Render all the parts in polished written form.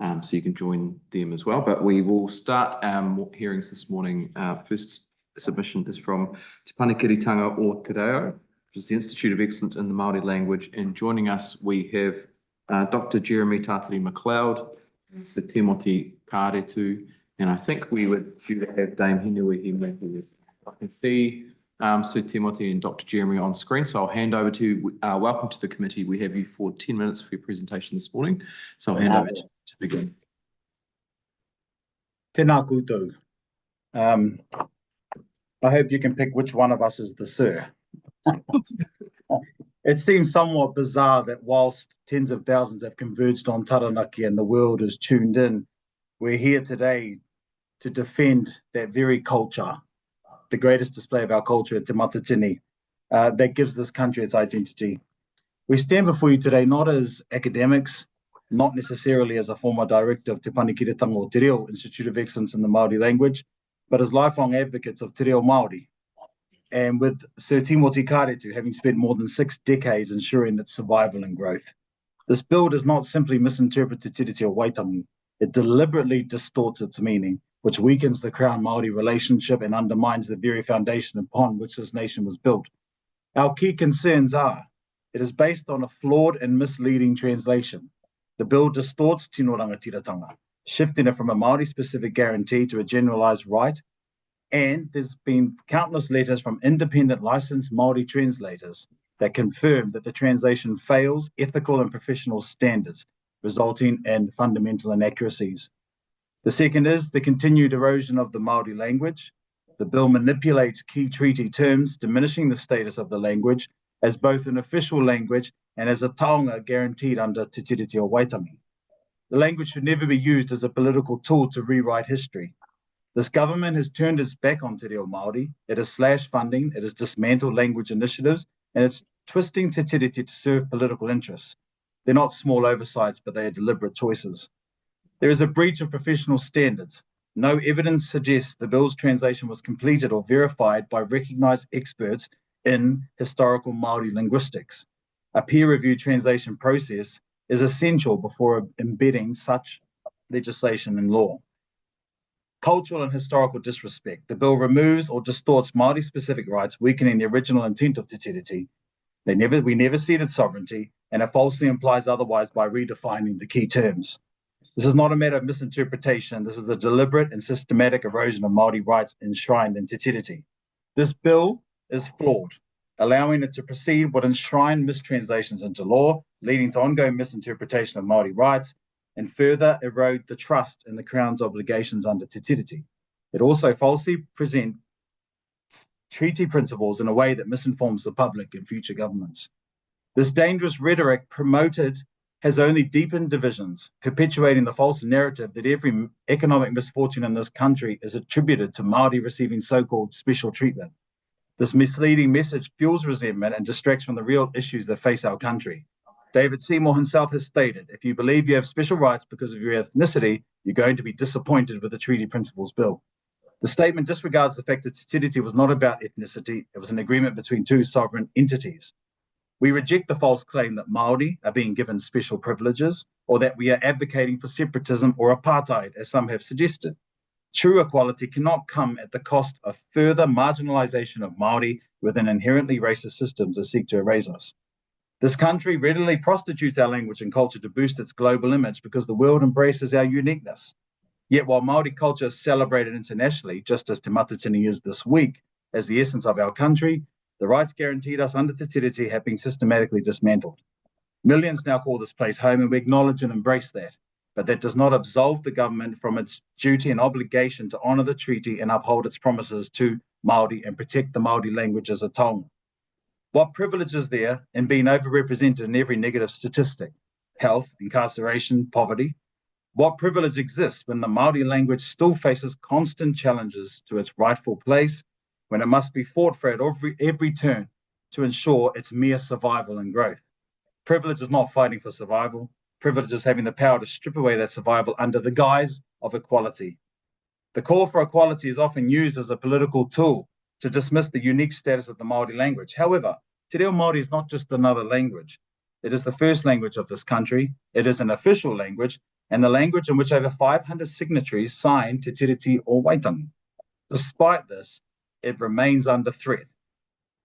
so you can join them as well. But we will start hearings this morning. First submission is from Te Panekiritanga o Te Reo, which is the Institute of Excellence in the Māori Language. And joining us, we have Dr. Jeremy Tātari McLeod, Sir Timothy Kāretu, and I think we were due to have Dame Hinui here. I can see Sir Timothy and Dr. Jeremy on screen, so I'll hand over to welcome to the committee. We have you for 10 minutes for your presentation this morning, so I'll hand over to begin. Tēnā koutou. I hope you can pick which one of us is the Sir. It seems somewhat bizarre that whilst tens of thousands have converged on Taranaki and the world is tuned in, we're here today to defend that very culture, the greatest display of our culture, Te Matatini, that gives this country its identity. We stand before you today not as academics, not necessarily as a former director of Te Panekiritanga o Te Reo Institute of Excellence in the Māori Language, but as lifelong advocates of Te Reo Māori. And with Sir Timothy Kāretu having spent more than 6 decades ensuring its survival and growth. This bill does not simply misinterpret Te Tiriti o Waitangi, it deliberately distorts its meaning, which weakens the Crown Māori relationship and undermines the very foundation upon which this nation was built. Our key concerns are, it is based on a flawed and misleading translation. The bill distorts tino rangatiratanga, shifting it from a Māori-specific guarantee to a generalised right. And there's been countless letters from independent licensed Māori translators that confirm that the translation fails ethical and professional standards, resulting in fundamental inaccuracies. The second is the continued erosion of the Māori language. The bill manipulates key treaty terms, diminishing the status of the language as both an official language and as a taonga guaranteed under Te Tiriti o Waitangi. The language should never be used as a political tool to rewrite history. This government has turned its back on Te Reo Māori. It has slashed funding, it has dismantled language initiatives, and it's twisting Te Tiriti to serve political interests. They're not small oversights, but they are deliberate choices. There is a breach of professional standards. No evidence suggests the bill's translation was completed or verified by recognised experts in historical Māori linguistics. A peer-reviewed translation process is essential before embedding such legislation in law. Cultural and historical disrespect. The bill removes or distorts Māori-specific rights, weakening the original intent of Te Tiriti. We never ceded sovereignty, and it falsely implies otherwise by redefining the key terms. This is not a matter of misinterpretation. This is the deliberate and systematic erosion of Māori rights enshrined in Te Tiriti. This bill is flawed. Allowing it to proceed would enshrine mistranslations into law, leading to ongoing misinterpretation of Māori rights, and further erode the trust in the Crown's obligations under Te Tiriti. It also falsely presents treaty principles in a way that misinforms the public and future governments. This dangerous rhetoric promoted has only deepened divisions, perpetuating the false narrative that every economic misfortune in this country is attributed to Māori receiving so-called special treatment. This misleading message fuels resentment and distracts from the real issues that face our country. David Seymour himself has stated, if you believe you have special rights because of your ethnicity, you're going to be disappointed with the Treaty Principles Bill. The statement disregards the fact that Te Tiriti was not about ethnicity, it was an agreement between two sovereign entities. We reject the false claim that Māori are being given special privileges or that we are advocating for separatism or apartheid, as some have suggested. True equality cannot come at the cost of further marginalisation of Māori within inherently racist systems that seek to erase us. This country readily prostitutes our language and culture to boost its global image because the world embraces our uniqueness. Yet while Māori culture is celebrated internationally, just as Te Matatini is this week, as the essence of our country, the rights guaranteed us under Te Tiriti have been systematically dismantled. Millions now call this place home, and we acknowledge and embrace that. But that does not absolve the government from its duty and obligation to honour the treaty and uphold its promises to Māori and protect the Māori language as a taonga. What privilege is there in being overrepresented in every negative statistic? Health, incarceration, poverty. What privilege exists when the Māori language still faces constant challenges to its rightful place, when it must be fought for at every turn to ensure its mere survival and growth? Privilege is not fighting for survival. Privilege is having the power to strip away that survival under the guise of equality. The call for equality is often used as a political tool to dismiss the unique status of the Māori language. However, Te Reo Māori is not just another language. It is the first language of this country. It is an official language, and the language in which over 500 signatories signed Te Tiriti o Waitangi. Despite this, it remains under threat,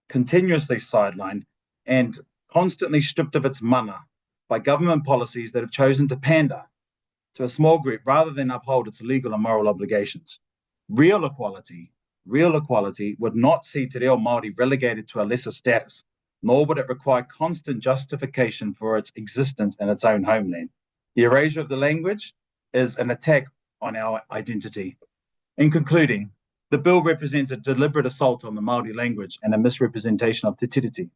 continuously sidelined, and constantly stripped of its mana by government policies that have chosen to pander to a small group rather than uphold its legal and moral obligations. Real equality would not see Te Reo Māori relegated to a lesser status, nor would it require constant justification for its existence in its own homeland. The erasure of the language is an attack on our identity. In concluding, the bill represents a deliberate assault on the Māori language and a misrepresentation of te tiriti.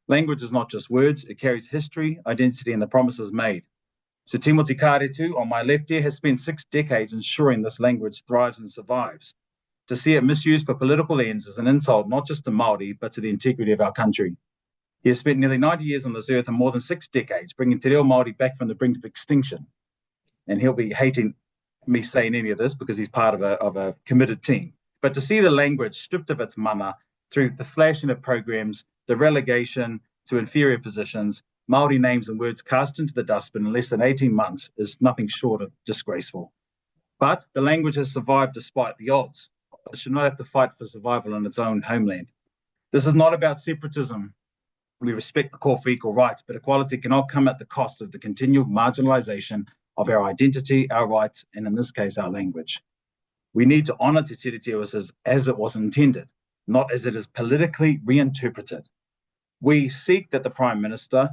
Language is not just words, it carries history, identity, and the promises made. So Timothy Kāretu, on my left here, has spent 6 decades ensuring this language thrives and survives. To see it misused for political ends is an insult not just to Māori, but to the integrity of our country. He has spent nearly 90 years on this earth and more than 6 decades, bringing Te Reo Māori back from the brink of extinction. And he'll be hating me saying any of this because he's part of a committed team. But to see the language stripped of its mana through the slashing of programs, the relegation to inferior positions, Māori names and words cast into the dustbin in less than 18 months is nothing short of disgraceful. But the language has survived despite the odds. It should not have to fight for survival in its own homeland. This is not about separatism. We respect the call for equal rights, but equality cannot come at the cost of the continual marginalization of our identity, our rights, and in this case, our language. We need to honor Te Tiriti as it was intended, not as it is politically reinterpreted. We seek that the Prime Minister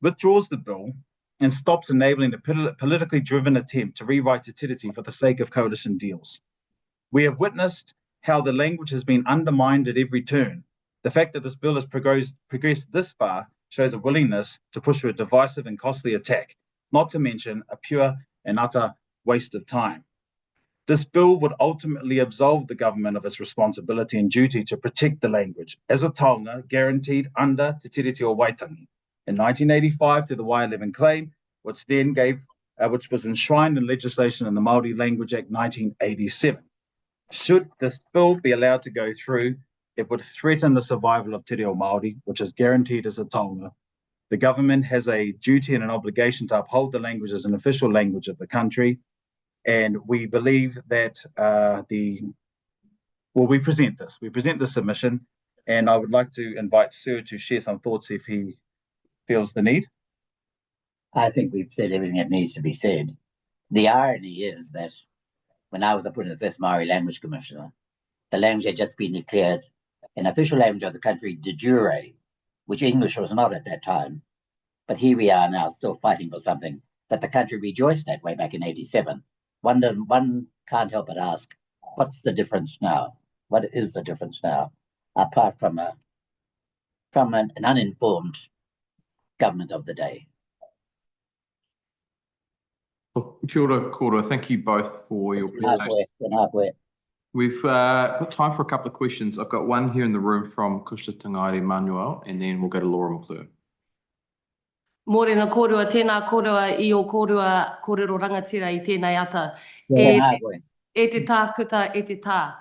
withdraws the bill and stops enabling the politically driven attempt to rewrite Te Tiriti for the sake of coalition deals. We have witnessed how the language has been undermined at every turn. The fact that this bill has progressed this far shows a willingness to push for a divisive and costly attack, not to mention a pure and utter waste of time. This bill would ultimately absolve the government of its responsibility and duty to protect the language as a taonga guaranteed under Te Tiriti o Waitangi in 1985 through the Y11 claim, which was enshrined in legislation in the Māori Language Act 1987. Should this bill be allowed to go through, it would threaten the survival of Te Reo Māori, which is guaranteed as a taonga. The government has a duty and an obligation to uphold the language as an official language of the country. And we believe that we present this submission, and I would like to invite Sir to share some thoughts if he feels the need. I think we've said everything that needs to be said. The irony is that when I was appointed the first Māori Language Commissioner, the language had just been declared an official language of the country de jure, which English was not at that time. But here we are now still fighting for something that the country rejoiced at way back in 87. One can't help but ask, what's the difference now? What is the difference now, apart from an uninformed government of the day? Well, kia ora, kōrua. Thank you both for your presentation. We've got time for a couple of questions. I've got one here in the room from Kusha Tangaire Manuel, and then we'll go to Laura McClure. Mōrena kōrua, tēnā kōrua i o kōrua kōrero rangatira i tēnei ata. E te tākuta e te tā.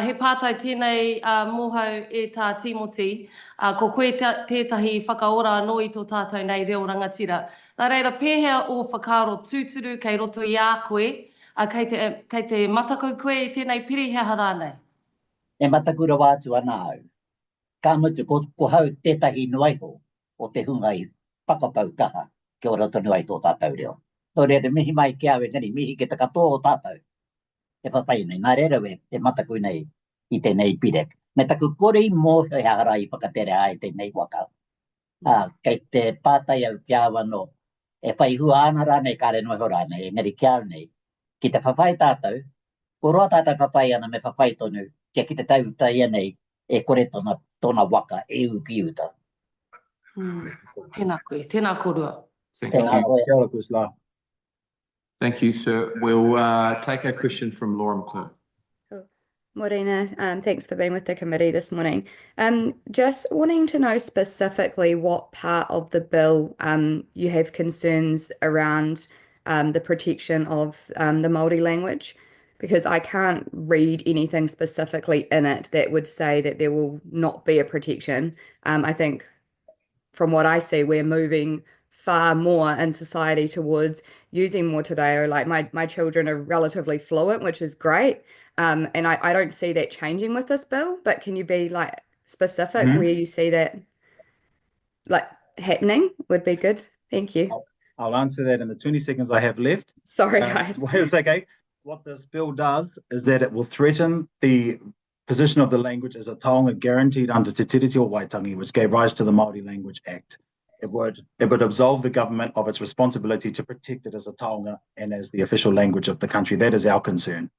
He pātai tēnei mōhau e tā Timothy, ko koe tētahi whakaora anō i tō tātou nei reo rangatira. Nā reira, pēhea o whakaaro tūturu kei roto i a koe, kei te matakau koe i tēnei piri hea harānei. E matakura wātu ana au. Ka mutu ko hau tētahi nuaiho o te hungai whakapau kaha ke ora tonu ai tō tātou reo. Tō reira mihi mai ki awe ngani mihi ke takato o tātou. E papai nei, nā reira we te mataku nei i tēnei pirek. Me taku kore mō he hara i whakatere ai tēnei waka. Kei te pātai au kia wano, e whai hua ana rānei kāre noi ho rānei, ngari kia nei, ki te whawhai tātou, ko roa tātou whawhai ana me whawhai tonu, kia ki te tautai nei, e kore tōna waka e uki uta. Tēnā koe, tēnā kōrua. Thank you. Thank you, sir. We'll take a question from Laura McClure. Morena, thanks for being with the committee this morning. Just wanting to know specifically what part of the bill you have concerns around the protection of the Māori language, because I can't read anything specifically in it that would say that there will not be a protection. I think from what I see, we're moving far more in society towards using more te reo. Like my children are relatively fluent, which is great. And I don't see that changing with this bill, but can you be like specific where you see that like happening would be good. Thank you. I'll answer that in the 20 seconds I have left. Sorry, guys. Well, it's okay. What this bill does is that it will threaten the position of the language as a taonga guaranteed under Te Tiriti o Waitangi, which gave rise to the Māori Language Act. It would absolve the government of its responsibility to protect it as a taonga and as the official language of the country. That is our concern.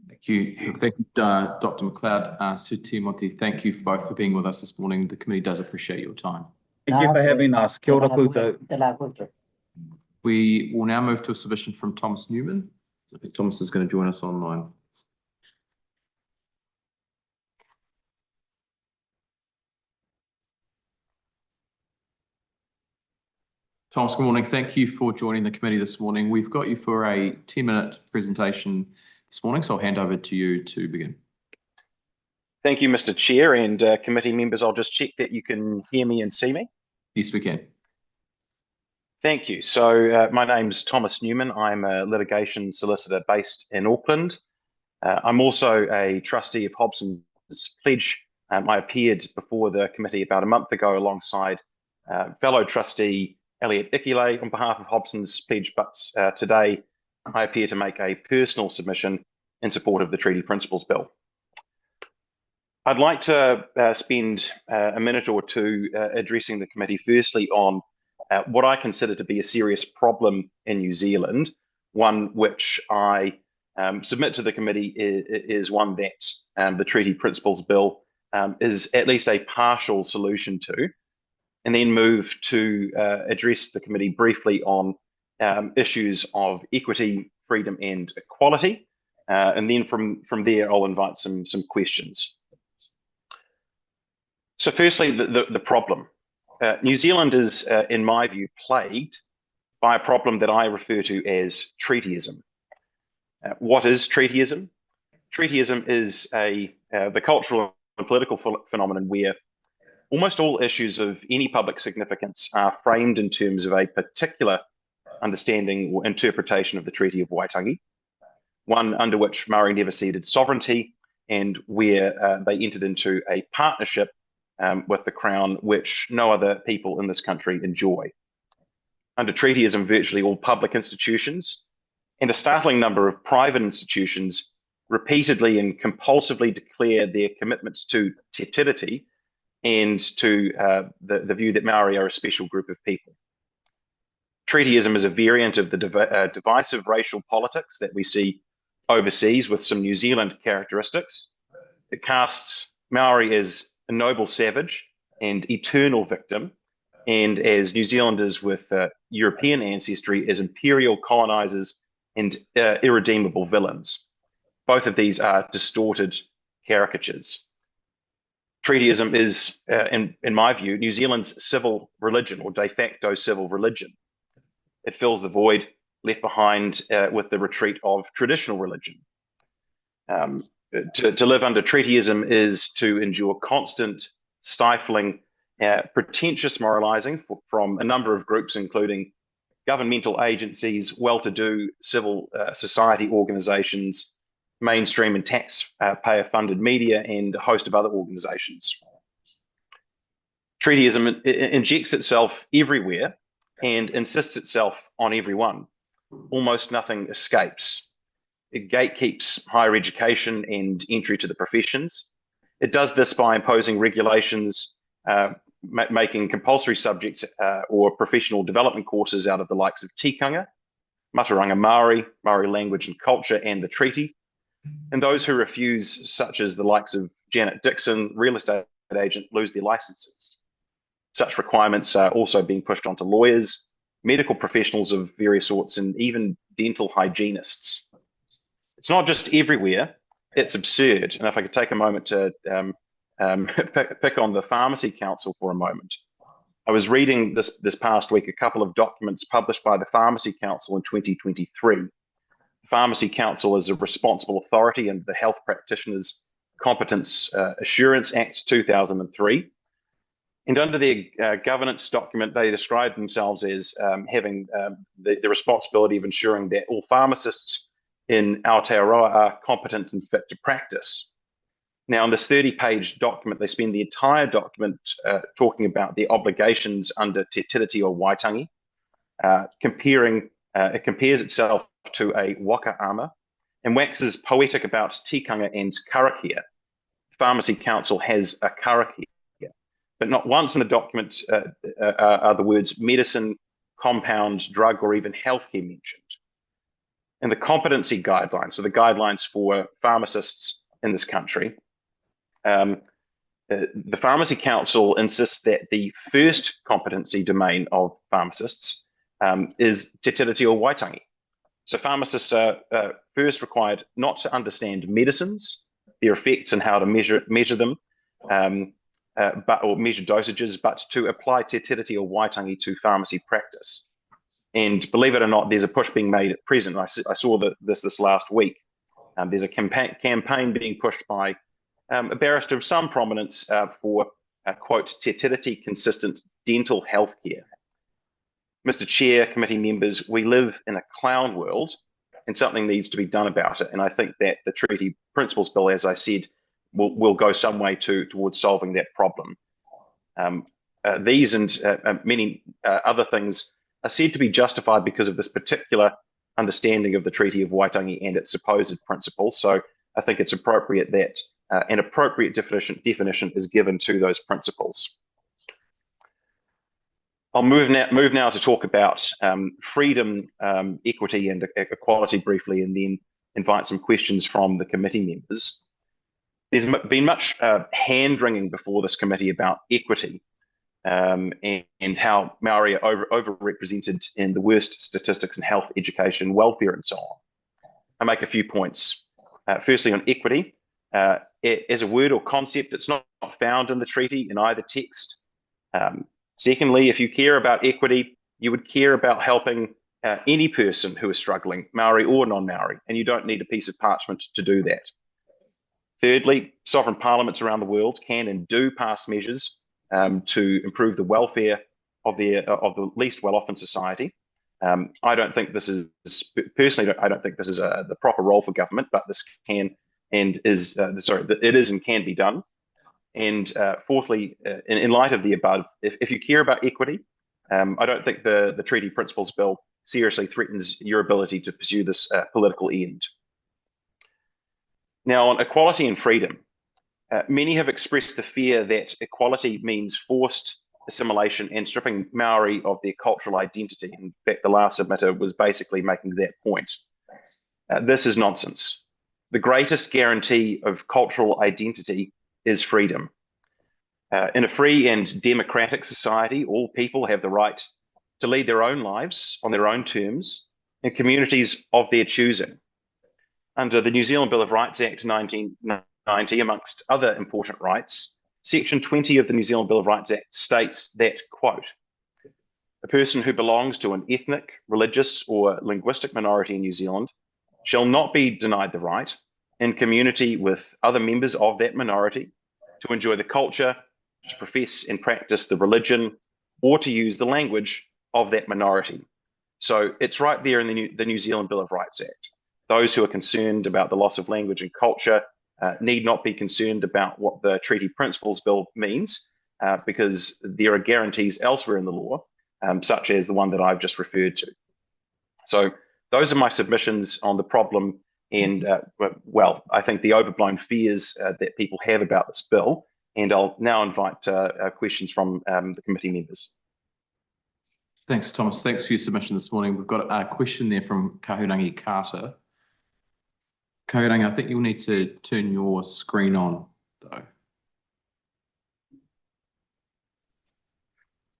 Thank you. Thank you, Dr. McLeod. Sir Timothy, thank you both for being with us this morning. The committee does appreciate your time. Thank you for having us. Kia ora koutou. We will now move to a submission from Thomas Newman. I think Thomas is going to join us online. Thomas, good morning. Thank you for joining the committee this morning. We've got you for a 10-minute presentation this morning, so I'll hand over to you to begin. Thank you, Mr. Chair and committee members. I'll just check that you can hear me and see me. Yes, we can. Thank you. So my name's Thomas Newman. I'm a litigation solicitor based in Auckland. I'm also a trustee of Hobson's Pledge. I appeared before the committee about a month ago alongside fellow trustee Elliot Ikile on behalf of Hobson's Pledge, but today I appear to make a personal submission in support of the Treaty Principles Bill. I'd like to spend a minute or two addressing the committee firstly on what I consider to be a serious problem in New Zealand, one which I submit to the committee is one that the Treaty Principles Bill is at least a partial solution to, and then move to address the committee briefly on issues of equity, freedom and equality, and then from there I'll invite some questions. So firstly, the problem. New Zealand is, in my view, plagued by a problem that I refer to as treatyism. What is treatyism? Treatyism is the cultural and political phenomenon where almost all issues of any public significance are framed in terms of a particular understanding or interpretation of the Treaty of Waitangi, one under which Māori never ceded sovereignty and where they entered into a partnership with the Crown, which no other people in this country enjoy. Under treatyism, virtually all public institutions and a startling number of private institutions repeatedly and compulsively declare their commitments to te tiriti and to the view that Māori are a special group of people. Treatyism is a variant of the divisive racial politics that we see overseas with some New Zealand characteristics. It casts Māori as a noble savage and eternal victim, and as New Zealanders with European ancestry as imperial colonizers and irredeemable villains. Both of these are distorted caricatures. Treatyism is, in my view, New Zealand's civil religion or de facto civil religion. It fills the void left behind with the retreat of traditional religion. To live under treatyism is to endure constant, stifling, pretentious moralizing from a number of groups, including governmental agencies, well-to-do civil society organizations, mainstream and taxpayer-funded media, and a host of other organizations. Treatyism injects itself everywhere and insists itself on everyone. Almost nothing escapes. It gatekeeps higher education and entry to the professions. It does this by imposing regulations, making compulsory subjects or professional development courses out of the likes of tikanga, Mataranga Māori, Māori language and culture, and the treaty. And those who refuse, such as the likes of Janet Dixon, real estate agent, lose their licenses. Such requirements are also being pushed onto lawyers, medical professionals of various sorts, and even dental hygienists. It's not just everywhere, it's absurd. And if I could take a moment to pick on the Pharmacy Council for a moment. I was reading this past week a couple of documents published by the Pharmacy Council in 2023. The Pharmacy Council is a responsible authority under the Health Practitioners Competence Assurance Act 2003. And under their governance document, they describe themselves as having the responsibility of ensuring that all pharmacists in Aotearoa are competent and fit to practice. Now, in this 30-page document, they spend the entire document talking about their obligations under Te Tiriti o Waitangi, it compares itself to a waka ama and waxes poetic about tikanga and karakia. The Pharmacy Council has a karakia, but not once in the document are the words medicine, compound, drug, or even healthcare mentioned. And the competency guidelines, so the guidelines for pharmacists in this country, the Pharmacy Council insists that the first competency domain of pharmacists is Te Tiriti o Waitangi. So pharmacists are first required not to understand medicines, their effects and how to measure them, or measure dosages, but to apply Te Tiriti o Waitangi to pharmacy practice. And believe it or not, there's a push being made at present. I saw this last week. There's a campaign being pushed by a barrister of some prominence for, quote, Te Tiriti consistent dental health care. Mr. Chair, committee members, we live in a clown world and something needs to be done about it. And I think that the Treaty Principles Bill, as I said, will go some way towards solving that problem. These and many other things are said to be justified because of this particular understanding of the Treaty of Waitangi and its supposed principles. So I think it's appropriate that an appropriate definition is given to those principles. I'll move now to talk about freedom, equity, and equality briefly, and then invite some questions from the committee members. There's been much hand-wringing before this committee about equity and how Maori are overrepresented in the worst statistics in health, education, welfare, and so on. I make a few points. Firstly, on equity, as a word or concept, it's not found in the treaty in either text. Secondly, if you care about equity, you would care about helping any person who is struggling, Maori or non-Maori, and you don't need a piece of parchment to do that. Thirdly, sovereign parliaments around the world can and do pass measures to improve the welfare of the least well-off in society. I don't think this is, personally, I don't think this is the proper role for government, but this can and is, it is and can be done. And fourthly, in light of the above, if you care about equity, I don't think the Treaty Principles Bill seriously threatens your ability to pursue this political end. Now, on equality and freedom, many have expressed the fear that equality means forced assimilation and stripping Maori of their cultural identity. In fact, the last submitter was basically making that point. This is nonsense. The greatest guarantee of cultural identity is freedom. In a free and democratic society, all people have the right to lead their own lives on their own terms in communities of their choosing. Under the New Zealand Bill of Rights Act 1990, amongst other important rights, Section 20 of the New Zealand Bill of Rights Act states that, quote, a person who belongs to an ethnic, religious, or linguistic minority in New Zealand shall not be denied the right, in community with other members of that minority, to enjoy the culture, to profess and practice the religion, or to use the language of that minority. So it's right there in the New Zealand Bill of Rights Act. Those who are concerned about the loss of language and culture need not be concerned about what the Treaty Principles Bill means, because there are guarantees elsewhere in the law, such as the one that I've just referred to. So those are my submissions on the problem and, well, I think the overblown fears that people have about this bill. And I'll now invite questions from the committee members. Thanks, Thomas. Thanks for your submission this morning. We've got a question there from Kahurangi Carter. Kahurangi, I think you'll need to turn your screen on, though.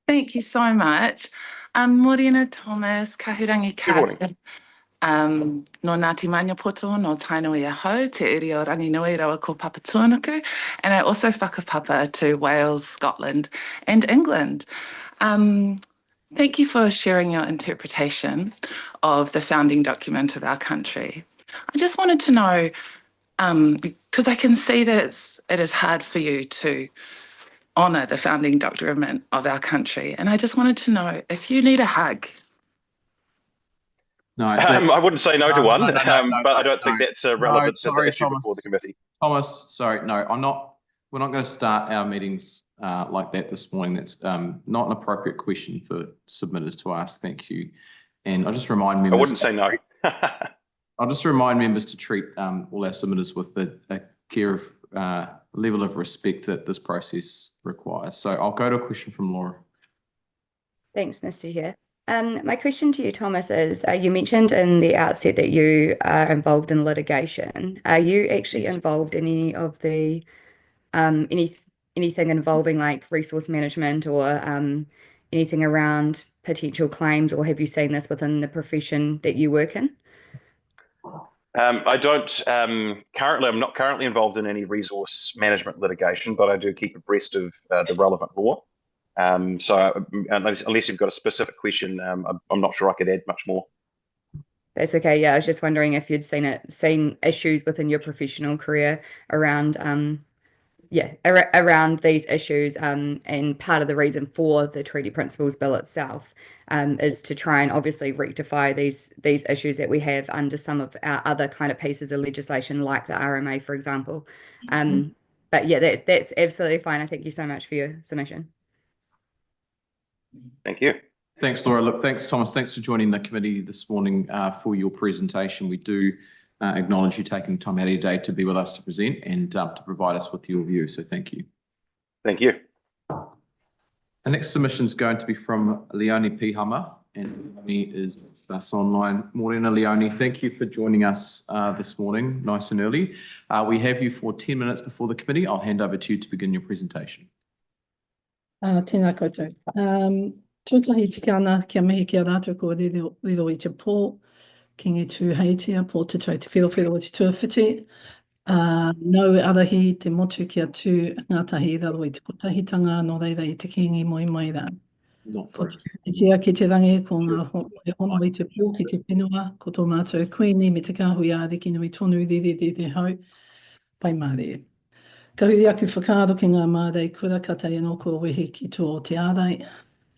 Thank you so much. Morena Thomas, Kahurangi Carter. No Ngāti Manupoto, no Tainui Aho, Te Uri o Ranginui Rawa ko Papatūānuku, and I also whakapapa to Wales, Scotland and England. Thank you for sharing your interpretation of the founding document of our country. I just wanted to know, because I can see that it is hard for you to honour the founding document of our country. And I just wanted to know if you need a hug. No, I wouldn't say no to one, no, but I don't think that's relevant to the sorry, issue Thomas. before the committee. Thomas, sorry, no, we're not going to start our meetings like that this morning. That's not an appropriate question for submitters to ask. Thank you. And I'll just remind members. I wouldn't say no. I'll just remind members to treat all our submitters with the care of level of respect that this process requires. So I'll go to a question from Laura. Thanks, Mr. Chair. My question to you, Thomas, is you mentioned in the outset that you are involved in litigation. Are you actually involved in any of the anything involving like resource management or anything around potential claims, or have you seen this within the profession that you work in? I don't currently. I'm not currently involved in any resource management litigation, but I do keep abreast of the relevant law. So unless you've got a specific question, I'm not sure I could add much more. That's okay. Yeah, I was just wondering if you'd seen issues within your professional career around around these issues, and part of the reason for the Treaty Principles Bill itself is to try and obviously rectify these issues that we have under some of our other kind of pieces of legislation, like the RMA, for example. But yeah, that's absolutely fine. I thank you so much for your submission. Thank you. Thanks, Laura. Look, thanks, Thomas. Thanks for joining the committee this morning for your presentation. We do acknowledge you taking time out of your day to be with us to present and to provide us with your view. So thank you. Thank you. The next submission is going to be from Leonie Pihama, and Leonie is with us online. Morena, Leonie, thank you for joining us this morning, nice and early. We have you for 10 minutes before the committee. I'll hand over to you to begin your presentation. Tēnā koutou. Tūtahi tika ana kia mihi kia rātou ko riro I te pō, ki ngi tū heitia, pō te tau te whiro o te tuawhiti. Nau arahi te motu kia tū ngātahi I raro I te kotahitanga, no reira I te kingi moi mai rā. Ko te tia ki te rangi, ko ngā hono I te pō ki te whenua, ko tō mātou kuini me te kāhui āri ki nui tonu riri hau, pai mārē. Ka huri aku whakaaro ki ngā mārei kura ka tai anō ko wehi ki tō te ārai.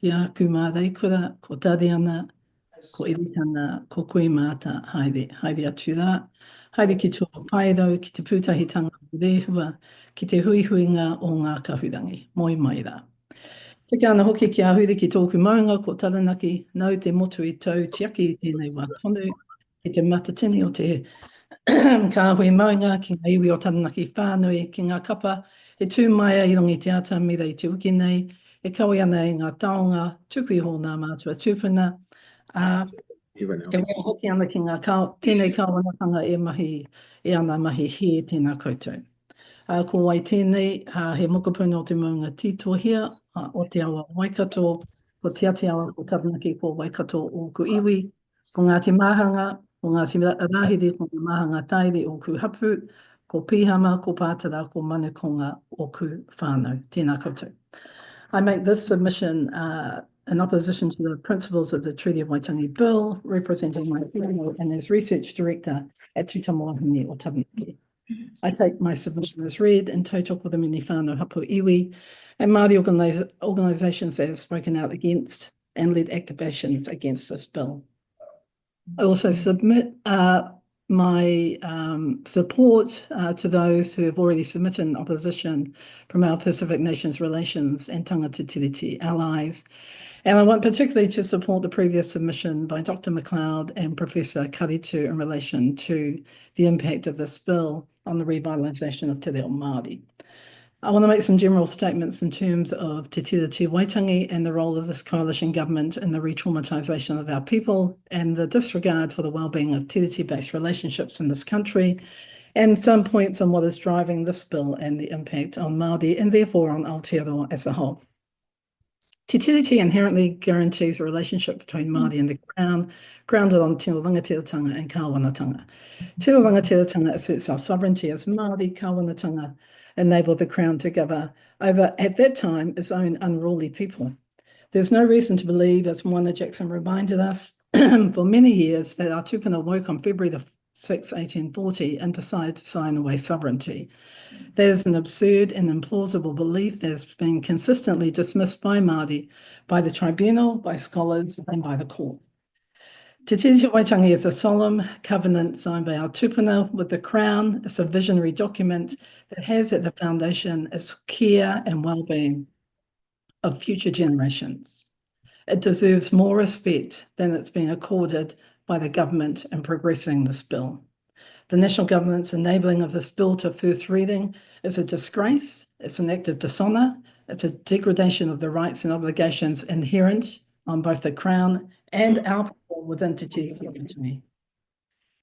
Ia ku mārei kura, ko tari ana, ko iritana, ko koe māta, haere atu rā. Haere ki tō pairau, ki te pūtahitanga rehua, ki te huihuinga o ngā kahurangi, moi mai rā. Tika ana hoki ki a huri ki tōku maunga, ko taranaki, nau te motu I tau tiaki I tēnei wā tonu, ki te matatini o te ka hui maunga ki ngā iwi o taranaki whānui ki ngā kapa e tū mai I rongi te ata mira I te uki nei e kaui ana I ngā taonga tuku I hō nā mātua tūpuna e wea hoki ana ki ngā tēnei kāwanatanga e mahi e ana mahi he tēnā koutou. Ko wai tēnei he mokopuna o te maunga titohia o te awa Waikato, ko te ate awa ko taranaki ko Waikato o ku iwi, ko ngā te mahanga, ko ngā te rahiri, ko ngā mahanga tairi o ku hapu, ko Pihama, ko Pātara, ko Manukonga o ku whānau. Tēnā koutou. I make this submission in opposition to the principles of the Treaty of Waitangi Bill, representing my fellow and as Research Director at Tutamoahine o Taranaki. I take my submission as read and tautoko the mini whānau hapu iwi and Māori organisations that have spoken out against and led activations against this bill. I also submit my support to those who have already submitted in opposition from our Pacific Nations Relations and Tangata Tiriti allies. And I want particularly to support the previous submission by Dr. McLeod and Professor Kāretu in relation to the impact of this bill on the revitalisation of Te Reo Māori. I want to make some general statements in terms of Te Tiriti Waitangi and the role of this coalition government in the re-traumatisation of our people and the disregard for the well-being of Tiriti-based relationships in this country, and some points on what is driving this bill and the impact on Māori and therefore on Aotearoa as a whole. Te Tiriti inherently guarantees a relationship between Māori and the Crown, grounded on tino rangatiratanga and kāwanatanga. Tino rangatiratanga asserts our sovereignty as Māori, kāwanatanga enabled the Crown to govern over, at that time, its own unruly people. There's no reason to believe, as Moana Jackson reminded us, for many years that our tupuna woke on February the 1840 and decide to sign away sovereignty. That is an absurd and implausible belief that has been consistently dismissed by Māori, by the tribunal, by scholars, and by the court. Te Tiriti Waitangi is a solemn covenant signed by our tupuna with the Crown. It's a visionary document that has at the foundation its care and well-being of future generations. It deserves more respect than it's been accorded by the government in progressing this bill. The National Government's enabling of this bill to first reading is a disgrace, it's an act of dishonour, it's a degradation of the rights and obligations inherent on both the Crown and our people within Te Tiriti Waitangi.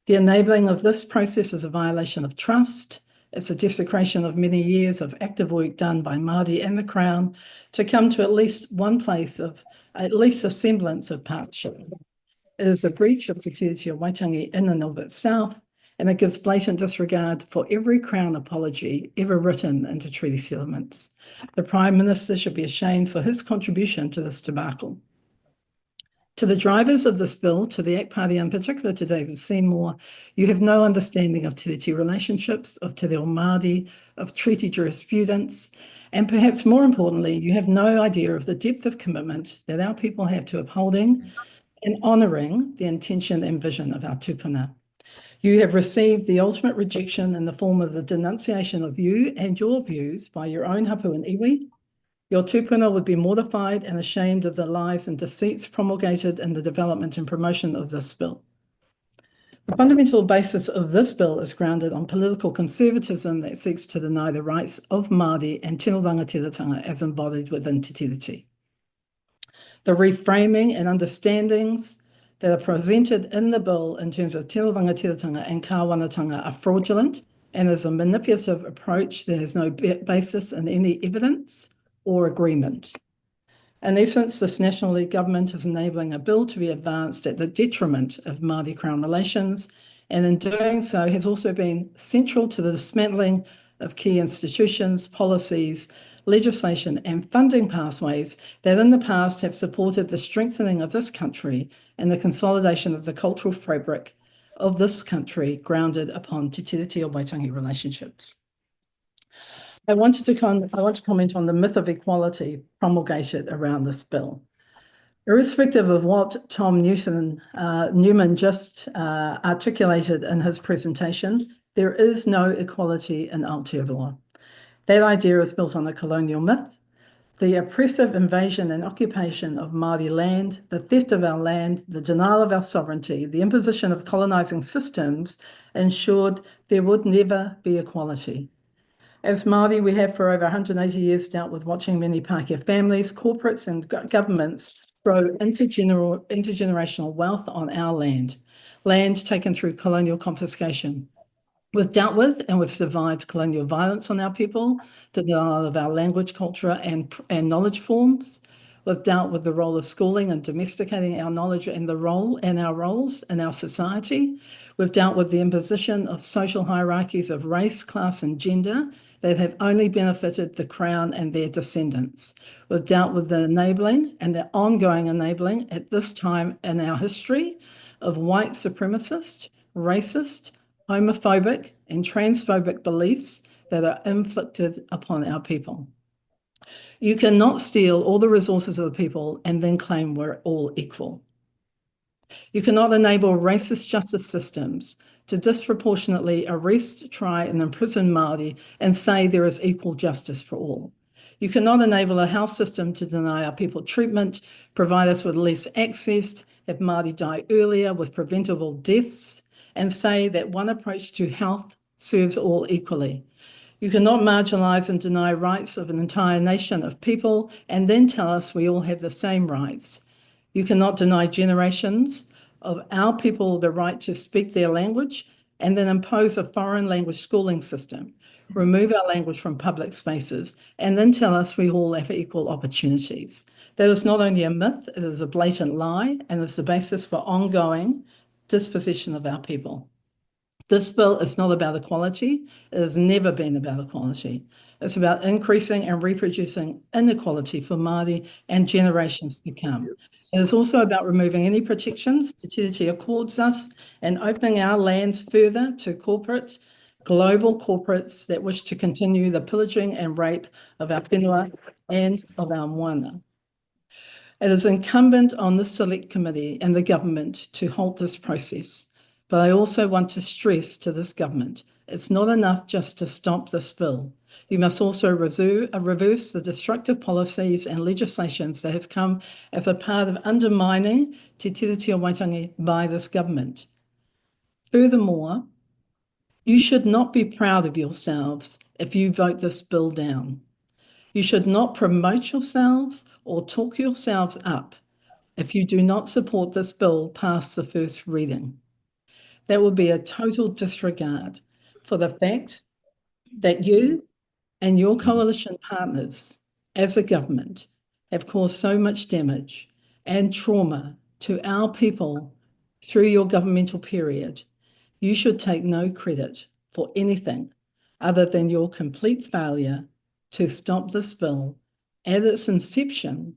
The enabling of this process is a violation of trust. It's a desecration of many years of active work done by Māori and the Crown to come to at least one place of at least a semblance of partnership. It is a breach of Te Tiriti Waitangi in and of itself, and it gives blatant disregard for every Crown apology ever written into treaty settlements. The Prime Minister should be ashamed for his contribution to this debacle. To the drivers of this bill, to the ACT Party in particular, to David Seymour, you have no understanding of tiriti relationships, of Te Reo Māori, of treaty jurisprudence, and perhaps more importantly, you have no idea of the depth of commitment that our people have to upholding and honouring the intention and vision of our tupuna. You have received the ultimate rejection in the form of the denunciation of you and your views by your own hapu and iwi. Your tupuna would be mortified and ashamed of the lies and deceits promulgated in the development and promotion of this bill. The fundamental basis of this bill is grounded on political conservatism that seeks to deny the rights of Māori and tino rangatiratanga as embodied within Te Tiriti. The reframing and understandings that are presented in the bill in terms of tino rangatiratanga and kāwanatanga are fraudulent and is a manipulative approach that has no basis in any evidence or agreement. In essence, this National League government is enabling a bill to be advanced at the detriment of Māori Crown relations, and in doing so has also been central to the dismantling of key institutions, policies, legislation and funding pathways that in the past have supported the strengthening of this country and the consolidation of the cultural fabric of this country grounded upon Te Tiriti o Waitangi relationships. I want to comment on the myth of equality promulgated around this bill. Irrespective of what Tom Newman just articulated in his presentation, there is no equality in Aotearoa. That idea is built on a colonial myth. The oppressive invasion and occupation of Māori land, the theft of our land, the denial of our sovereignty, the imposition of colonising systems ensured there would never be equality. As Māori, we have for over 180 years dealt with watching many Pākehā families, corporates and governments grow intergenerational wealth on our land taken through colonial confiscation. We've dealt with and we've survived colonial violence on our people, the denial of our language, culture and knowledge forms. We've dealt with the role of schooling and domesticating our knowledge and the role and our roles in our society. We've dealt with the imposition of social hierarchies of race, class and gender that have only benefited the Crown and their descendants. We've dealt with the enabling and the ongoing enabling at this time in our history of white supremacist, racist, homophobic and transphobic beliefs that are inflicted upon our people. You cannot steal all the resources of a people and then claim we're all equal. You cannot enable racist justice systems to disproportionately arrest, try and imprison Māori and say there is equal justice for all. You cannot enable a health system to deny our people treatment, provide us with less access, have Māori die earlier with preventable deaths, and say that one approach to health serves all equally. You cannot marginalise and deny rights of an entire nation of people and then tell us we all have the same rights. You cannot deny generations of our people the right to speak their language and then impose a foreign language schooling system, remove our language from public spaces, and then tell us we all have equal opportunities. That is not only a myth, it is a blatant lie, and it's the basis for ongoing dispossession of our people. This bill is not about equality. It has never been about equality. It's about increasing and reproducing inequality for Māori and generations to come. It is also about removing any protections Te Tira accords us and opening our lands further to global corporates that wish to continue the pillaging and rape of our whenua and of our moana. It is incumbent on this select committee and the government to halt this process. But I also want to stress to this government, it's not enough just to stop this bill. You must also reverse the destructive policies and legislations that have come as a part of undermining Te Tiriti o Waitangi by this government. Furthermore, you should not be proud of yourselves if you vote this bill down. You should not promote yourselves or talk yourselves up if you do not support this bill past the first reading. That would be a total disregard for the fact that you and your coalition partners as a government have caused so much damage and trauma to our people through your governmental period. You should take no credit for anything other than your complete failure to stop this bill at its inception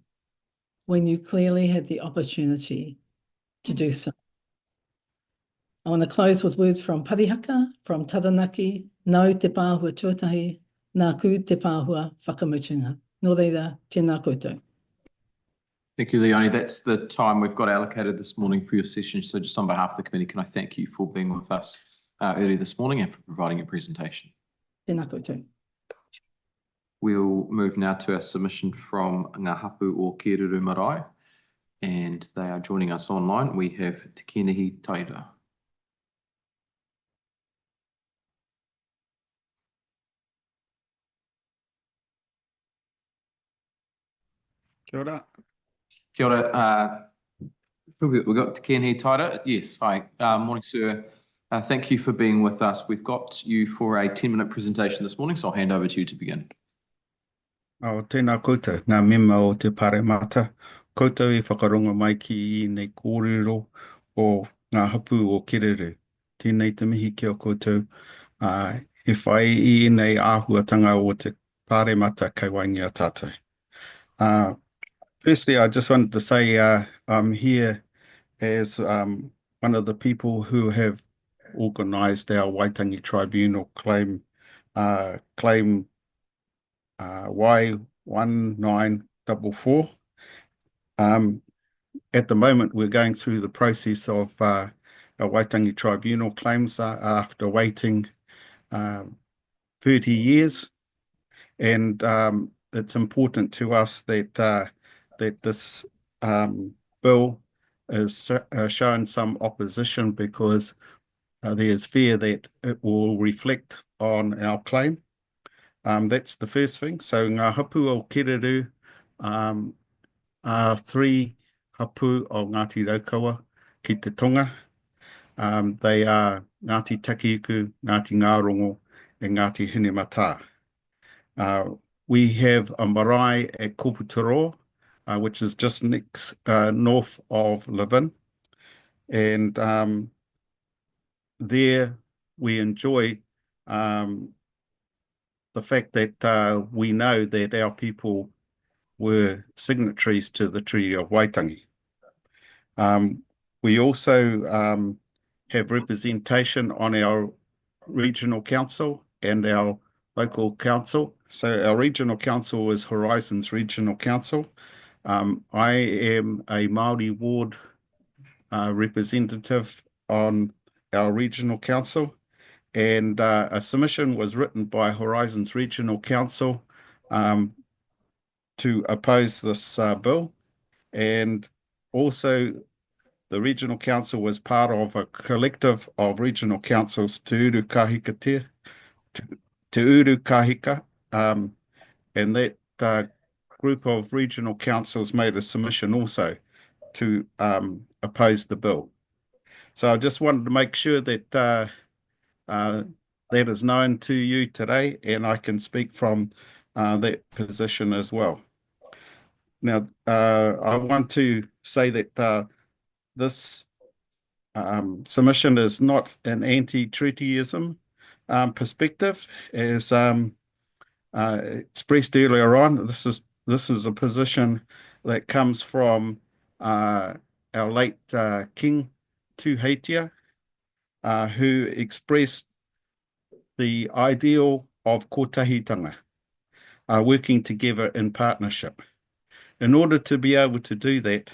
when you clearly had the opportunity to do so. I want to close with words from Parihaka, from Taranaki, no te pāhua tuatahi, nā ku te pāhua whakamutunga. Nō reira, tēnā koutou. Thank you, Leonie. That's the time we've got allocated this morning for your session. So just on behalf of the committee, can I thank you for being with us early this morning and for providing your presentation. Tēnā koutou. We'll move now to our submission from Ngā Hapu o Kenehi Marae, and they are joining us online. We have Kenehi Teira. Kia ora. Kia ora. We've got Kenehi Teira. Yes, hi. Morning, sir. Thank you for being with us. We've got you for a 10-minute presentation this morning, so I'll hand over to you to begin. Tēnā koutou, ngā mema o te pāremata. Koutou I whakaronga mai ki I nei kōrero o ngā hapu o Kereru. Tēnei te mihi kia koutou. E whai I nei āhuatanga o te pāremata kei waingia tātou. Firstly, I just wanted to say I'm here as one of the people who have organised our Waitangi Tribunal claim Y1944. At the moment, we're going through the process of our Waitangi Tribunal claims after waiting 30 years. And it's important to us that that this bill is shown some opposition because there's fear that it will reflect on our claim. That's the first thing. So ngā hapu o Kereru are 3 hapu o Ngāti Raukawa ki te tonga. They are Ngāti Takiuku, Ngāti Ngārongo, and Ngāti Hinemata. We have a marae at Koputaro, which is just next north of Levin. And there we enjoy the fact that we know that our people were signatories to the Treaty of Waitangi. We also have representation on our regional council and our local council. So our regional council is Horizons Regional Council. I am a Māori ward representative on our regional council. And a submission was written by Horizons Regional Council to oppose this bill. And also the Regional Council was part of a collective of regional councils, Te Uru Kahika, and that group of regional councils made a submission also to oppose the bill. So I just wanted to make sure that that is known to you today, and I can speak from that position as well. Now, I want to say that this submission is not an anti-treatyism perspective, as expressed earlier on. This is a position that comes from our late King Teira, who expressed the ideal of kotahitanga, working together in partnership. In order to be able to do that,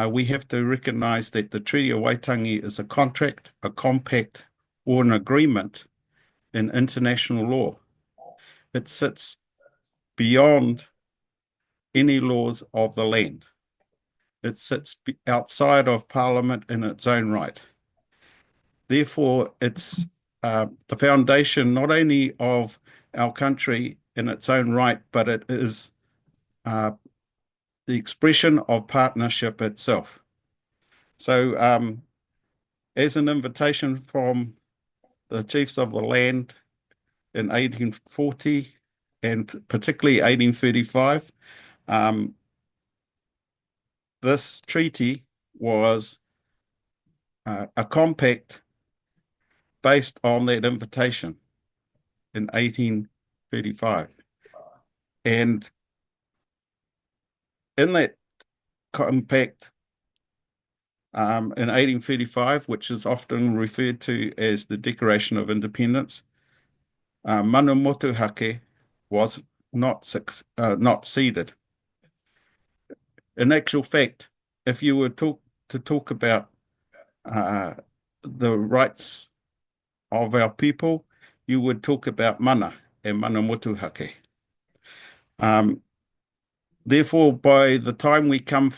we have to recognise that the Treaty of Waitangi is a contract, a compact, or an agreement in international law. It sits beyond any laws of the land. It sits outside of Parliament in its own right. Therefore, it's the foundation not only of our country in its own right, but it is the expression of partnership itself. So as an invitation from the chiefs of the land in 1840 and particularly 1835, this treaty was a compact based on that invitation in 1835. And in that compact in 1835, which is often referred to as the Declaration of Independence, mana motuhake was not ceded. In actual fact, if you were to talk about the rights of our people, you would talk about mana and mana motuhake. Therefore, by the time we come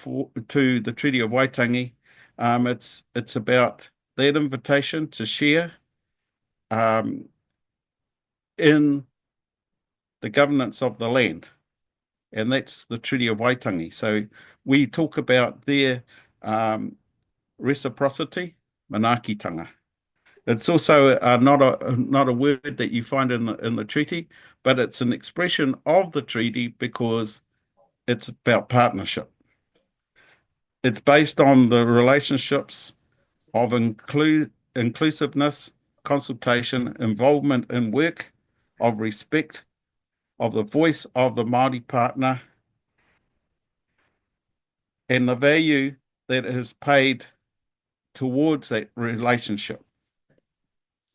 to the Treaty of Waitangi, it's about that invitation to share in the governance of the land, and that's the Treaty of Waitangi. So we talk about their reciprocity, manaakitanga. It's also not a word that you find in the treaty, but it's an expression of the treaty because it's about partnership. It's based on the relationships of inclusiveness, consultation, involvement in work, of respect, of the voice of the Māori partner, and the value that is paid towards that relationship.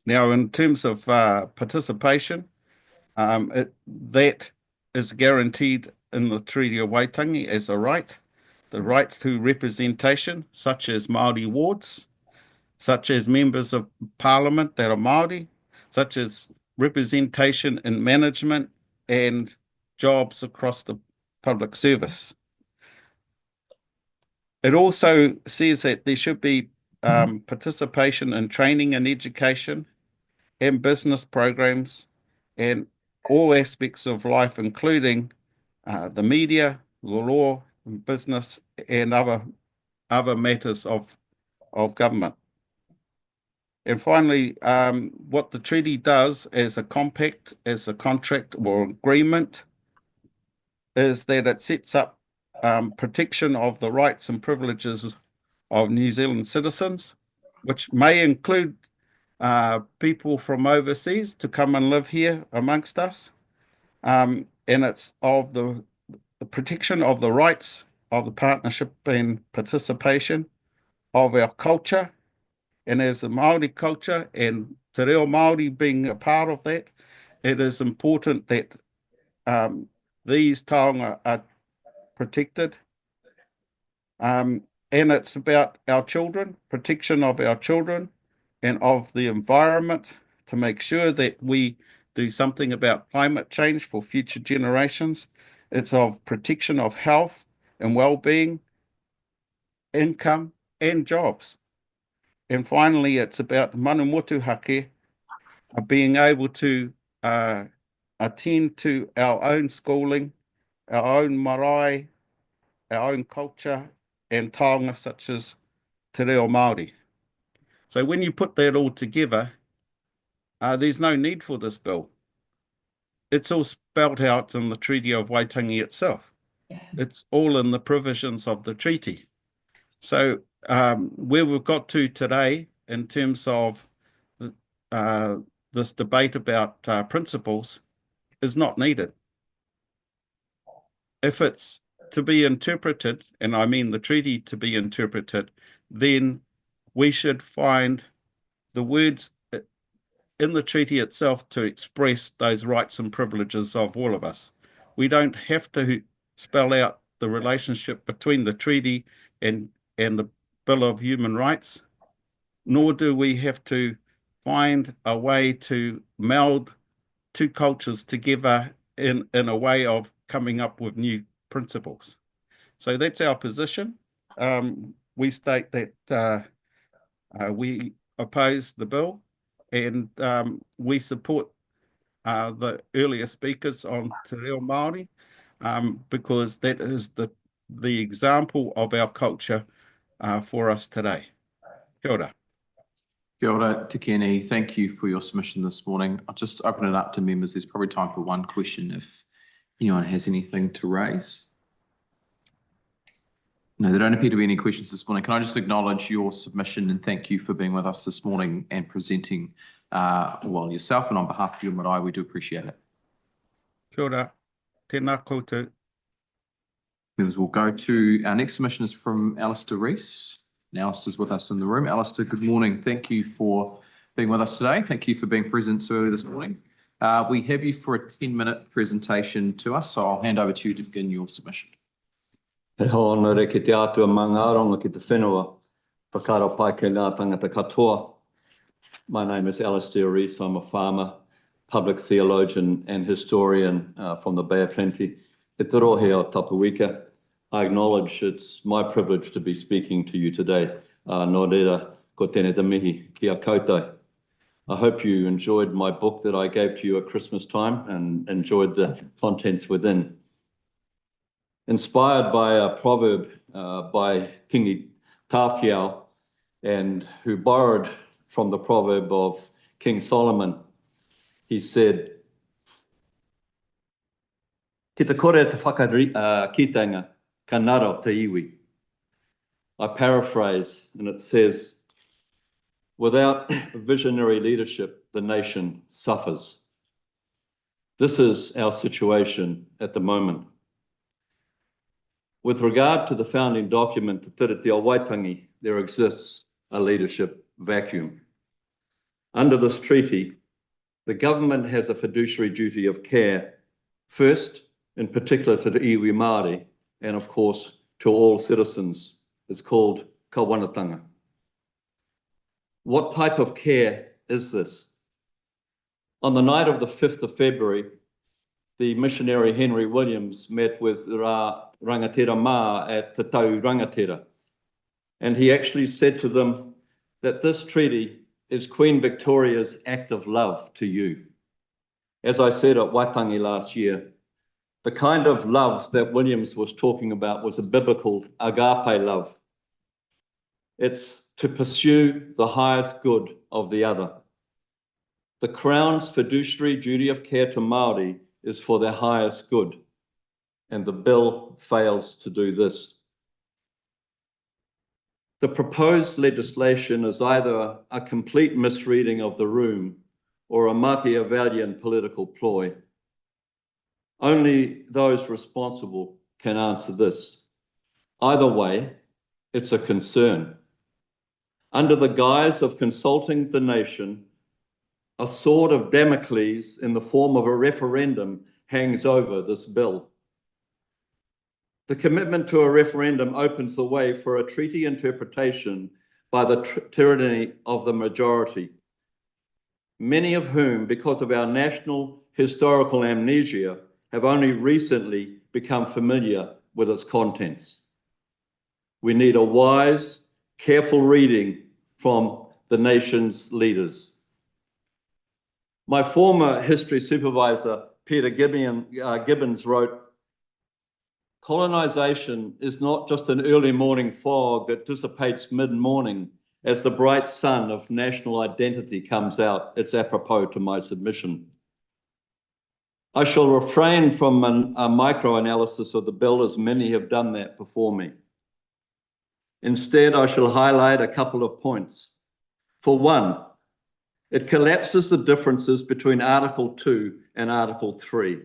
Now, in terms of participation, that is guaranteed in the Treaty of Waitangi as a right, the right to representation, such as Māori wards, such as members of Parliament that are Māori, such as representation in management and jobs across the public service. It also says that there should be participation in training and education and business programs and all aspects of life, including the media, the law, business, and other matters of government. And finally, what the treaty does as a compact, as a contract or agreement, is that it sets up protection of the rights and privileges of New Zealand citizens, which may include people from overseas to come and live here amongst us. And it's of the protection of the rights of the partnership and participation of our culture. And as the Māori culture and Te Reo Māori being a part of that, it is important that these taonga are protected. And it's about our children, protection of our children and of the environment, to make sure that we do something about climate change for future generations. It's of protection of health and well-being, income and jobs. And finally, it's about mana motuhake, being able to attend to our own schooling, our own marae, our own culture and taonga such as Te Reo Māori. So when you put that all together, there's no need for this bill. It's all spelled out in the Treaty of Waitangi itself. It's all in the provisions of the treaty. So where we've got to today in terms of this debate about principles is not needed. If it's to be interpreted, and I mean the treaty to be interpreted, then we should find the words in the treaty itself to express those rights and privileges of all of us. We don't have to spell out the relationship between the treaty and the Bill of Human Rights, nor do we have to find a way to meld two cultures together in a way of coming up with new principles. So that's our position. We state that we oppose the bill, and we support the earlier speakers on Te Reo Māori, because that is the example of our culture for us today. Kia ora. Kia ora, Te Kenehi. Thank you for your submission this morning. I'll just open it up to members. There's probably time for one question if anyone has anything to raise. No, there don't appear to be any questions this morning. Can I just acknowledge your submission and thank you for being with us this morning and presenting well yourself and on behalf of your marae. We do appreciate it. Kia ora. Tēnā koutou. Members, we'll go to our next submission is from Alistair Reese. And Alistair's with us in the room. Alistair, good morning. Thank you for being with us today. Thank you for being present so early this morning. We have you for a 10-minute presentation to us, so I'll hand over to you to begin your submission. He honore ki te atua mangaronga ki te whenua, whakaro pai ke ngā tangata katoa. My name is Alistair Reese. I'm a farmer, public theologian and historian from the Bay of Plenty. He torohe o Tapawika. I acknowledge it's my privilege to be speaking to you today. Nō reira, ko tēnei te mihi ki a koutou. I hope you enjoyed my book that I gave to you at Christmas time and enjoyed the contents within. Inspired by a proverb by Kenehi Teira, and who borrowed from the proverb of King Solomon, he said, "Ki te kore te whakakitenga, ka naro te iwi." I paraphrase, and it says, "Without visionary leadership, the nation suffers." This is our situation at the moment. With regard to the founding document, Te Tiriti o Waitangi, there exists a leadership vacuum. Under this treaty, the government has a fiduciary duty of care, first, in particular to the iwi Māori, and of course, to all citizens. It's called kawanatanga. What type of care is this? On the night of the 5th of February, the missionary Henry Williams met with rangatira mā at Te Tau Rangatira. And he actually said to them that this treaty is Queen Victoria's act of love to you. As I said at Waitangi last year, the kind of love that Williams was talking about was a biblical agape love. It's to pursue the highest good of the other. The Crown's fiduciary duty of care to Māori is for their highest good, and the bill fails to do this. The proposed legislation is either a complete misreading of the room or a Machiavellian political ploy. Only those responsible can answer this. Either way, it's a concern. Under the guise of consulting the nation, a sword of Damocles in the form of a referendum hangs over this bill. The commitment to a referendum opens the way for a treaty interpretation by the tyranny of the majority, many of whom, because of our national historical amnesia, have only recently become familiar with its contents. We need a wise, careful reading from the nation's leaders. My former history supervisor, Peter Gibbons, wrote, "Colonization is not just an early morning fog that dissipates mid-morning as the bright sun of national identity comes out." It's apropos to my submission. I shall refrain from a micro-analysis of the bill, as many have done that before me. Instead, I shall highlight a couple of points. For one, it collapses the differences between Article 2 and Article 3.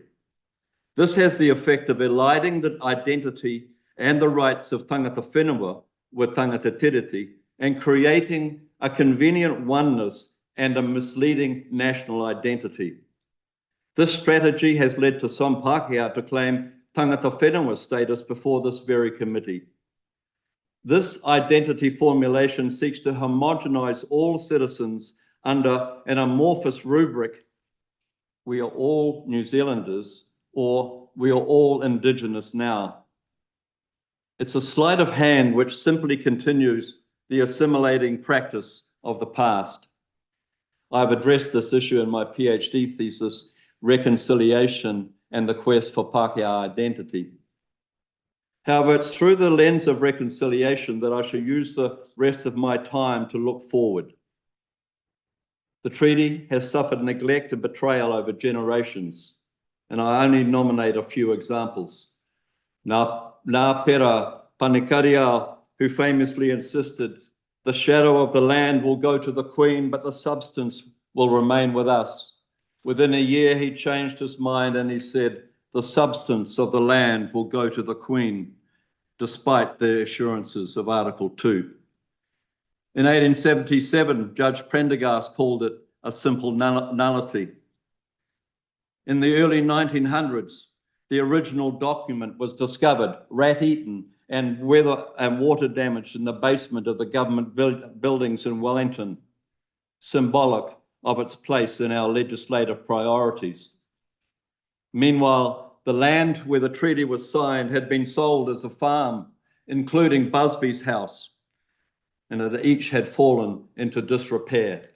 This has the effect of eliding the identity and the rights of tangata whenua with tangata tiriti and creating a convenient oneness and a misleading national identity. This strategy has led to some Pākehā to claim tangata whenua status before this very committee. This identity formulation seeks to homogenise all citizens under an amorphous rubric: we are all New Zealanders, or we are all Indigenous now. It's a sleight of hand which simply continues the assimilating practice of the past. I've addressed this issue in my PhD thesis, Reconciliation and the Quest for Pākehā Identity. However, it's through the lens of reconciliation that I shall use the rest of my time to look forward. The treaty has suffered neglect and betrayal over generations, and I only nominate a few examples. Ngā Pera Panikaria, who famously insisted, "The shadow of the land will go to the Queen, but the substance will remain with us." Within a year, he changed his mind and he said, "The substance of the land will go to the Queen," despite the assurances of Article 2. In 1877, Judge Prendergast called it a simple nullity. In the early 1900s, the original document was discovered, rat-eaten and water damaged in the basement of the government buildings in Wellington, symbolic of its place in our legislative priorities. Meanwhile, the land where the treaty was signed had been sold as a farm, including Busby's house, and that each had fallen into disrepair.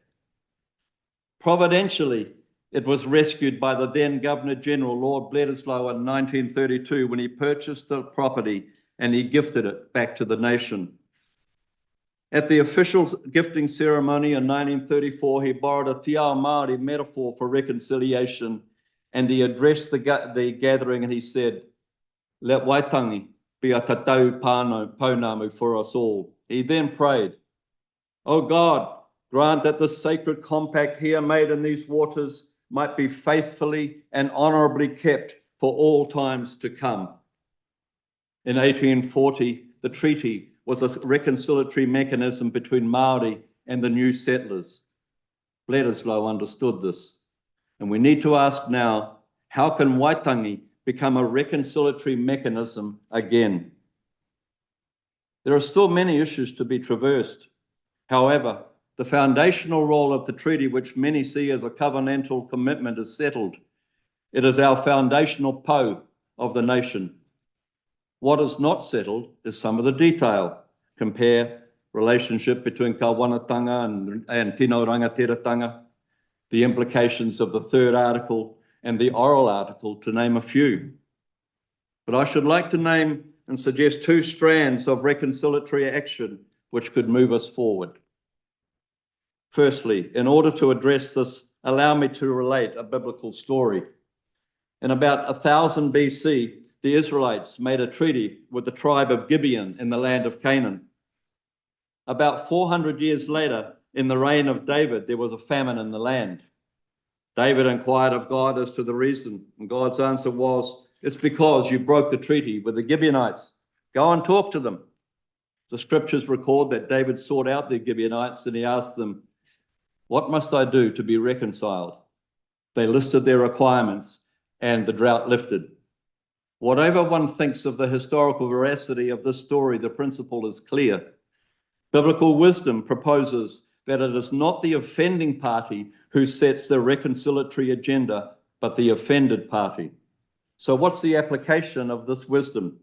Providentially, it was rescued by the then Governor-General, Lord Bledisloe, in 1932 when he purchased the property and he gifted it back to the nation. At the official gifting ceremony in 1934, he borrowed a te ao Māori metaphor for reconciliation, and he addressed the gathering and he said, "Let Waitangi be a tatau pounamu for us all." He then prayed, "O God, grant that the sacred compact here made in these waters might be faithfully and honourably kept for all times to come." In 1840, the treaty was a reconciliatory mechanism between Māori and the new settlers. Bledisloe understood this. And we need to ask now, how can Waitangi become a reconciliatory mechanism again? There are still many issues to be traversed. However, the foundational role of the treaty, which many see as a covenantal commitment, is settled. It is our foundational pou of the nation. What is not settled is some of the detail. Compare relationship between Kawanatanga and Tino Rangatiratanga, the implications of the third article and the oral article, to name a few. But I should like to name and suggest two strands of reconciliatory action which could move us forward. Firstly, in order to address this, allow me to relate a biblical story. In about 1000 BC, the Israelites made a treaty with the tribe of Gibeon in the land of Canaan. About 400 years later, in the reign of David, there was a famine in the land. David inquired of God as to the reason, and God's answer was, "It's because you broke the treaty with the Gibeonites. Go and talk to them." The scriptures record that David sought out the Gibeonites and he asked them, "What must I do to be reconciled?" They listed their requirements and the drought lifted. Whatever one thinks of the historical veracity of this story, the principle is clear. Biblical wisdom proposes that it is not the offending party who sets the reconciliatory agenda, but the offended party. So what's the application of this wisdom?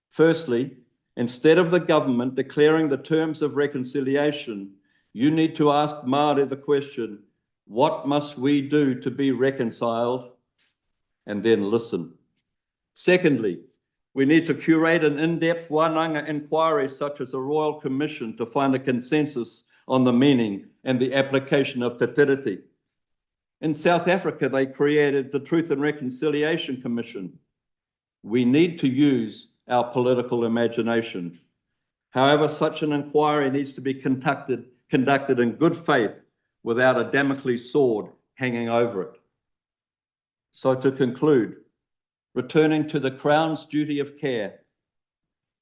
Firstly, instead of the government declaring the terms of reconciliation, you need to ask Māori the question, what must we do to be reconciled? And then listen. Secondly, we need to curate an in-depth wānanga inquiry such as a royal commission to find a consensus on the meaning and the application of te tiriti. In South Africa, they created the Truth and Reconciliation Commission. We need to use our political imagination. However, such an inquiry needs to be conducted in good faith without a Damocles sword hanging over it. So to conclude, returning to the Crown's duty of care.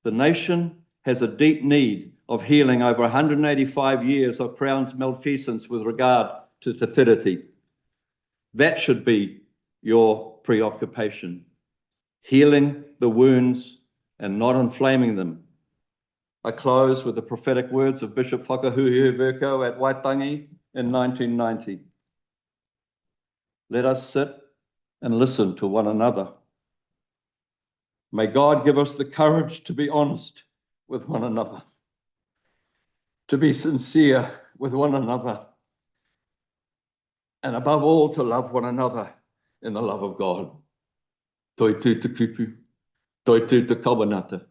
The nation has a deep need of healing over 185 years of Crown's malfeasance with regard to Te Tiriti. That should be your preoccupation, healing the wounds and not inflaming them. I close with the prophetic words of Bishop Whakahuhi Verko at Waitangi in 1990. Let us sit and listen to one another. May God give us the courage to be honest with one another, to be sincere with one another, and above all, to love one another in the love of God. Toi tū te kupu, toi tū te kawanata,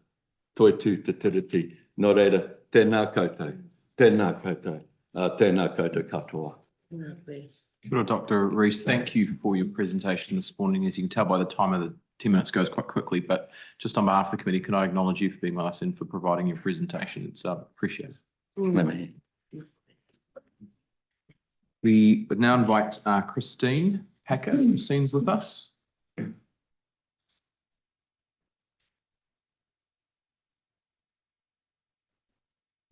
toi tū te tiriti. Nō reira, tēnā koutou, tēnā koutou, tēnā koutou katoa. Well, Dr. Reese, thank you for your presentation this morning. As you can tell by the timer, the 10 minutes goes quite quickly, but just on behalf of the committee, can I acknowledge you for being with us and for providing your presentation? It's appreciated. We would now invite Christine Packer. Christine's with us.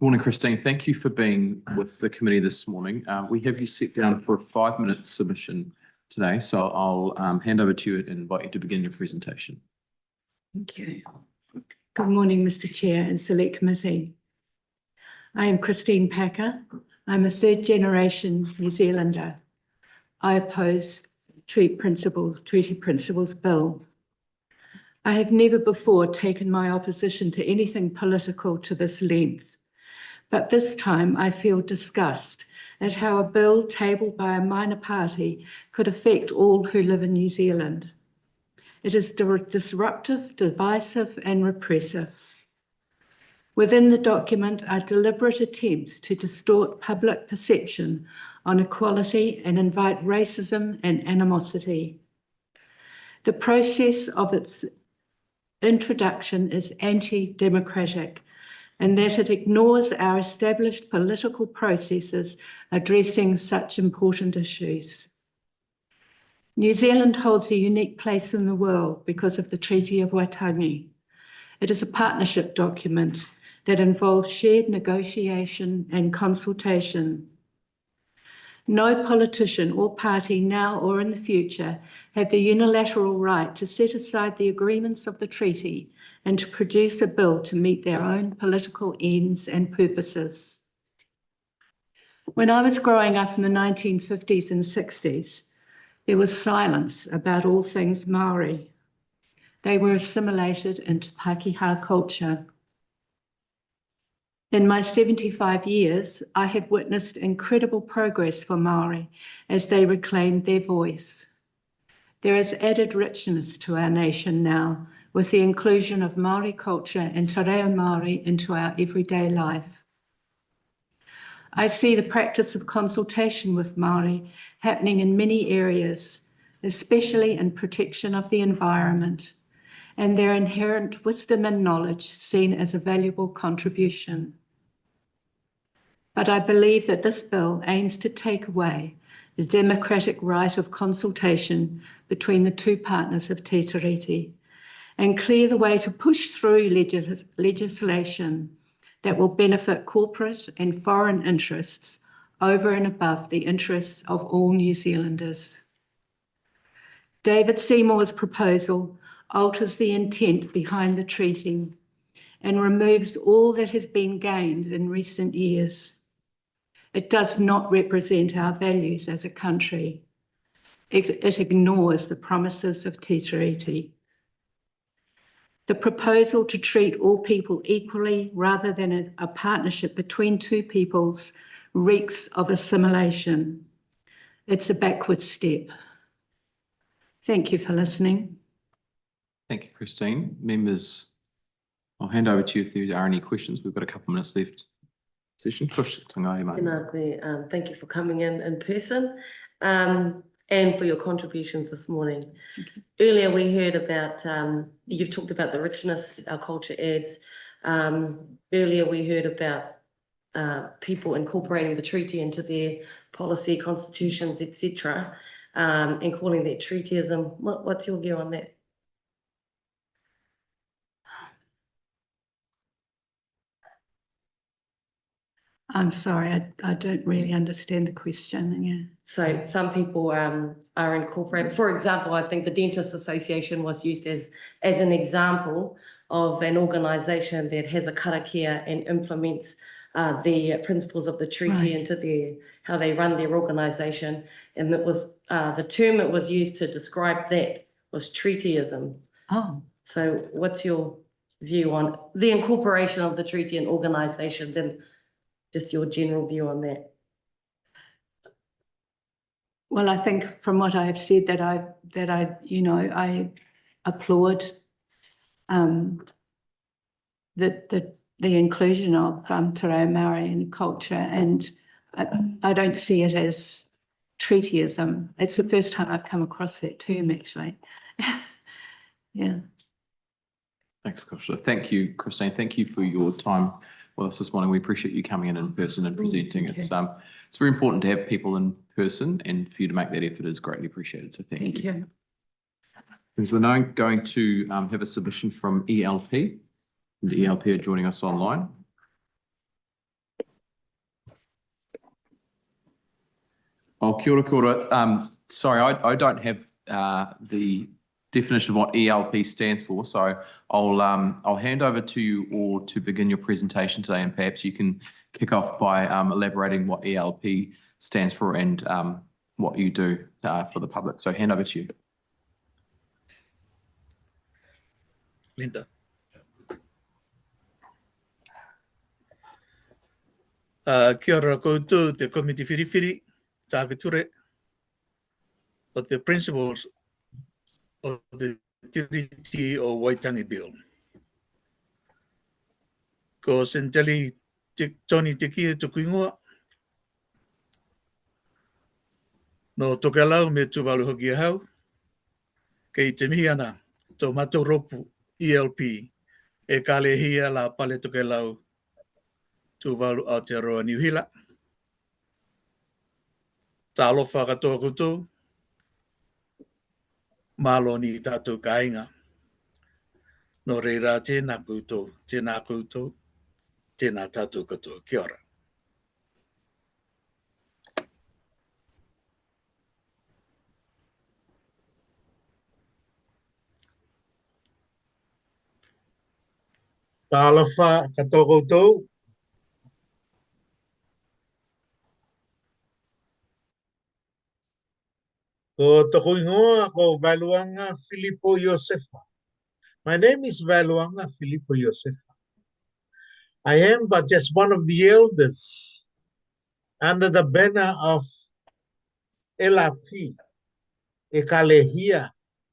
Morning, Christine. Thank you for being with the committee this morning. We have you set down for a 5-minute submission today, so I'll hand over to you and invite you to begin your presentation. Thank you. Good morning, Mr. Chair and Select Committee. I am Christine Packer. I'm a third-generation New Zealander. I oppose Treaty Principles Bill. I have never before taken my opposition to anything political to this length, but this time I feel disgust at how a bill tabled by a minor party could affect all who live in New Zealand. It is disruptive, divisive, and repressive. Within the document are deliberate attempts to distort public perception on equality and invite racism and animosity. The process of its introduction is anti-democratic, and that it ignores our established political processes addressing such important issues. New Zealand holds a unique place in the world because of the Treaty of Waitangi. It is a partnership document that involves shared negotiation and consultation. No politician or party now or in the future have the unilateral right to set aside the agreements of the treaty and to produce a bill to meet their own political ends and purposes. When I was growing up in the 1950s and 60s, there was silence about all things Māori. They were assimilated into Pākehā culture. In my 75 years, I have witnessed incredible progress for Māori as they reclaimed their voice. There is added richness to our nation now with the inclusion of Māori culture and te reo Māori into our everyday life. I see the practice of consultation with Māori happening in many areas, especially in protection of the environment, and their inherent wisdom and knowledge seen as a valuable contribution. But I believe that this bill aims to take away the democratic right of consultation between the two partners of Te Tiriti and clear the way to push through legislation that will benefit corporate and foreign interests over and above the interests of all New Zealanders. David Seymour's proposal alters the intent behind the treaty and removes all that has been gained in recent years. It does not represent our values as a country. It ignores the promises of Te Tiriti. The proposal to treat all people equally rather than a partnership between two peoples reeks of assimilation. It's a backward step. Thank you for listening. Thank you, Christine. Members, I'll hand over to you if there are any questions. We've got a couple of minutes left. Thank you for coming in person and for your contributions this morning. Earlier we heard about, you've talked about the richness our culture adds. Earlier we heard about people incorporating the treaty into their policy, constitutions, etc., and calling that treatyism. What's your view on that? I'm sorry, I don't really understand the question. Yeah. So some people are incorporated. For example, I think the Dentists Association was used as an example of an organisation that has a karakia and implements the principles of the treaty Right. into how they run their organisation. And it was the term it was used to describe that was treatyism. Oh, So what's your view on the incorporation of the treaty in organisations and just your general view on that? well, I think from what I have said that I applaud the inclusion of Te Reo Māori in culture, and I don't see it as treatyism. It's the first time I've come across that term, actually. Yeah. Thanks, Koshla. Thank you, Christine. Thank you for your time with us this morning. We appreciate you coming in person and presenting. Thank It's very important to have people in person, and for you to make that effort is greatly appreciated. So thank you. you. Because we're now going to have a submission from ELP. And the ELP are joining us online. Oh, kia ora, kia ora. Sorry, I don't have the definition of what ELP stands for, so I'll hand over to you all to begin your presentation today, and perhaps you can kick off by elaborating what ELP stands for and what you do for the public. So hand over to you. Linda. Kia ora koutou te komiti whiriwhiri, tāweture, o te principles of the Treaty o Waitangi Bill. Ko Senteli Tony te kia tuku ingoa, no tokelau me tuvalu hoki e hau, kei te mihi ana tō mātou ropu ELP e kālehia la pale tokelau tuvalu Aotearoa New Hila. Tā alofa katoa koutou, māloni i tātou kāinga. No reira tēnā koutou, tēnā tātou katoa. Kia ora. Tā alofa katoa koutou. Ko toko ingoa ko Valuanga Filipo Josefa. My name is Valuanga Filipo Josefa. I am but just one of the elders under the banner of LRP, e kalehia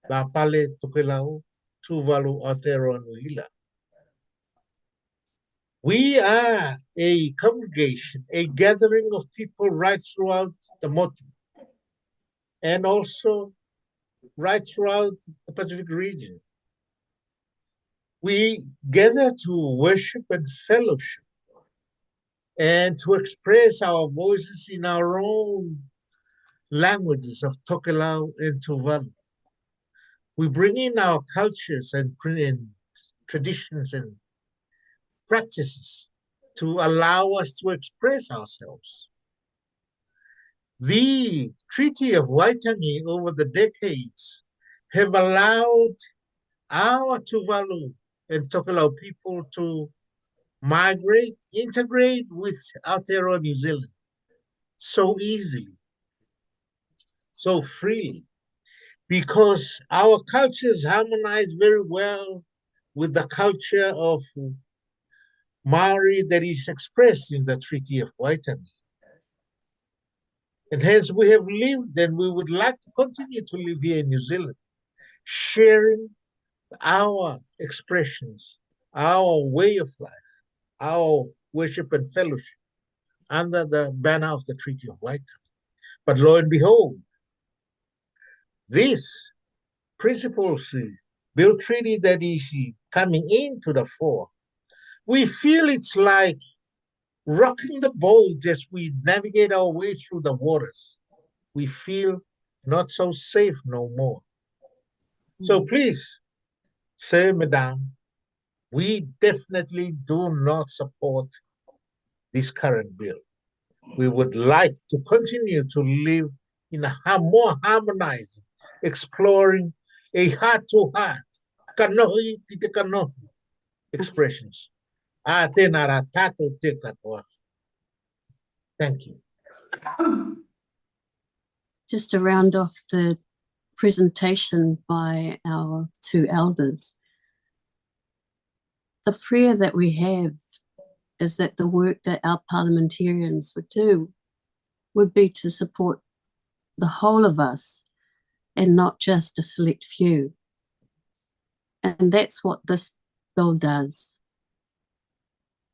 la pale tokelau tuvalu Aotearoa Nuhila. We are a congregation, a gathering of people right throughout the Motu, and also right throughout the Pacific region. We gather to worship and fellowship and to express our voices in our own languages of Tokelau and Tuvalu. We bring in our cultures and traditions and practices to allow us to express ourselves. The Treaty of Waitangi over the decades have allowed our Tuvalu and Tokelau people to migrate, integrate with Aotearoa New Zealand so easily, so freely, because our cultures harmonize very well with the culture of Maori that is expressed in the Treaty of Waitangi. And hence we have lived, and we would like to continue to live here in New Zealand, sharing our expressions, our way of life, our worship and fellowship under the banner of the Treaty of Waitangi. But lo and behold, this principles bill treaty that is coming into the fore, we feel it's like rocking the boat as we navigate our way through the waters. We feel not so safe no more. So please, Sir, Madame, we definitely do not support this current bill. We would like to continue to live in a more harmonized, exploring a heart-to-heart, kanohi ki te kanohi expressions. Tēnā rā tātou te katoa. Thank you. Just to round off the presentation by our two elders, the prayer that we have is that the work that our parliamentarians would do would be to support the whole of us and not just a select few. And that's what this bill does.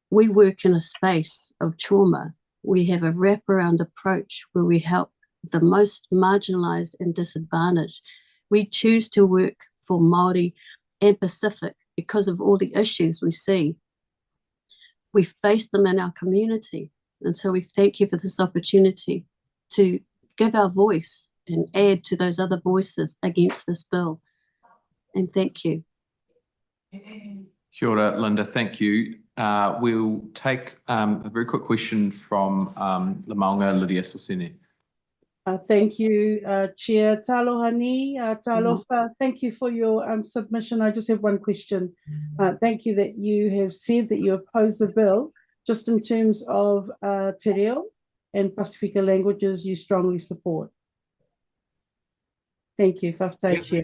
We work in a space of trauma. We have a wraparound approach where we help the most marginalised and disadvantaged. We choose to work for Māori and Pacific because of all the issues we see. We face them in our community. And so we thank you for this opportunity to give our voice and add to those other voices against this bill. And thank you. Kia ora, Linda, thank you. We'll take a very quick question from the Maunga, Lydia Sosene. Thank you, Chair. Talohani, Talofa, thank you for your submission. I just have one question. Thank you that you have said that you oppose the bill, just in terms of te reo and Pasifika languages you strongly support. Thank you, Whaftai Chair.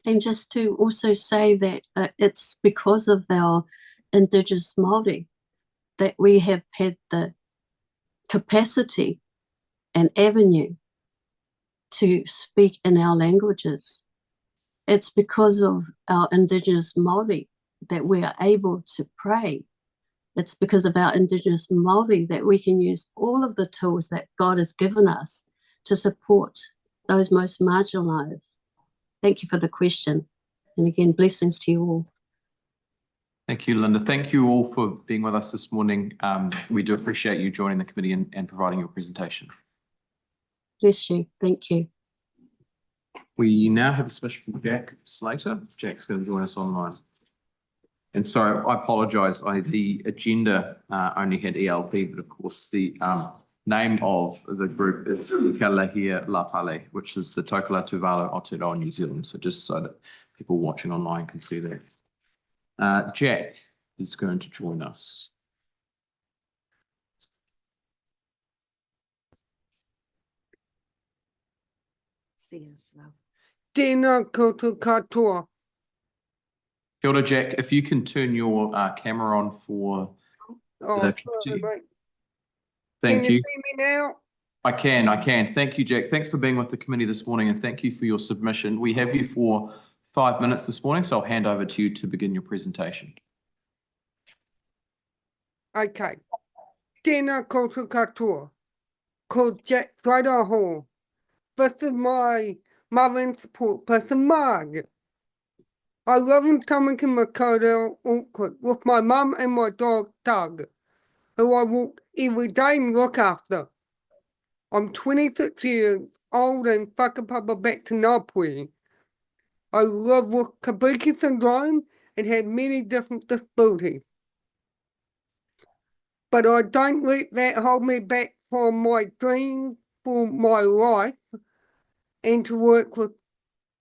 And just to also say that it's because of our Indigenous Māori that we have had the capacity and avenue to speak in our languages. It's because of our Indigenous Māori that we are able to pray. It's because of our Indigenous Māori that we can use all of the tools that God has given us to support those most marginalised. Thank you for the question. And again, blessings to you all. Thank you, Linda. Thank you all for being with us this morning. We do appreciate you joining the committee and providing your presentation. Bless you. Thank you. We now have a submission from Jack Slater. Jack's going to join us online. And sorry, I apologise. The agenda only had ELP, but of course the name of the group is Kalahia Lapale, which is the Tokala Tuvalu Aotearoa New Zealand. So just so that people watching online can see that. Jack is going to join us. See us now. Tēnā koutou katoa. Kia ora, Jack. If you can turn your camera on for the sorry, mate. Thank Can you. you see me now? I can. Thank you, Jack. Thanks for being with the committee this morning and thank you for your submission. We have you for 5 minutes this morning, so I'll hand over to you to begin your presentation. Okay. Tēnā koutou katoa. Ko Jack Slater Hall. This is my mother and support person, Margaret. I live in Tamaki Makaurau, Auckland, with my mum and my dog, Doug, who I walk every day and look after. I'm 26 years old and whakapapa back to Ngāpuhi. I live with Kabuki syndrome and have many different disabilities. But I don't let that hold me back from my dreams for my life and to work with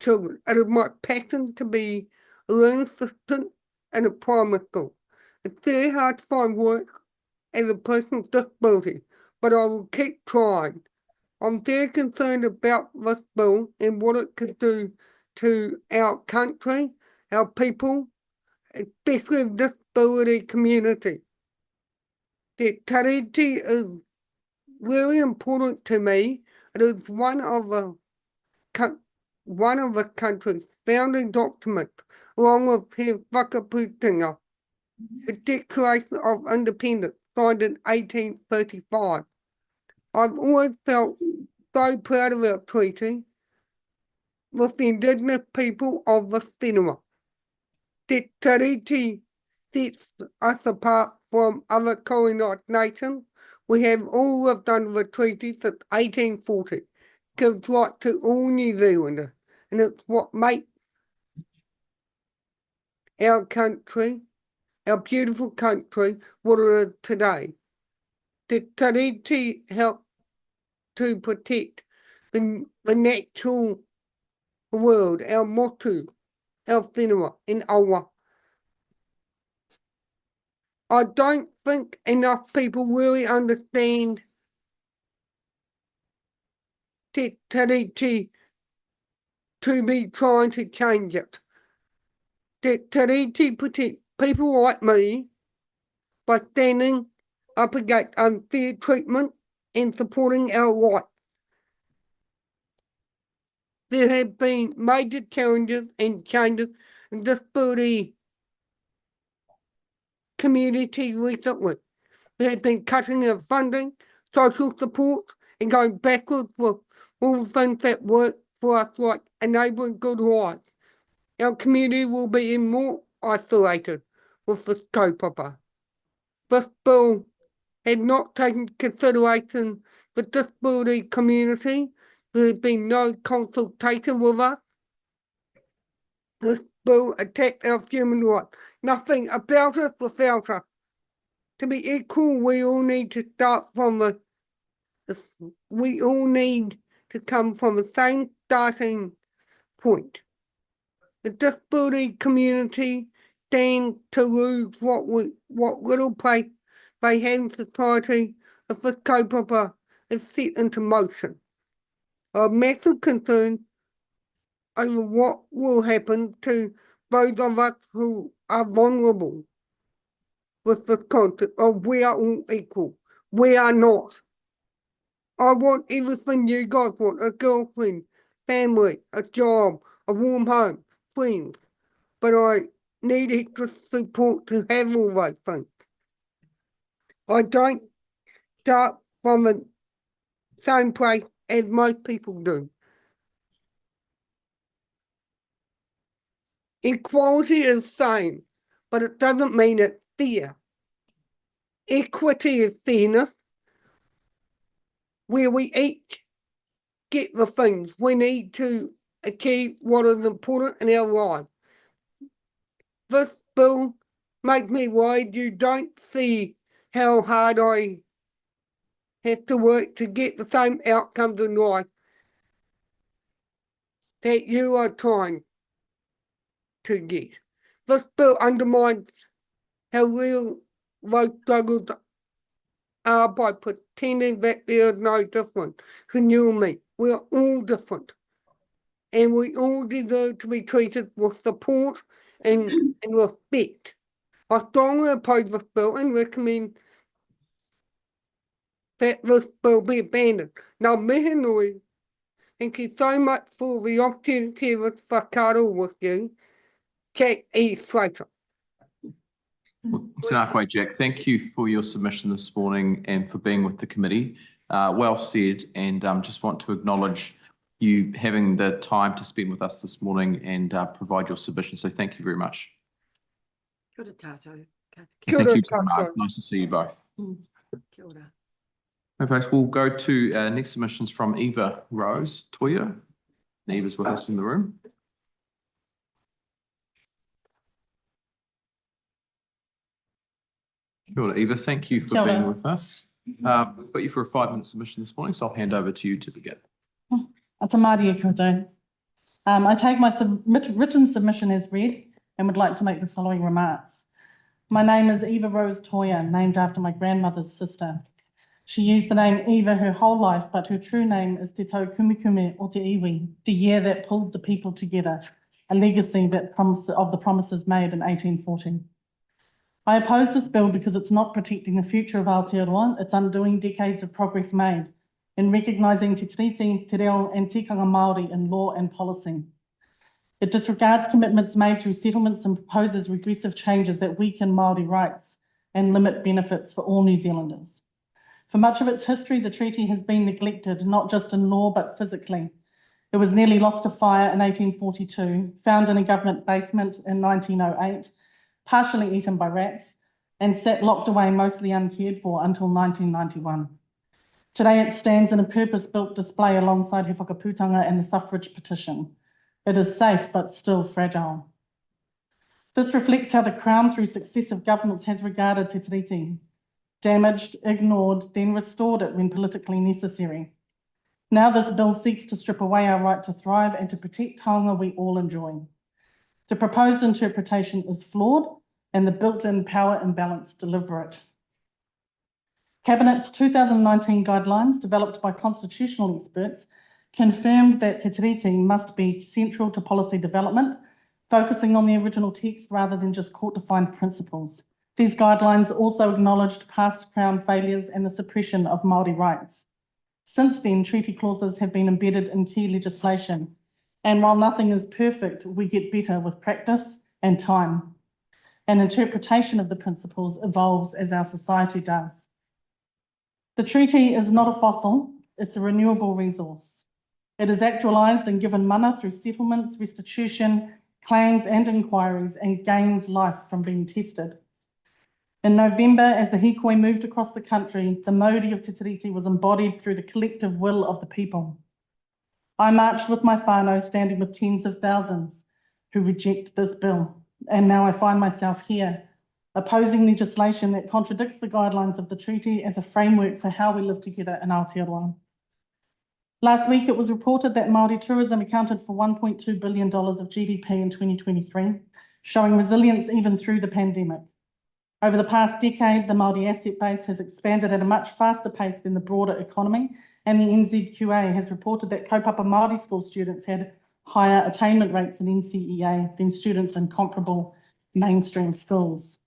children. It is my passion to be a learning assistant in a primary school. It's very hard to find work as a person with disability, but I will keep trying. I'm very concerned about this bill and what it could do to our country, our people, especially the disability community. The tariti is really important to me. It is one of the country's founding documents, along with his whakaputinga, the Declaration of Independence, signed in 1835. I've always felt so proud of our treaty with the Indigenous people of the whenua. The treaty sets us apart from other colonized nations. We have all lived under the treaty since 1840. Gives right to all New Zealanders, and it's what makes our country, our beautiful country, what it is today. Te tiriti help to protect the natural world, our motu, our whenua, and awa. I don't think enough people really understand te tiriti to be trying to change it. Te tiriti protect people like me by standing up against unfair treatment and supporting our rights. There have been major challenges and changes in disability community recently. There have been cutting of funding, social support, and going backwards with all the things that work for us, like enabling good lives. Our community will be even more isolated with this kaupapa. This bill had not taken consideration the disability community. There has been no consultation with us. This bill attacked our human rights. Nothing about us without us. To be equal, we all need to start from we all need to come from the same starting point. The disability community stand to lose what little place they have in society if this kaupapa is set into motion. A massive concern over what will happen to those of us who are vulnerable with the concept of we are all equal. We are not. I want everything you guys want: a girlfriend, family, a job, a warm home, friends. But I need extra support to have all those things. I don't start from the same place as most people do. Equality is same, but it doesn't mean it's fair. Equity is fairness, where we each get the things we need to achieve what is important in our lives. This bill makes me worried you don't see how hard I have to work to get the same outcomes in life that you are trying to get. This bill undermines how real those struggles are by pretending that there is no difference between you and me. We are all different. And we all deserve to be treated with support and respect. I strongly oppose this bill and recommend that this bill be abandoned. Now, mihi nui, thank you so much for the opportunity of this whakaaro with you, Jack E. Slater. Tēnā koe, Jack. Thank you for your submission this morning and for being with the committee. Well said, and just want to acknowledge you having the time to spend with us this morning and provide your submission. So thank you very much. Kia ora tātou. Kia ora, thank you too, Mark. Nice to see you both. Kia ora. Okay, we'll go to next submissions from Eva Rose Toya. Eva's with us in the room. Kia ora, Eva. Thank you for being with us. We've got you for a 5-minute submission this morning, so I'll hand over to you to begin. Ata mārie koutou. I take my written submission as read and would like to make the following remarks. My name is Eva Rose Toya, named after my grandmother's sister. She used the name Eva her whole life, but her true name is Te Tau Kumikume o Te Iwi, the year that pulled the people together, a legacy that of the promises made in 1840. I oppose this bill because it's not protecting the future of Aotearoa, it's undoing decades of progress made in recognising te tiriti, te reo and tikanga Māori in law and policy. It disregards commitments made through settlements and proposes regressive changes that weaken Māori rights and limit benefits for all New Zealanders. For much of its history, the treaty has been neglected, not just in law, but physically. It was nearly lost to fire in 1842, found in a government basement in 1908, partially eaten by rats, and sat locked away mostly uncared for until 1991. Today it stands in a purpose-built display alongside her whakaputanga and the suffrage petition. It is safe, but still fragile. This reflects how the Crown, through successive governments, has regarded te tiriti. damaged, ignored, then restored it when politically necessary. Now this bill seeks to strip away our right to thrive and to protect taonga we all enjoy. The proposed interpretation is flawed and the built-in power imbalance deliberate. Cabinet's 2019 guidelines, developed by constitutional experts, confirmed that Te Tiriti must be central to policy development, focusing on the original text rather than just court-defined principles. These guidelines also acknowledged past Crown failures and the suppression of Māori rights. Since then, treaty clauses have been embedded in key legislation, and while nothing is perfect, we get better with practice and time. An interpretation of the principles evolves as our society does. The treaty is not a fossil, it's a renewable resource. It is actualised and given mana through settlements, restitution, claims and inquiries, and gains life from being tested. In November, as the hikoi moved across the country, the Māori of Te Tiriti was embodied through the collective will of the people. I marched with my whānau, standing with tens of thousands who reject this bill, and now I find myself here, opposing legislation that contradicts the guidelines of the treaty as a framework for how we live together in Aotearoa. Last week, it was reported that Māori tourism accounted for $1.2 billion of GDP in 2023, showing resilience even through the pandemic. Over the past decade, the Māori asset base has expanded at a much faster pace than the broader economy, and the NZQA has reported that kaupapa Māori school students had higher attainment rates in NCEA than students in comparable mainstream schools.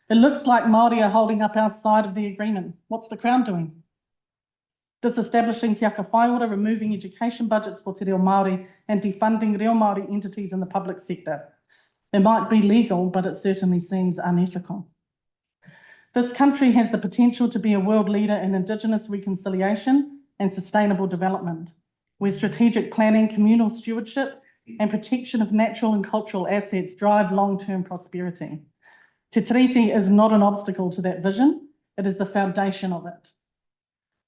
It looks like Māori are holding up our side of the agreement. What's the Crown doing? Disestablishing Te Aka Whaiora, removing education budgets for Te Reo Māori and defunding Reo Māori entities in the public sector. It might be legal, but it certainly seems unethical. This country has the potential to be a world leader in Indigenous reconciliation and sustainable development, where strategic planning, communal stewardship, and protection of natural and cultural assets drive long-term prosperity. Te Tiriti is not an obstacle to that vision, it is the foundation of it.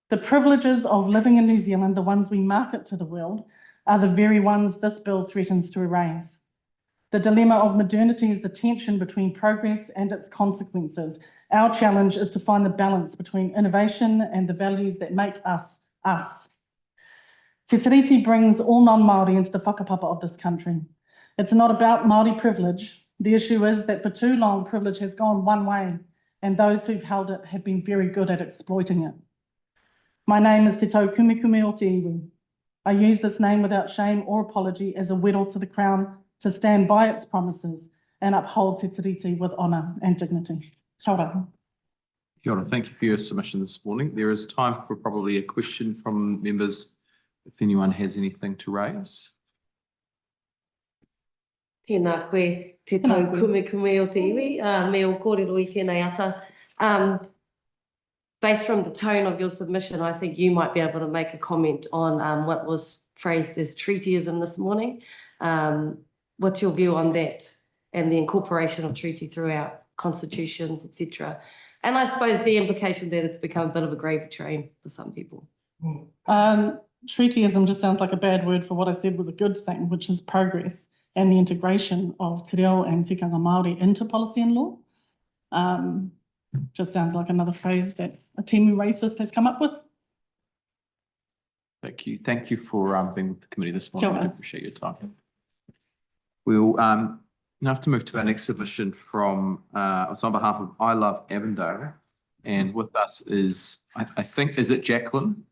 The privileges of living in New Zealand, the ones we market to the world, are the very ones this bill threatens to erase. The dilemma of modernity is the tension between progress and its consequences. Our challenge is to find the balance between innovation and the values that make us, us. Te Tiriti brings all non-Māori into the whakapapa of this country. It's not about Māori privilege. The issue is that for too long, privilege has gone one way, and those who've held it have been very good at exploiting it. My name is Te Tau Kumekume o Te Iwi. I use this name without shame or apology as a whittle to the Crown to stand by its promises and uphold Te Tiriti with honour and dignity. Kia ora. Kia ora. Thank you for your submission this morning. There is time for probably a question from members if anyone has anything to raise. Tēnā koe, Te Tau Kumekume o Te Iwi, me o kōrero I tēnei ata. Based from the tone of your submission, I think you might be able to make a comment on what was phrased as treatyism this morning. What's your view on that and the incorporation of treaty throughout constitutions, etc.? And I suppose the implication that it's become a bit of a gravy train for some people. Treatyism just sounds like a bad word for what I said was a good thing, which is progress and the integration of te reo and tikanga Māori into policy and law. Just sounds like another phrase that a Temu racist has come up with. Thank you. Thank you for being with the committee this morning. I appreciate your time. We'll now have to move to our next submission from, it's on behalf of I Love Avendale. And with us is, I think, is it Jacqueline?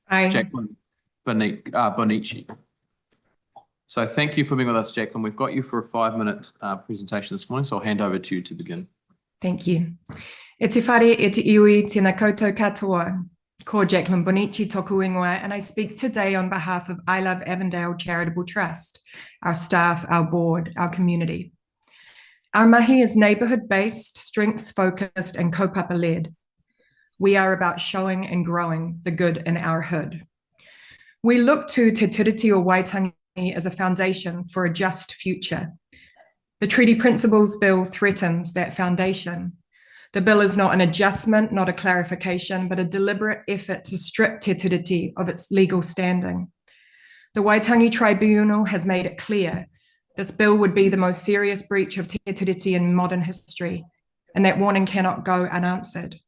Hi. Jacqueline Bonici. So thank you for being with us, Jacqueline. We've got you for a 5-minute presentation this morning, so I'll hand over to you to begin. Thank you. E te whare e te iwi tēnā koutou katoa. Ko Jacqueline Bonici toku ingoa, and I speak today on behalf of I Love Avendale Charitable Trust, our staff, our board, our community. Our mahi is neighbourhood-based, strengths-focused and kaupapa-led. We are about showing and growing the good in our hood. We look to Te Tiriti o Waitangi as a foundation for a just future. The Treaty Principles Bill threatens that foundation. The bill is not an adjustment, not a clarification, but a deliberate effort to strip Te Tiriti of its legal standing. The Waitangi Tribunal has made it clear this bill would be the most serious breach of Te Tiriti in modern history, and that warning cannot go unanswered.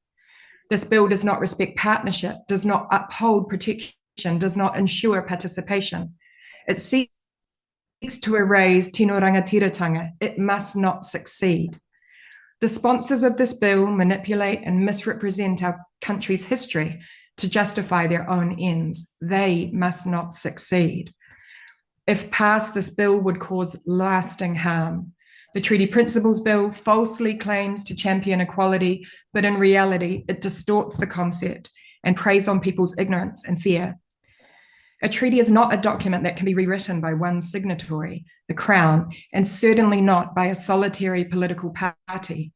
This bill does not respect partnership, does not uphold protection, does not ensure participation. It seeks to erase tino rangatiratanga. It must not succeed. The sponsors of this bill manipulate and misrepresent our country's history to justify their own ends. They must not succeed. If passed, this bill would cause lasting harm. The Treaty Principles Bill falsely claims to champion equality, but in reality, it distorts the concept and preys on people's ignorance and fear. A treaty is not a document that can be rewritten by one signatory, the Crown, and certainly not by a solitary political party.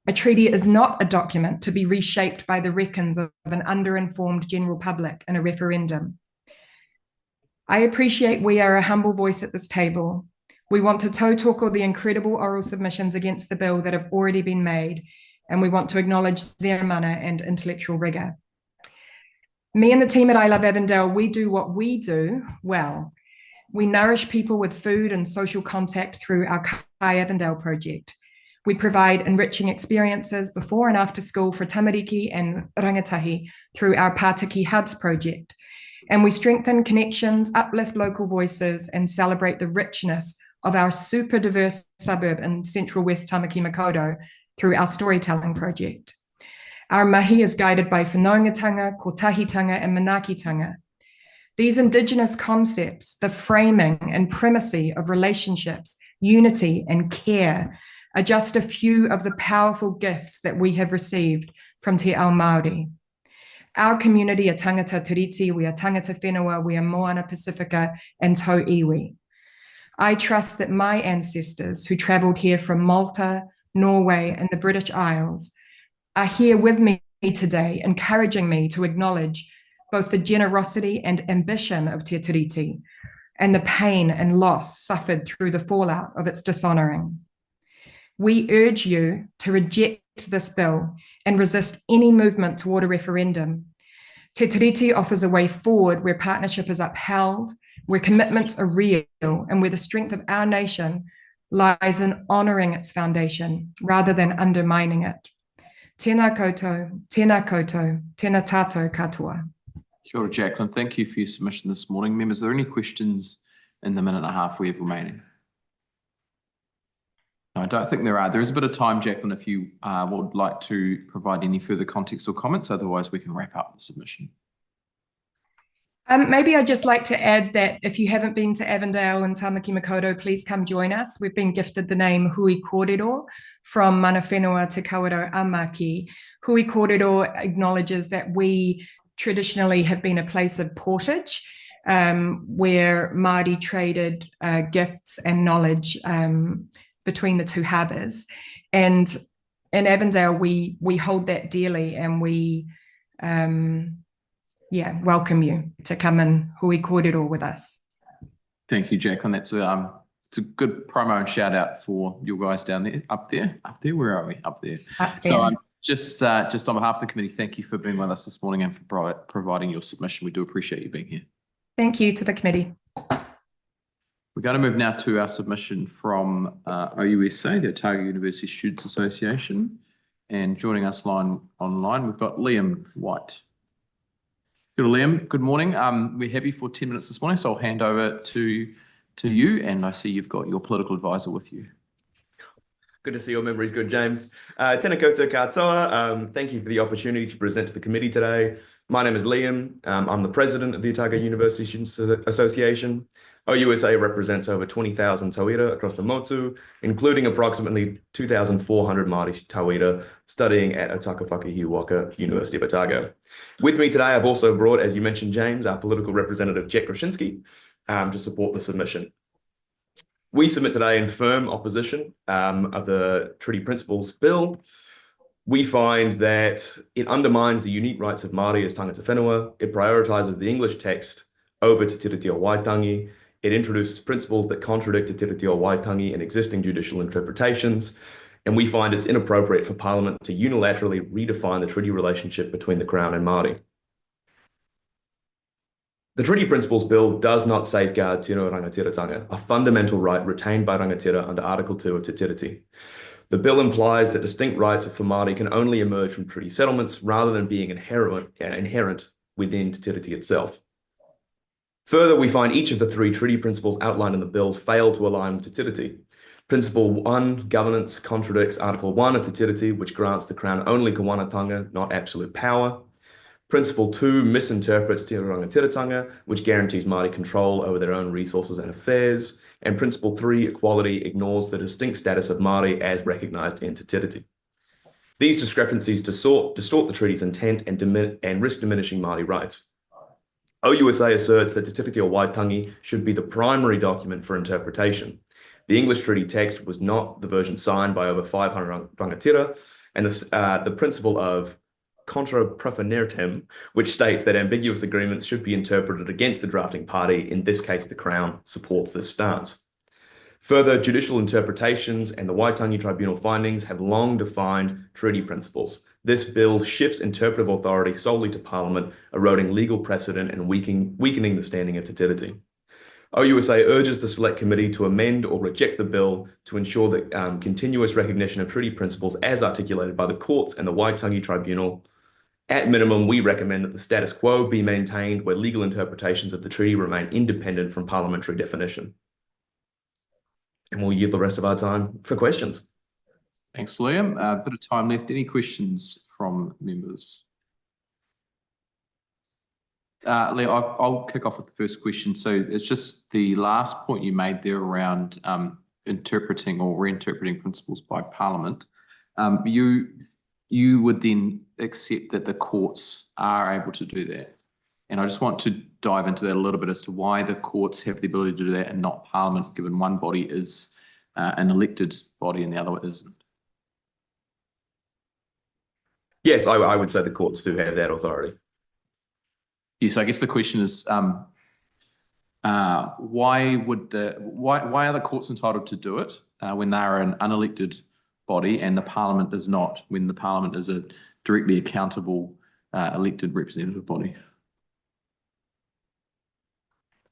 A treaty is not a document to be reshaped by the reckons of an underinformed general public in a referendum. I appreciate we are a humble voice at this table. We want to tautoko the incredible oral submissions against the bill that have already been made, and we want to acknowledge their mana and intellectual rigor. Me and the team at I Love Avendale, we do what we do well. We nourish people with food and social contact through our Kai Avendale project. We provide enriching experiences before and after school for tamariki and rangatahi through our Pātiki Hubs project. And we strengthen connections, uplift local voices, and celebrate the richness of our super diverse suburb in central west Tamaki Makaurau through our storytelling project. Our mahi is guided by whanaungatanga, kotahitanga, and manakitanga. These Indigenous concepts, the framing and primacy of relationships, unity, and care, are just a few of the powerful gifts that we have received from Te Ao Māori. Our community are tangata tiriti, we are tangata whenua, we are moana Pacifica, and tau iwi. I trust that my ancestors who travelled here from Malta, Norway, and the British Isles are here with me today, encouraging me to acknowledge both the generosity and ambition of Te Tiriti and the pain and loss suffered through the fallout of its dishonouring. We urge you to reject this bill and resist any movement toward a referendum. Te Tiriti offers a way forward where partnership is upheld, where commitments are real, and where the strength of our nation lies in honouring its foundation rather than undermining it. Tēnā koutou, tēnā koutou, tēnā tātou katoa. Kia ora, Jacqueline. Thank you for your submission this morning. Members, are there any questions in the minute and a half we have remaining? No, I don't think there are. There is a bit of time, Jacqueline, if you would like to provide any further context or comments. Otherwise, we can wrap up the submission. Maybe I'd just like to add that if you haven't been to Avendale and Tamaki Makaurau, please come join us. We've been gifted the name Hui Kōrero from Mana Whenua Te Kawerau Amaki. Hui Kōrero acknowledges that we traditionally have been a place of portage, where Māori traded gifts and knowledge between the two harbours. And in Avendale, we hold that dearly, and we welcome you to come and hui kōrero with us. Thank you, Jacqueline. That's it's a good promo and shout out for you guys down there, up there, where are we? Up there. So just on behalf of the committee, thank you for being with us this morning and for providing your submission. We do appreciate you being here. Thank you to the committee. We're going to move now to our submission from OUSA, the Otago University Students Association. And joining us online, we've got Liam White. Good, Liam. Good morning. We have you for 10 minutes this morning, so I'll hand over to you. And I see you've got your political advisor with you. Good to see your memory's good, James. Tēnā koutou katoa. Thank you for the opportunity to present to the committee today. My name is Liam. I'm the president of the Otago University Students Association. OUSA represents over 20,000 tauira across the motu, including approximately 2,400 Māori tauira studying at Otago Whakahiuwaka, University of Otago. With me today, I've also brought, as you mentioned, James, our political representative, Jack Krasinski, to support the submission. We submit today in firm opposition of the Treaty Principles Bill. We find that it undermines the unique rights of Māori as tangata whenua. It prioritises the English text over Te Tiriti o Waitangi. It introduces principles that contradict Te Tiriti o Waitangi in existing judicial interpretations. And we find it's inappropriate for Parliament to unilaterally redefine the treaty relationship between the Crown and Māori. The Treaty Principles Bill does not safeguard tino rangatiratanga, a fundamental right retained by rangatira under Article 2 of Te Tiriti. The bill implies that distinct rights for Māori can only emerge from treaty settlements rather than being inherent within Te Tiriti itself. Further, we find each of the 3 treaty principles outlined in the bill fail to align with Te Tiriti. Principle 1, governance, contradicts Article 1 of Te Tiriti, which grants the Crown only kawanatanga, not absolute power. Principle 2 misinterprets Te Rangatiratanga, which guarantees Māori control over their own resources and affairs. And Principle 3, equality, ignores the distinct status of Māori as recognised in Te Tiriti. These discrepancies distort the treaty's intent and risk diminishing Māori rights. OUSA asserts that Te Tiriti o Waitangi should be the primary document for interpretation. The English treaty text was not the version signed by over 500 rangatira, and the principle of contra profanertem, which states that ambiguous agreements should be interpreted against the drafting party, in this case the Crown, supports this stance. Further, judicial interpretations and the Waitangi Tribunal findings have long defined treaty principles. This bill shifts interpretive authority solely to Parliament, eroding legal precedent and weakening the standing of Te Tiriti. OUSA urges the Select Committee to amend or reject the bill to ensure that continuous recognition of treaty principles as articulated by the courts and the Waitangi Tribunal. At minimum, we recommend that the status quo be maintained where legal interpretations of the treaty remain independent from parliamentary definition. And we'll yield the rest of our time for questions. Thanks, Liam. A bit of time left. Any questions from members? Leo, I'll kick off with the first question. So it's just the last point you made there around interpreting or reinterpreting principles by Parliament. You would then accept that the courts are able to do that. And I just want to dive into that a little bit as to why the courts have the ability to do that and not Parliament, given one body is an elected body and the other isn't. Yes, I would say the courts do have that authority. Yes, I guess the question is, why are the courts entitled to do it when they are an unelected body and the Parliament is not, when the Parliament is a directly accountable elected representative body?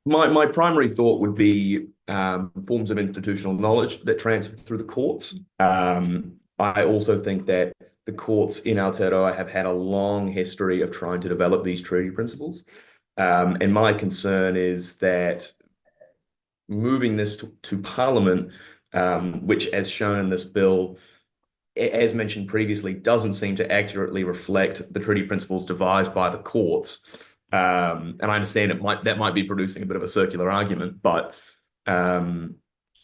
My primary thought would be forms of institutional knowledge that transfer through the courts. I also think that the courts in Aotearoa have had a long history of trying to develop these treaty principles. And my concern is that moving this to Parliament, which as shown in this bill, as mentioned previously, doesn't seem to accurately reflect the treaty principles devised by the courts. And I understand that might be producing a bit of a circular argument, but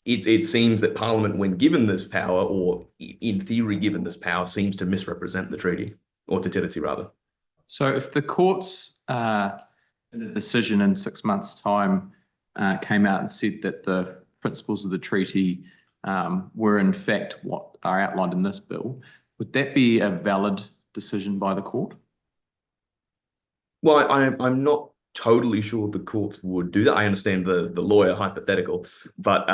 it seems that Parliament, when given this power, or in theory given this power, seems to misrepresent the treaty, or Te Tiriti rather. So if the courts in a decision in 6 months' time came out and said that the principles of the treaty were in fact what are outlined in this bill, would that be a valid decision by the court? Well, I'm not totally sure the courts would do that. I understand the lawyer hypothetical, but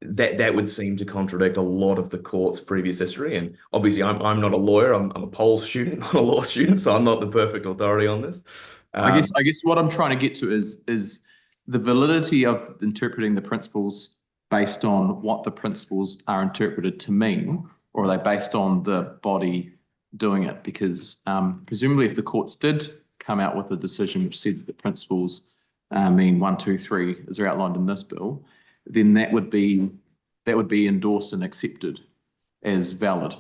that would seem to contradict a lot of the court's previous history. And obviously, I'm not a lawyer. I'm a Pole student, not a law student, so I'm not the perfect authority on this. I guess what I'm trying to get to is the validity of interpreting the principles based on what the principles are interpreted to mean, or are they based on the body doing it? Because presumably, if the courts did come out with a decision which said that the principles mean 1, 2, 3, as are outlined in this bill, then that would be endorsed and accepted as valid.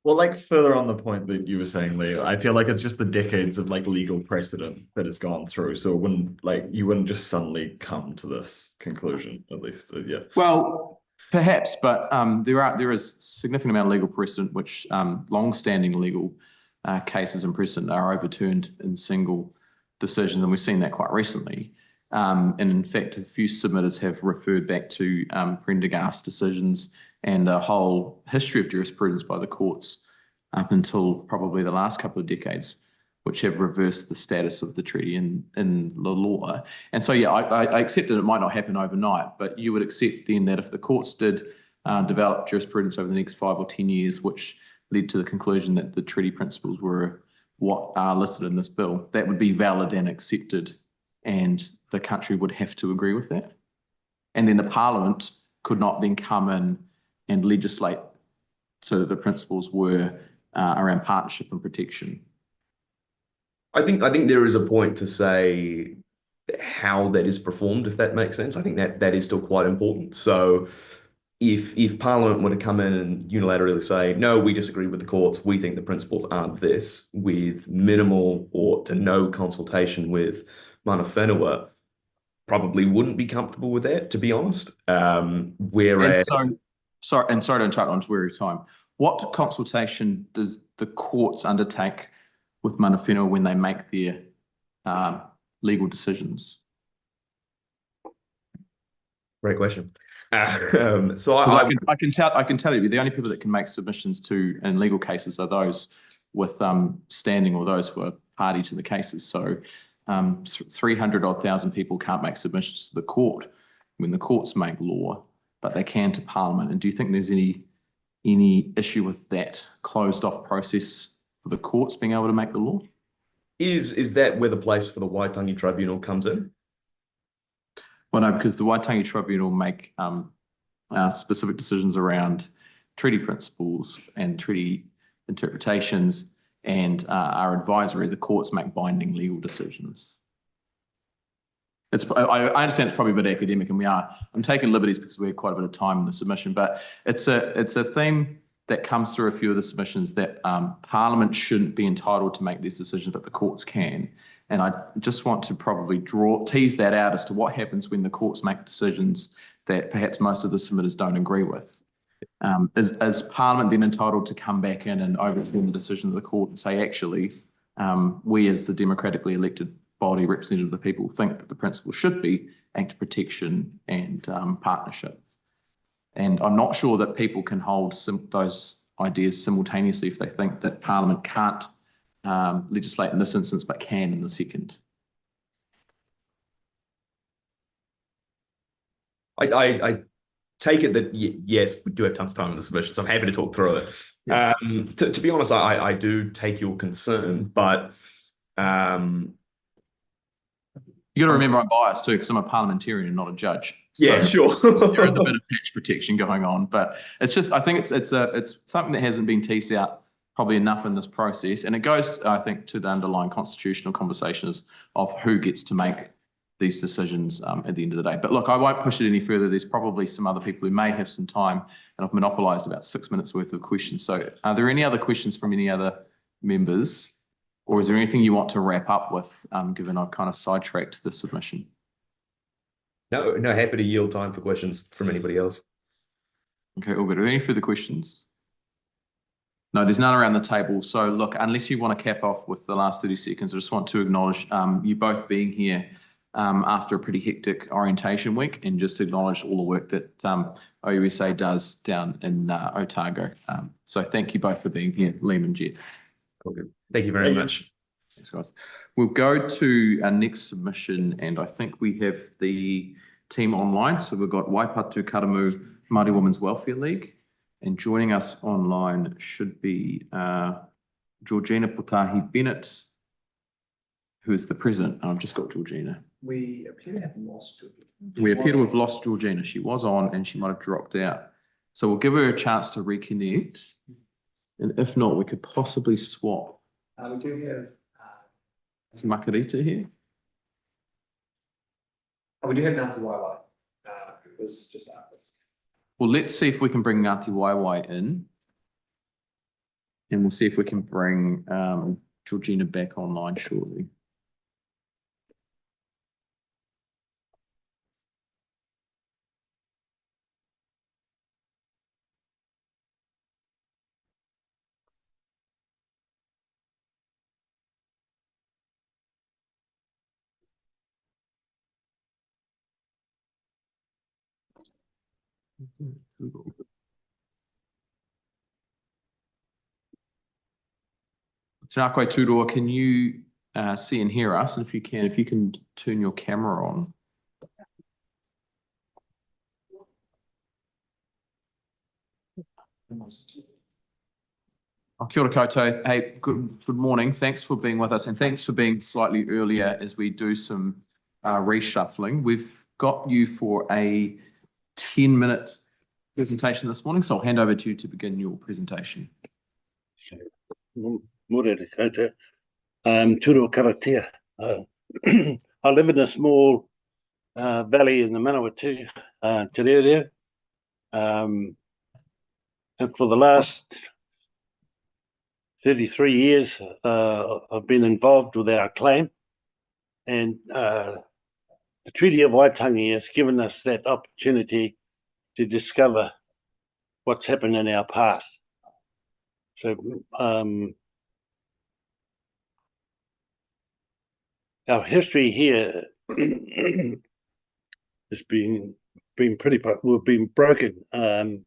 Well, like further on the point that you were saying, Leo, I feel like it's just the decades of like legal precedent that has gone through. So you wouldn't just suddenly come to this conclusion, at least, yeah. Well, perhaps, but there is a significant amount of legal precedent which long-standing legal cases and precedent are overturned in single decisions, and we've seen that quite recently. And in fact, a few submitters have referred back to Prendergast decisions and a whole history of jurisprudence by the courts up until probably the last couple of decades, which have reversed the status of the treaty in the law. And so, yeah, I accept that it might not happen overnight, but you would accept then that if the courts did develop jurisprudence over the next 5 or 10 years, which led to the conclusion that the treaty principles were what are listed in this bill, that would be valid and accepted and the country would have to agree with that. And then the Parliament could not then come in and legislate so that the principles were around partnership and protection. I think there is a point to say how that is performed, if that makes sense. I think that is still quite important. So if Parliament were to come in and unilaterally say, no, we disagree with the courts, we think the principles aren't this, with minimal or to no consultation with mana whenua, probably wouldn't be comfortable with that, to be honest. Whereas... And sorry to interrupt, on to your time. What consultation does the courts undertake with mana whenua when they make their legal decisions? Great question. So I can tell you the only people that can make submissions to in legal cases are those with standing or those who are party to the cases. So 300,000 people can't make submissions to the court when the courts make law, but they can to Parliament. And do you think there's any issue with that closed off process for the courts being able to make the law? Is that where the place for the Waitangi Tribunal comes in? Well, no, because the Waitangi Tribunal make specific decisions around treaty principles and treaty interpretations, and our advisory, the courts make binding legal decisions. I understand it's probably a bit academic, and I'm taking liberties because we had quite a bit of time in the submission, but it's a theme that comes through a few of the submissions that Parliament shouldn't be entitled to make these decisions, but the courts can. And I just want to probably tease that out as to what happens when the courts make decisions that perhaps most of the submitters don't agree with. Is Parliament then entitled to come back in and overturn the decision of the court and say, actually, we as the democratically elected body representative of the people think that the principle should be act protection and partnership? And I'm not sure that people can hold those ideas simultaneously if they think that Parliament can't legislate in this instance but can in the second. I take it that yes, we do have tons of time in the submission, so I'm happy to talk through it. Yeah. To be honest, I do take your concern, but you got to remember I'm biased too, because I'm a parliamentarian and not a judge. So yeah, sure. There is a bit of patch protection going on, but it's just, I think it's something that hasn't been teased out probably enough in this process, and it goes, I think, to the underlying constitutional conversations of who gets to make these decisions at the end of the day. But look, I won't push it any further. There's probably some other people who may have some time, and I've monopolised about 6 minutes worth of questions. So are there any other questions from any other members? Or is there anything you want to wrap up with, given I've kind of sidetracked the submission? No, happy to yield time for questions from anybody else. Okay, all good. Are there any further questions? No, there's none around the table. So look, unless you want to cap off with the last 30 seconds, I just want to acknowledge you both being here after a pretty hectic orientation week, and just acknowledge all the work that OUSA does down in Otago. So thank you both for being here, Liam and Jet. All good. Thank you very much. Thanks, guys. We'll go to our next submission, and I think we have the team online. So we've got Waipatu Karamu Māori Women's Welfare League, and joining us online should be Georgina Potahi Bennett, who is the president. I've just got Georgina. We appear to have lost Georgina. We appear to have lost Georgina. She was on and she might have dropped out. So we'll give her a chance to reconnect. And if not, we could possibly swap. We do have Makarita here. we do have Ngāti Waiwai, who was just after us. Well, let's see if we can bring Ngāti Waiwai in. And we'll see if we can bring Georgina back online shortly. Tēnā koe Tūroa, can you see and hear us? And if you can turn your camera on. Kia ora koutou. Hey, good morning. Thanks for being with us, and thanks for being slightly earlier as we do some reshuffling. We've got you for a 10-minute presentation this morning, so I'll hand over to you to begin your presentation. Morena koutou. Tūro karatea. I live in a small valley in the Manawatu, Te Reo. And for the last 33 years, I've been involved with our claim. And the Treaty of Waitangi has given us that opportunity to discover what's happened in our past. So our history here has been pretty, we've been broken. A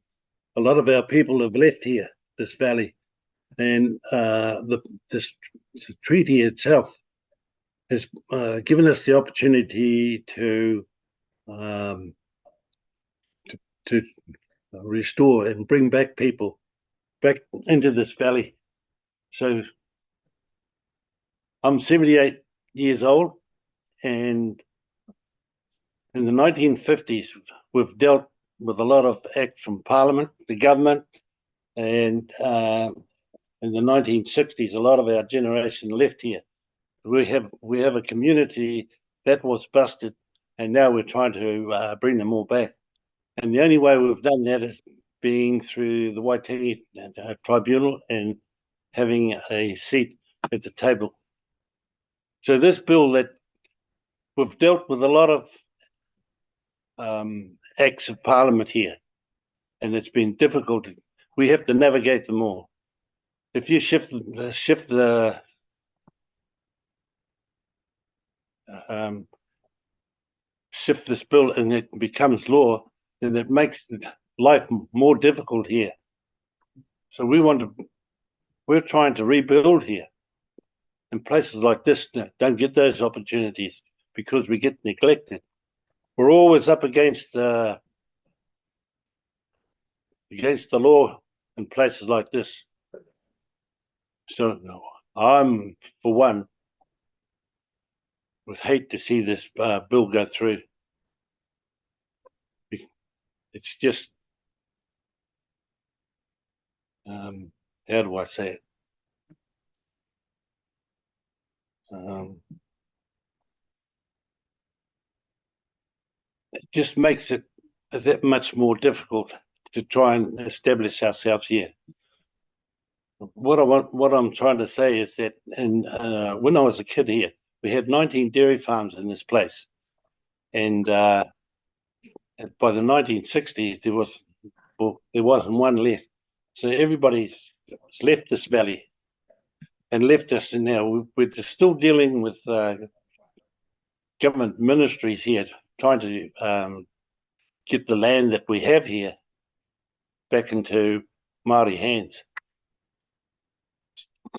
lot of our people have left here, this valley, and this treaty itself has given us the opportunity to restore and bring back people back into this valley. So I'm 78 years old, and in the 1950s, we've dealt with a lot of acts from Parliament, the government, and in the 1960s, a lot of our generation left here. We have a community that was busted, and now we're trying to bring them all back. And the only way we've done that is being through the Waitangi Tribunal and having a seat at the table. So this bill, that we've dealt with a lot of acts of Parliament here, and it's been difficult. We have to navigate them all. If you shift this bill and it becomes law, then it makes life more difficult here. So we're trying to rebuild here. And places like this don't get those opportunities because we get neglected. We're always up against the law in places like this. So I'm, for one, would hate to see this bill go through. It's just, how do I say it? It just makes it that much more difficult to try and establish ourselves here. What I'm trying to say is that, when I was a kid here, we had 19 dairy farms in this place, and by the 1960s there wasn't one left. So everybody's left this valley and left us, and now we're still dealing with government ministries here, trying to get the land that we have here back into Māori hands.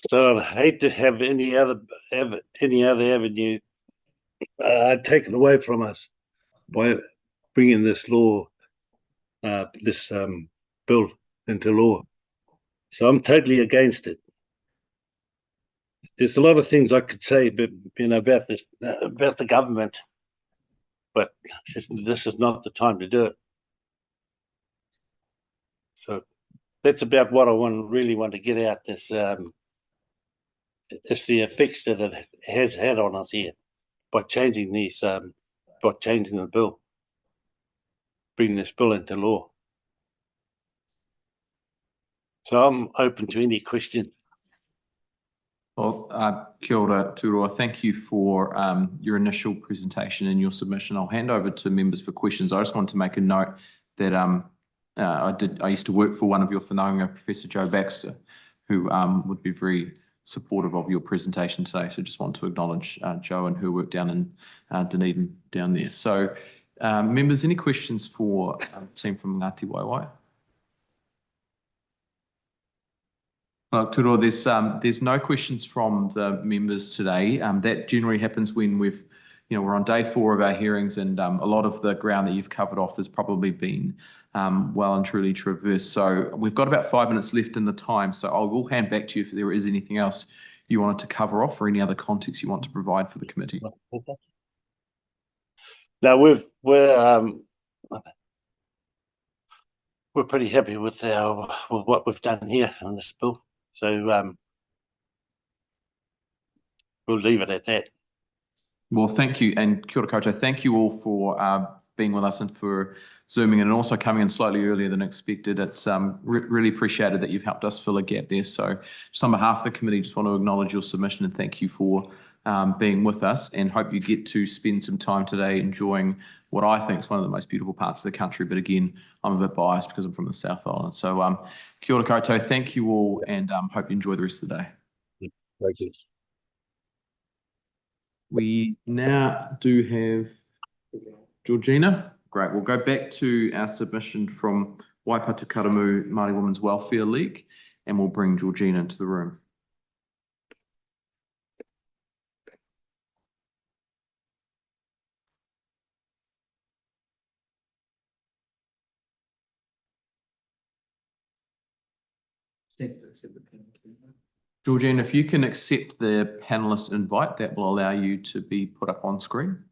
So I'd hate to have any other avenue taken away from us by bringing this law, this bill into law. So I'm totally against it. There's a lot of things I could say, but about this, about the government, but this is not the time to do it. So that's about what I really want to get out. This it's the effects that it has had on us here by changing these, by changing the bill, bringing this bill into law. So I'm open to any questions. Well, kia ora, Tūroa. Thank you for your initial presentation and your submission. I'll hand over to members for questions. I just wanted to make a note that I used to work for one of your whanaunga, Professor Joe Baxter, who would be very supportive of your presentation today. So just want to acknowledge Joe and her work down in Dunedin down there. So members, any questions for the team from Ngāti Waewae? Well, Tūroa, there's no questions from the members today. That generally happens when we're on day 4 of our hearings, and a lot of the ground that you've covered off has probably been well and truly traversed. So we've got about 5 minutes left in the time. So I will hand back to you if there is anything else you wanted to cover off or any other context you want to provide for the committee. Now we're pretty happy with what we've done here on this bill. So we'll leave it at that. Well, thank you, and kia ora koutou. Thank you all for being with us and for Zooming in and also coming in slightly earlier than expected. It's really appreciated that you've helped us fill a gap there. So just on behalf of the committee, just want to acknowledge your submission and thank you for being with us, and hope you get to spend some time today enjoying what I think is one of the most beautiful parts of the country. But again, I'm a bit biased because I'm from the South Island. So kia ora koutou, thank you all, and hope you enjoy the rest of the day. Thank you. We now do have Georgina. Great. We'll go back to our submission from Waipatu Karamu Māori Women's Welfare League, and we'll bring Georgina into the room. Georgina, if you can accept the panelist invite, that will allow you to be put up on screen.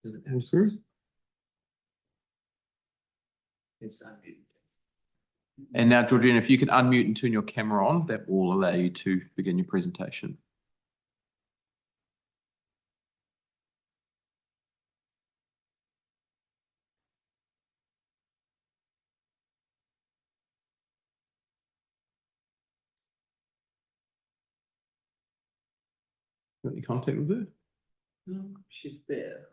Does it come through? It's unmuted. And now, Georgina, if you can unmute and turn your camera on, that will allow you to begin your presentation. Got any contact with her? No, she's there.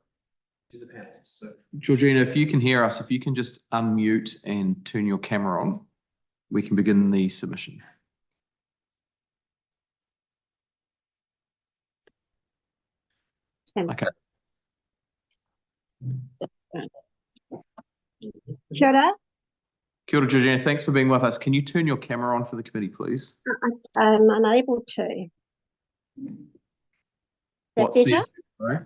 She's a panelist, so. Georgina, if you can hear us, if you can just unmute and turn your camera on, we can begin the submission. Okay. Kia ora. Kia ora, Georgina. Thanks for being with us. Can you turn your camera on for the committee, please? I'm unable to. What's better? the sorry?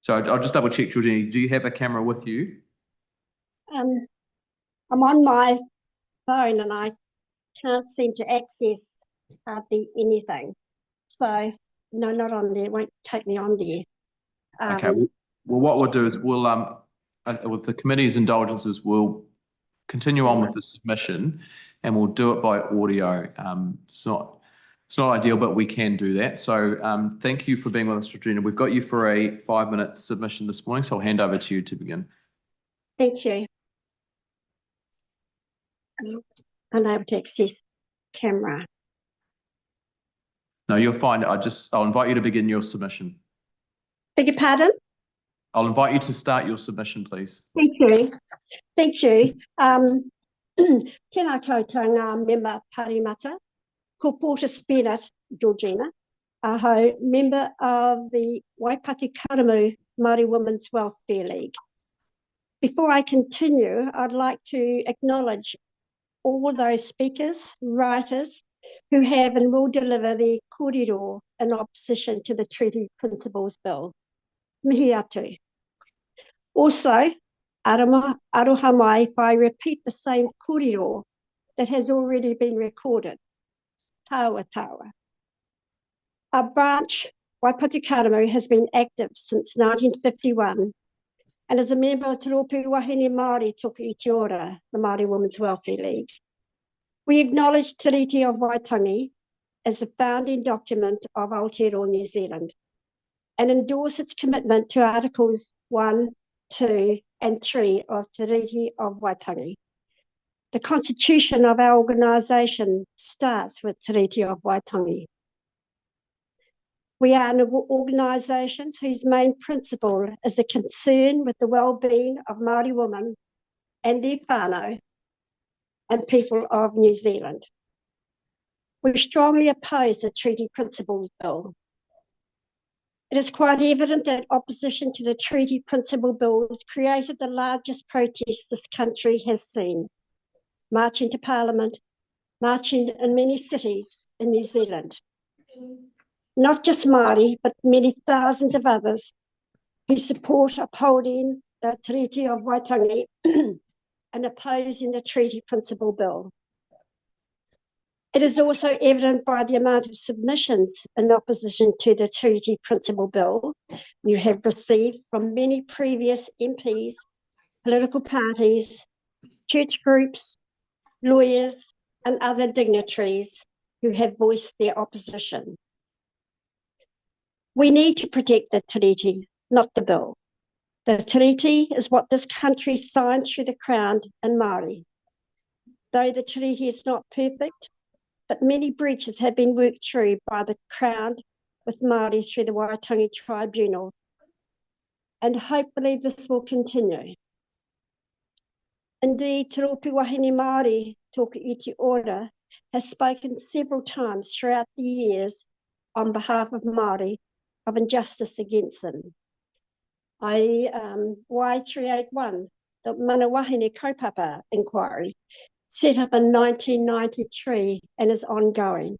So I'll just double check, Georgina. Do you have a camera with you? I'm on my phone and I can't seem to access hardly anything. So no, not on there. It won't take me on there. Okay. Well, what we'll do is we'll with the committee's indulgences, we'll continue on with the submission, and we'll do it by audio. It's not ideal, but we can do that. So thank you for being with us, Georgina. We've got you for a 5-minute submission this morning, so I'll hand over to you to begin. Thank you. Unable to access camera. No, you're fine. I'll invite you to begin your submission. Beg your pardon? I'll invite you to start your submission, please. Thank you. Thank you. Tēnā koutou ngā member Parimata. Ko Porter Spirit, Georgina. Aho, member of the Waipatu Karamu Māori Women's Welfare League. Before I continue, I'd like to acknowledge all those speakers, writers, who have and will deliver their kōrero in opposition to the Treaty Principles Bill. Mihi atu. Also, aroha mai if I repeat the same kōrero that has already been recorded. Tawa tawa. Our branch, Waipatu Karamu, has been active since 1951 and is a member of Te Rōpū Wahine Māori Toku i Te Ora, the Māori Women's Welfare League. We acknowledge Te Riti of Waitangi as the founding document of Aotearoa New Zealand and endorse its commitment to Articles 1, 2 and 3 of Te Riti of Waitangi. The constitution of our organisation starts with Te Riti of Waitangi. We are an organisation whose main principle is a concern with the well-being of Māori women and their whānau and people of New Zealand. We strongly oppose the Treaty Principles Bill. It is quite evident that opposition to the Treaty Principle Bill has created the largest protest this country has seen. Marching to Parliament, marching in many cities in New Zealand. not just Māori, but many thousands of others who support upholding the Treaty of Waitangi and opposing the Treaty Principle Bill. It is also evident by the amount of submissions in opposition to the Treaty Principle Bill you have received from many previous MPs, political parties, church groups, lawyers, and other dignitaries who have voiced their opposition. We need to protect the treaty, not the bill. The treaty is what this country signed through the Crown and Māori. Though the treaty is not perfect, but many breaches have been worked through by the Crown with Māori through the Waitangi Tribunal, and hopefully this will continue. Indeed, Te Rōpū Wahine Māori, Toka Iti Ora, has spoken several times throughout the years on behalf of Māori of injustice against them. Y381, the Mana Wahine Kaupapa inquiry, set up in 1993 and is ongoing.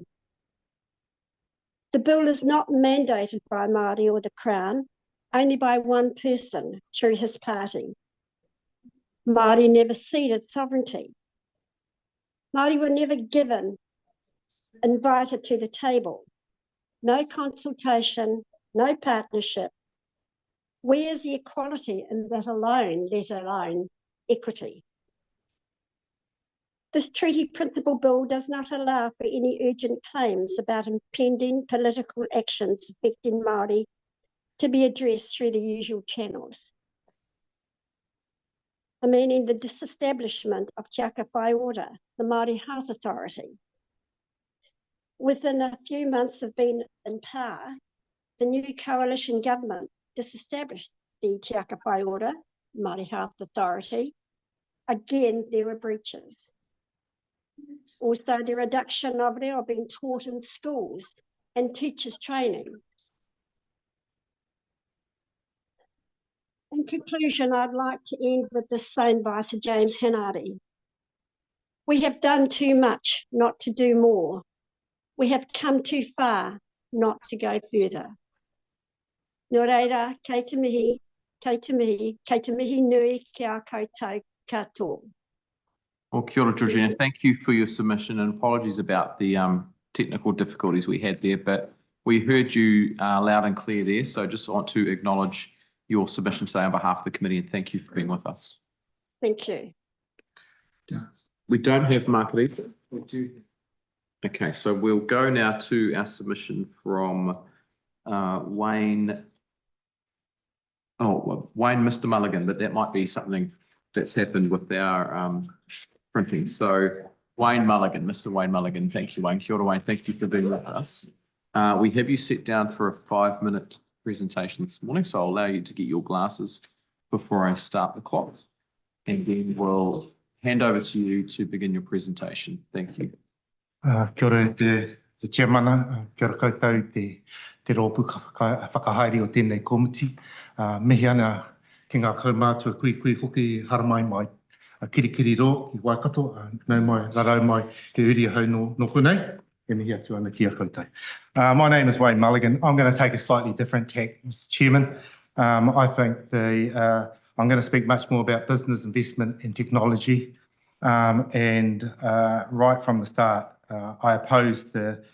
The bill is not mandated by Māori or the Crown, only by one person through his party. Māori never ceded sovereignty. Māori were never invited to the table. No consultation, no partnership. Where is the equality in that alone, let alone equity? This treaty principle bill does not allow for any urgent claims about impending political actions affecting Māori to be addressed through the usual channels. Meaning the disestablishment of Te Aka Whai Ora, the Māori Health Authority. Within a few months of being in power, the new coalition government disestablished the Te Aka Whai Ora, Māori Health Authority. Again, there were breaches. Also, the reduction of reo being taught in schools and teachers' training. In conclusion, I'd like to end with this saying by Sir James Hanari. We have done too much not to do more. We have come too far not to go further. Nō reira, kei te mihi, kei te mihi, kei te mihi nui ki a koutou katoa. Well, kia ora, Georgina. Thank you for your submission, and apologies about the technical difficulties we had there, but we heard you loud and clear there, so just want to acknowledge your submission today on behalf of the committee, and thank you for being with us. Thank you. We don't have Margarita. We do. Okay, so we'll go now to our submission from Wayne. Oh, Wayne Mr. Mulligan, but that might be something that's happened with our printing. So Wayne Mulligan, Mr. Wayne Mulligan, thank you, Wayne. Kia ora, Wayne, thank you for being with us. We have you set down for a 5-minute presentation this morning, so I'll allow you to get your glasses before I start the clock, and then we'll hand over to you to begin your presentation. Thank you. Kia ora te chairmana, kia ora koutou te rōpū whakahaere o tēnei komiti. Mihi ana ki ngā kaumātua kui hoki haramai mai kirikiri rō ki Waikato, nau mai, rarau mai ki uria hau no whunei. E mihi atu ana ki a koutou. My name is Wayne Mulligan. I'm going to take a slightly different tack, Mr. Chairman. I think I'm going to speak much more about business investment and technology. And right from the start, I opposed the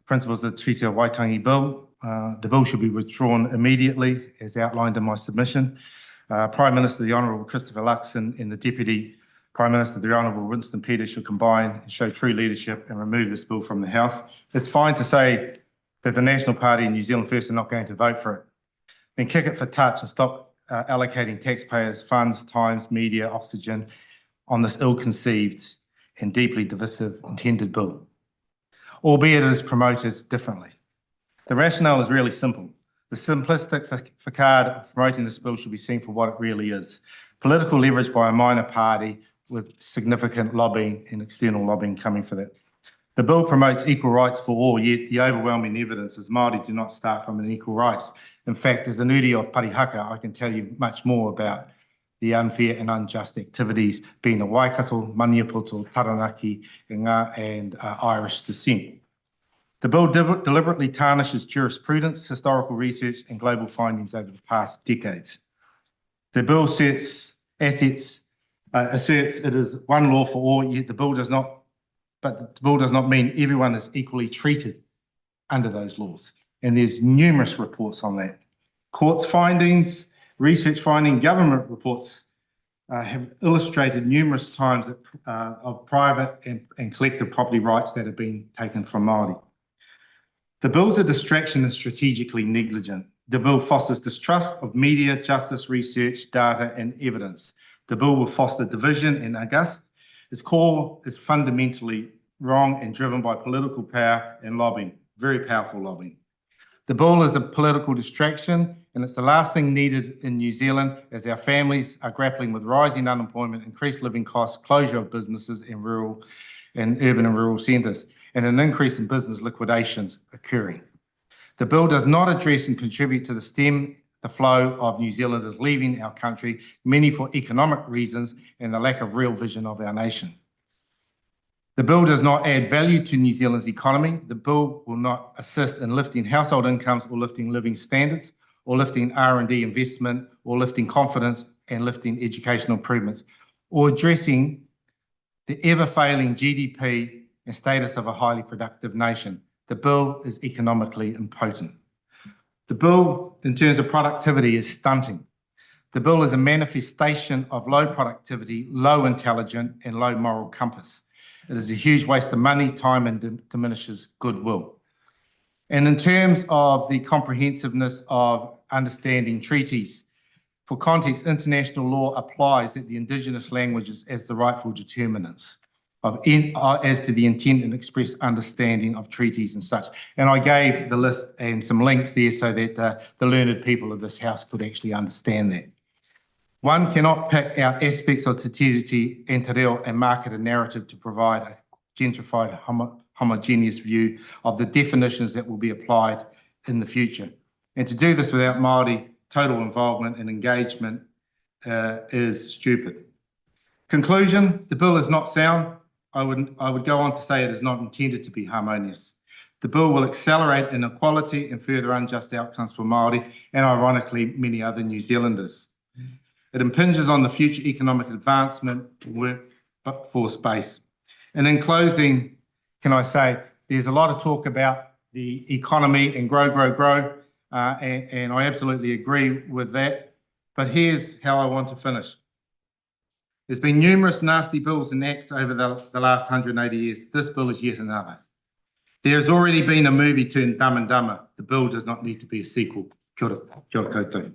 principles of the Treaty of Waitangi Bill. The bill should be withdrawn immediately, as outlined in my submission. Prime Minister, the Honourable Christopher Luxon, and the Deputy Prime Minister, the Honourable Winston Peters, should combine and show true leadership and remove this bill from the House. It's fine to say that the National Party and New Zealand First are not going to vote for it. Then kick it for touch and stop allocating taxpayers' funds, times, media, oxygen on this ill-conceived and deeply divisive intended bill, albeit it is promoted differently. The rationale is really simple. The simplistic facade of promoting this bill should be seen for what it really is: political leverage by a minor party with significant lobbying and external lobbying coming for that. The bill promotes equal rights for all, yet the overwhelming evidence is Māori do not start from an equal rights. In fact, as an uri of Parihaka, I can tell you much more about the unfair and unjust activities being a Waikato, Maniapoto, Taranaki, Inga, and Irish descent. The bill deliberately tarnishes jurisprudence, historical research, and global findings over the past decades. The bill asserts it is one law for all, yet the bill does not mean everyone is equally treated under those laws. And there's numerous reports on that. Courts findings, research finding, government reports have illustrated numerous times that, of private and collective property rights that have been taken from Māori. The bill's a distraction and strategically negligent. The bill fosters distrust of media, justice, research, data, and evidence. The bill will foster division and unrest. Its core is fundamentally wrong and driven by political power and lobbying, very powerful lobbying. The bill is a political distraction, and it's the last thing needed in New Zealand as our families are grappling with rising unemployment, increased living costs, closure of businesses in urban and rural centres, and an increase in business liquidations occurring. The bill does not address and contribute to the flow of New Zealanders leaving our country, many for economic reasons and the lack of real vision of our nation. The bill does not add value to New Zealand's economy. The bill will not assist in lifting household incomes or lifting living standards or lifting R&D investment or lifting confidence and lifting educational improvements or addressing the ever-failing GDP and status of a highly productive nation. The bill is economically impotent. The bill, in terms of productivity, is stunting. The bill is a manifestation of low productivity, low intelligence, and low moral compass. It is a huge waste of money, time, and diminishes goodwill. And in terms of the comprehensiveness of understanding treaties, for context, international law applies that the Indigenous languages as the rightful determinants as to the intent and express understanding of treaties and such. And I gave the list and some links there so that the learned people of this house could actually understand that. One cannot pick out aspects of Te Tiriti and Te Reo and market a narrative to provide a gentrified, homogeneous view of the definitions that will be applied in the future. And to do this without Māori total involvement and engagement is stupid. Conclusion, the bill is not sound. I would go on to say it is not intended to be harmonious. The bill will accelerate inequality and further unjust outcomes for Māori and, ironically, many other New Zealanders. It impinges on the future economic advancement workforce base. And in closing, can I say, there's a lot of talk about the economy and grow, and I absolutely agree with that. But here's how I want to finish. There's been numerous nasty bills and acts over the last 180 years. This bill is yet another. There's already been a movie turned Dumb and Dumber. The bill does not need to be a sequel. Kia ora koutou.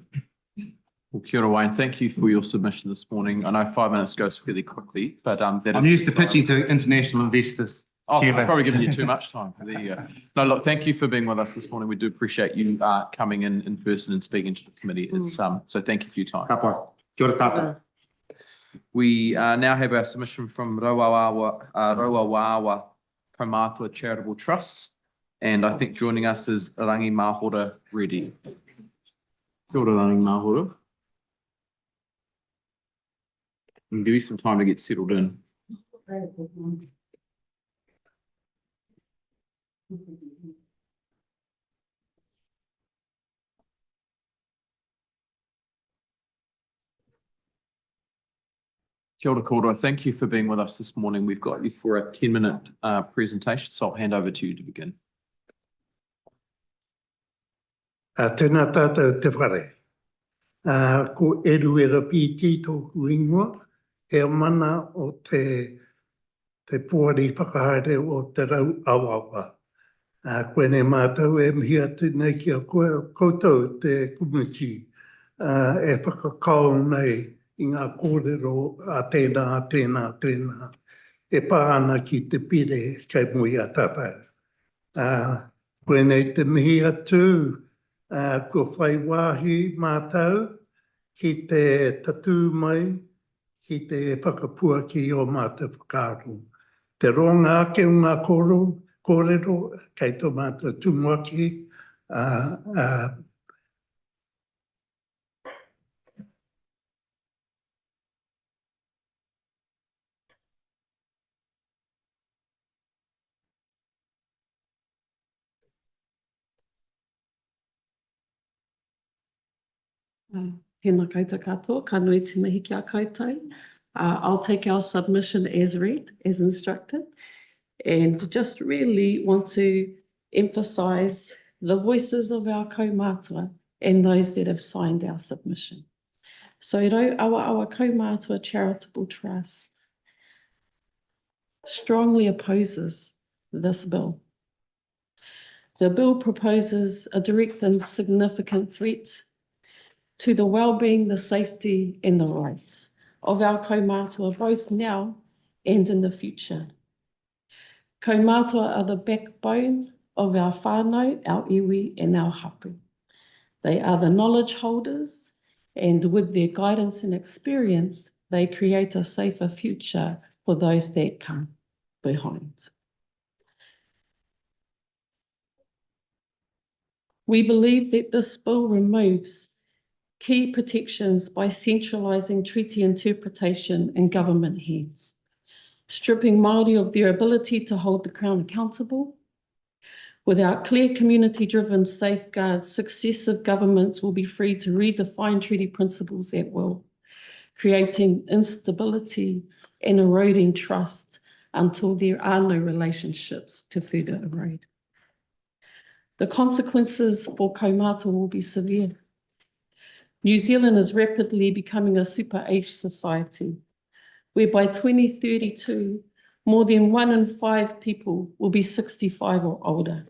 Well, kia ora, Wayne. Thank you for your submission this morning. I know 5 minutes goes fairly quickly, but I'm used to pitching to international investors. Oh, so I've probably given you too much time. No, look, thank you for being with us this morning. We do appreciate you coming in person and speaking to the committee. It's so thank you for your time. Kapa. Kia ora tātou. We now have our submission from Roawawa Kaumātua Charitable Trust, and I think joining us is Rangi Mahora Reddy. Kia ora, Rangi Mahora. I'll give you some time to get settled in. Kia ora koutou. Thank you for being with us this morning. We've got you for a 10-minute presentation, so I'll hand over to you to begin. Tēnā tātou te whare. Ko eru e rapiti tōku ingoa, e mana o te puari whakahaere o te rau awawa. Koe ne mātou e mihi atu nei kia koutou te kumuti e whakakau nei I ngā kōrero a tēnā. E pā ana ki te pire kei mui a tātou. Koe nei te mihi atu, ko whai wāhi mātou ki te tatu mai, ki te whakapuaki o mātou whakaaro. Te ronga ke ngā kōrero kei tō mātou tumuaki, Tēnā koutou katoa, ka nui te mihi ki a koutou. I'll take our submission as read, as instructed, and just really want to emphasise the voices of our kaumātua and those that have signed our submission. So our Kaumātua Charitable Trust strongly opposes this bill. The bill proposes a direct and significant threat to the well-being, the safety and the rights of our kaumātua, both now and in the future. Kaumātua are the backbone of our whānau, our iwi and our hapu. They are the knowledge holders, and with their guidance and experience, they create a safer future for those that come behind. We believe that this bill removes key protections by centralising treaty interpretation in government hands, stripping Māori of their ability to hold the Crown accountable. Without clear community-driven safeguards, successive governments will be free to redefine treaty principles at will, creating instability and eroding trust until there are no relationships to further erode. The consequences for kaumātua will be severe. New Zealand is rapidly becoming a super-aged society, where by 2032, more than 1 in 5 people will be 65 or older,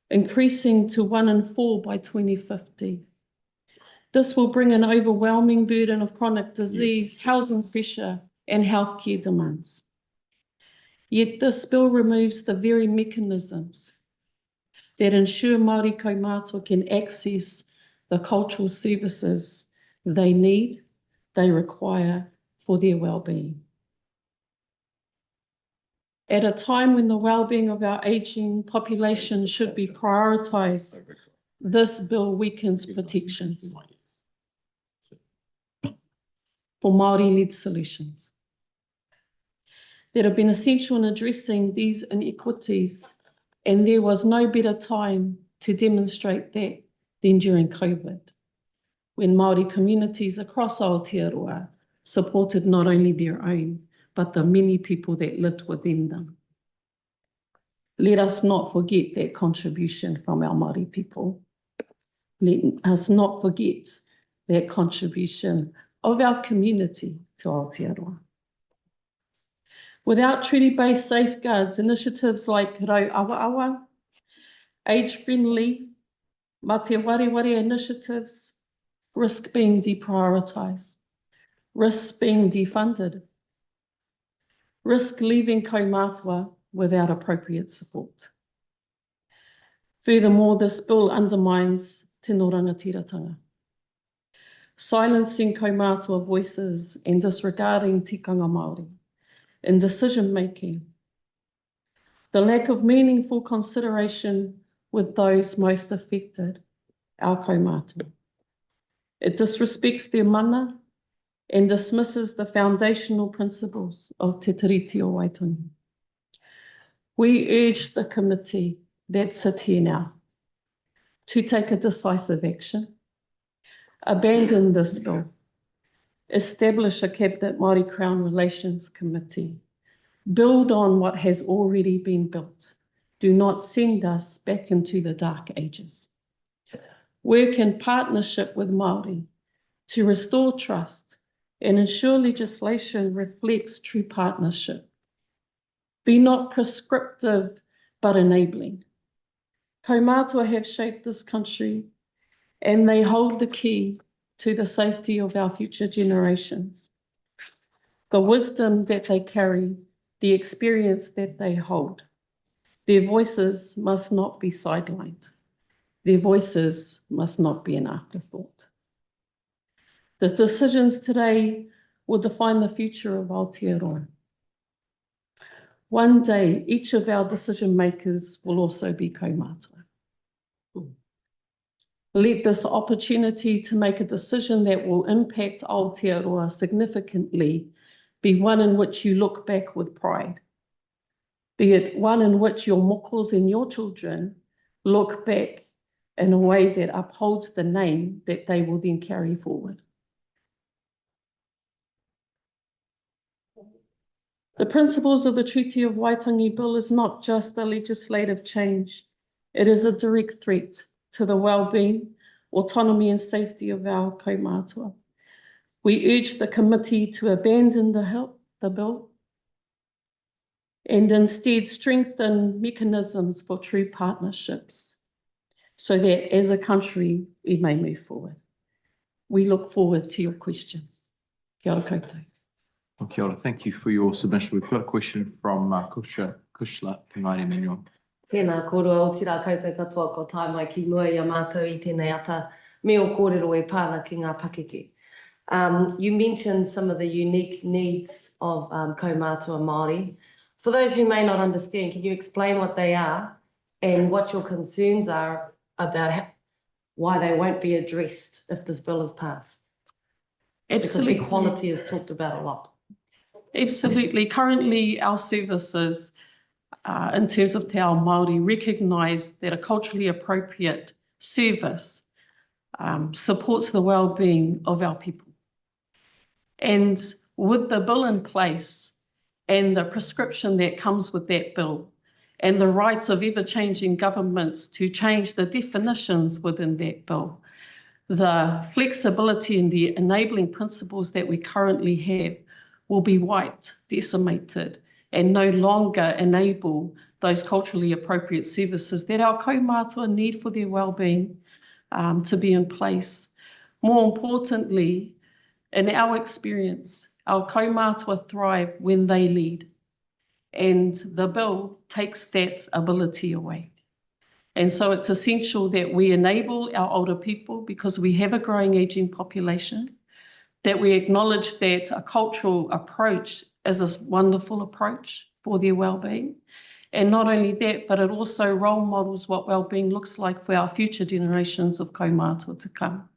increasing to 1 in 4 by 2050. This will bring an overwhelming burden of chronic disease, housing pressure, and healthcare demands. Yet this bill removes the very mechanisms that ensure Māori kaumātua can access the cultural services they need, they require for their well-being. At a time when the well-being of our ageing population should be prioritised, this bill weakens protections for Māori-led solutions that have been essential in addressing these inequities, and there was no better time to demonstrate that than during COVID, when Māori communities across Aotearoa supported not only their own, but the many people that lived within them. Let us not forget that contribution from our Māori people. Let us not forget that contribution of our community to Aotearoa. Without treaty-based safeguards, initiatives like Rau Awa Awa, age-friendly, Mate Ware Ware initiatives risk being deprioritised, risk being defunded, risk leaving kaumātua without appropriate support. Furthermore, this bill undermines tino rangatiratanga, silencing kaumātua voices and disregarding tikanga Māori in decision-making, the lack of meaningful consideration with those most affected, our kaumātua. It disrespects their mana and dismisses the foundational principles of Te Tiriti o Waitangi. We urge the committee that sit here now to take a decisive action, abandon this bill, establish a Cabinet Māori Crown Relations Committee, build on what has already been built. Do not send us back into the dark ages. Work in partnership with Māori to restore trust and ensure legislation reflects true partnership. Be not prescriptive, but enabling. Kaumātua have shaped this country, and they hold the key to the safety of our future generations. The wisdom that they carry, the experience that they hold, their voices must not be sidelined. Their voices must not be an afterthought. The decisions today will define the future of Aotearoa. One day, each of our decision makers will also be kaumātua. Let this opportunity to make a decision that will impact Aotearoa significantly be one in which you look back with pride. Be it one in which your mokos and your children look back in a way that upholds the name that they will then carry forward. The principles of the Treaty of Waitangi Bill is not just a legislative change. It is a direct threat to the well-being, autonomy and safety of our kaumātua. We urge the committee to abandon the bill and instead strengthen mechanisms for true partnerships so that as a country we may move forward. We look forward to your questions. Kia ora koutou. Kia ora. Thank you for your submission. We've got a question from Kushla Pingaini Manuel. Tēnā korua o tira koutou katoa ko tai mai ki mua i a mātou I tēnei ata me o kōrero e pāna ki ngā pakeke. You mentioned some of the unique needs of kaumātua Māori. For those who may not understand, can you explain what they are and what your concerns are about why they won't be addressed if this bill is passed? Absolutely. Because equality is talked about a lot. Absolutely. Currently, our services, in terms of Te Ao Māori, recognise that a culturally appropriate service supports the well-being of our people. And with the bill in place and the prescription that comes with that bill and the rights of ever-changing governments to change the definitions within that bill, the flexibility and the enabling principles that we currently have will be wiped, decimated, and no longer enable those culturally appropriate services that our kaumātua need for their well-being to be in place. More importantly, in our experience, our kaumātua thrive when they lead, and the bill takes that ability away. And so it's essential that we enable our older people because we have a growing ageing population, that we acknowledge that a cultural approach is a wonderful approach for their well-being. And not only that, but it also role models what well-being looks like for our future generations of kaumātua to come.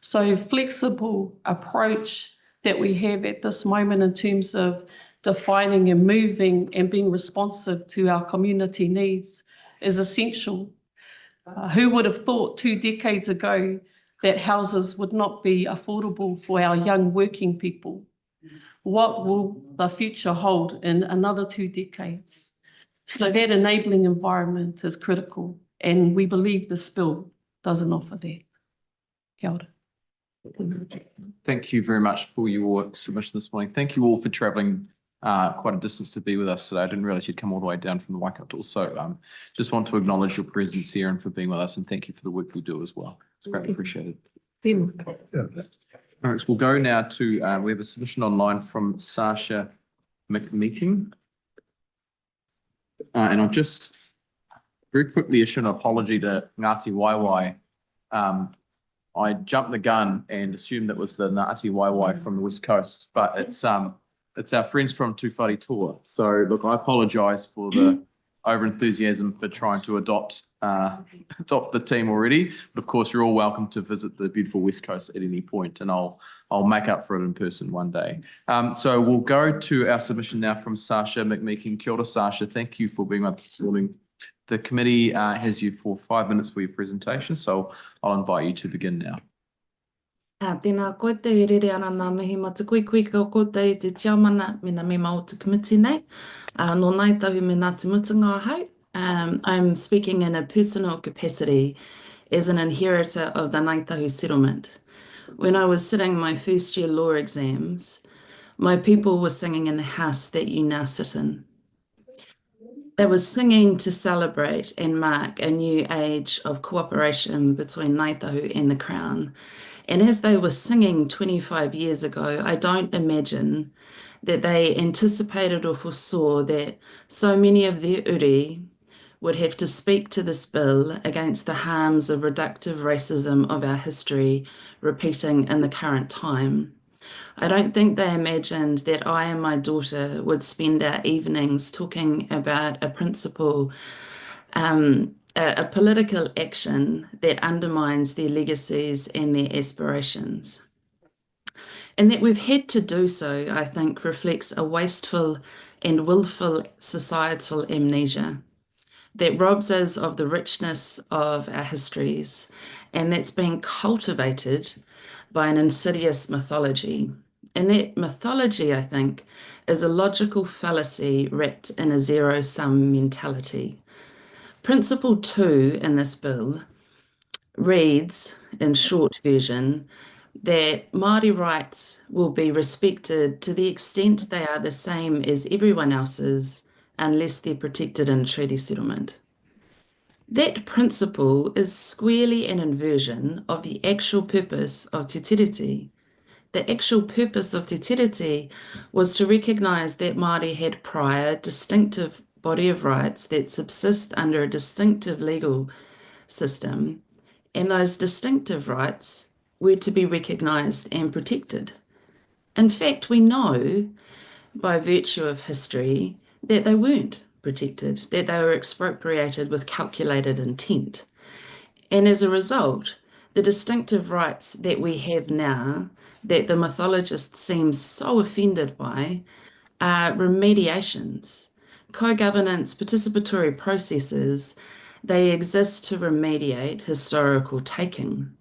So flexible approach that we have at this moment in terms of defining and moving and being responsive to our community needs is essential. Who would have thought 2 decades ago that houses would not be affordable for our young working people? What will the future hold in another 2 decades? So that enabling environment is critical, and we believe this bill doesn't offer that. Kia ora. Thank you very much for your submission this morning. Thank you all for travelling quite a distance to be with us today. I didn't realise you'd come all the way down from the Waikato. So just want to acknowledge your presence here and for being with us, and thank you for the work you do as well. It's greatly appreciated. All right, so we'll go now to, we have a submission online from Sasha McMeeking. And I'll just very quickly issue an apology to Ngāti Waiwai. I jumped the gun and assumed that was the Ngāti Waiwai from the West Coast, but it's our friends from Tūwhare Toa. So look, I apologise for the over-enthusiasm for trying to adopt the team already. But of course, you're all welcome to visit the beautiful West Coast at any point, and I'll make up for it in person one day. So we'll go to our submission now from Sasha McMeeking. Kia ora, Sasha. Thank you for being with us this morning. The committee has you for 5 minutes for your presentation, so I'll invite you to begin now. Tēnā koe te rere ana nā mihi mata kui ko koutou te tiamana me nā mema o te committee nei. Nō nai tahu me Ngāti Mutunga hau. I'm speaking in a personal capacity as an inheritor of the Ngaitahu settlement. When I was sitting my first year law exams, my people were singing in the house that you now sit in. They were singing to celebrate and mark a new age of cooperation between Ngaitahu and the Crown. And as they were singing 25 years ago, I don't imagine that they anticipated or foresaw that so many of their uri would have to speak to this bill against the harms of reductive racism of our history repeating in the current time. I don't think they imagined that I and my daughter would spend our evenings talking about a principle, a political action that undermines their legacies and their aspirations. And that we've had to do so, I think, reflects a wasteful and willful societal amnesia. that robs us of the richness of our histories, and that's being cultivated by an insidious mythology. And that mythology, I think, is a logical fallacy wrapped in a zero-sum mentality. Principle 2 in this bill reads, in short version, that Māori rights will be respected to the extent they are the same as everyone else's unless they're protected in treaty settlement. That principle is squarely an inversion of the actual purpose of Te Tiriti. The actual purpose of Te Tiriti was to recognise that Māori had prior distinctive body of rights that subsist under a distinctive legal system, and those distinctive rights were to be recognised and protected. In fact, we know by virtue of history that they weren't protected, that they were expropriated with calculated intent. And as a result, the distinctive rights that we have now, that the mythologists seem so offended by, are remediations, co-governance, participatory processes. They exist to remediate historical taking.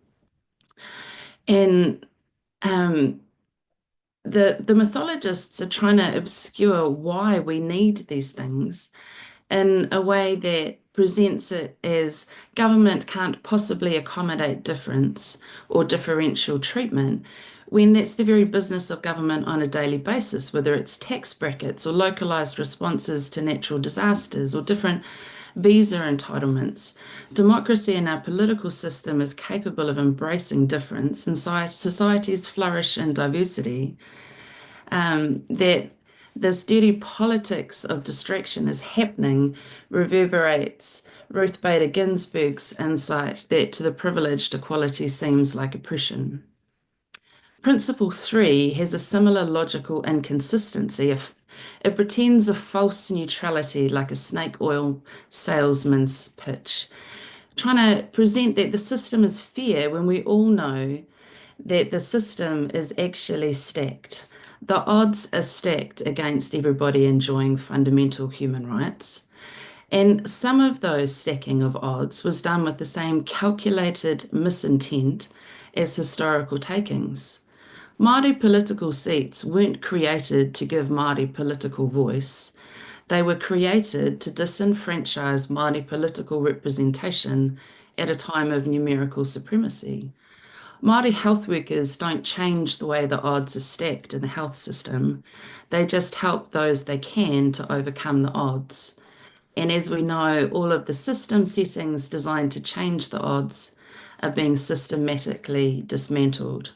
And the mythologists are trying to obscure why we need these things in a way that presents it as government can't possibly accommodate difference or differential treatment, when that's the very business of government on a daily basis, whether it's tax brackets or localised responses to natural disasters or different visa entitlements. Democracy in our political system is capable of embracing difference, and societies flourish in diversity. That this dirty politics of distraction is happening reverberates Ruth Bader Ginsburg's insight that to the privileged equality seems like oppression. Principle 3 has a similar logical inconsistency. It pretends a false neutrality like a snake oil salesman's pitch, trying to present that the system is fair when we all know that the system is actually stacked. The odds are stacked against everybody enjoying fundamental human rights. And some of those stacking of odds was done with the same calculated misintent as historical takings. Māori political seats weren't created to give Māori political voice. They were created to disenfranchise Māori political representation at a time of numerical supremacy. Māori health workers don't change the way the odds are stacked in the health system. They just help those they can to overcome the odds. And as we know, all of the system settings designed to change the odds are being systematically dismantled.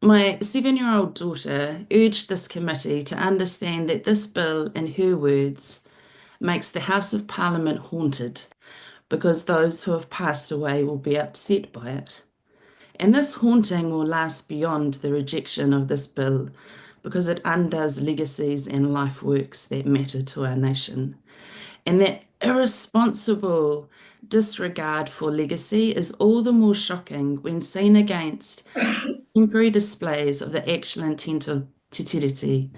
My 7-year-old daughter urged this committee to understand that this bill, in her words, makes the House of Parliament haunted because those who have passed away will be upset by it. And this haunting will last beyond the rejection of this bill because it undoes legacies and life works that matter to our nation. And that irresponsible disregard for legacy is all the more shocking when seen against temporary displays of the actual intent of Te Tiriti.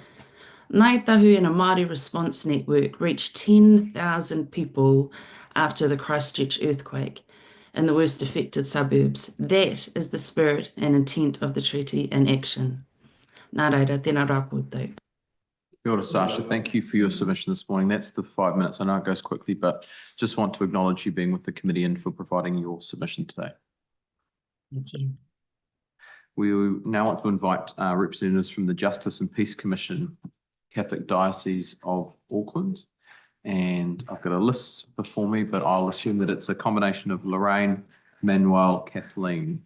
Ngāi Tahu and a Māori Response Network reached 10,000 people after the Christchurch earthquake in the worst affected suburbs. That is the spirit and intent of the treaty in action. Nā reira, tēnā rā koutou. Kia ora, Sasha. Thank you for your submission this morning. That's the 5 minutes. I know it goes quickly, but just want to acknowledge you being with the committee and for providing your submission today. Thank you. We now want to invite representatives from the Justice and Peace Commission, Catholic Diocese of Auckland. And I've got a list before me, but I'll assume that it's a combination of Lorraine, Manuel, Kathleen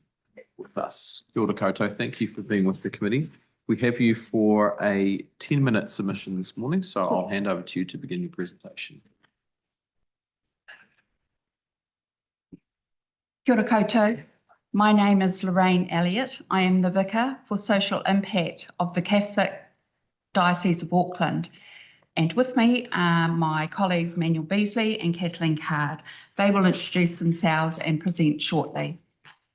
with us. Kia ora koutou. Thank you for being with the committee. We have you for a 10-minute submission this morning, so I'll hand over to you to begin your presentation. Kia ora koutou. My name is Lorraine Elliott. I am the Vicar for Social Impact of the Catholic Diocese of Auckland. And with me are my colleagues Manuel Beasley and Kathleen Card. They will introduce themselves and present shortly.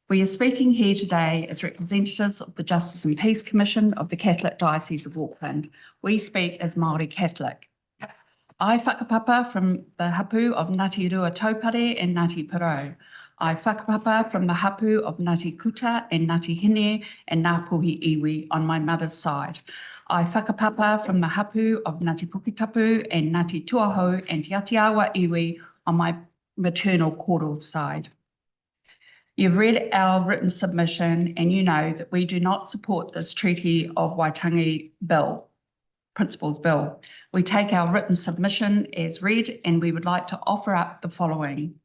We are speaking here today as representatives of the Justice and Peace Commission of the Catholic Diocese of Auckland. We speak as Māori Catholic. I whakapapa from the hapu of Ngāti Rua Taupare and Ngāti Parau. I whakapapa from the hapu of Ngāti Kuta and Ngāti Hine and Ngāpuhi Iwi on my mother's side. I whakapapa from the hapu of Ngāti Pukitapu and Ngāti Tuaho and Te Atiawa Iwi on my maternal koro side. You've read our written submission and you know that we do not support this Treaty of Waitangi Bill, Principles Bill. We take our written submission as read and we would like to offer up the following.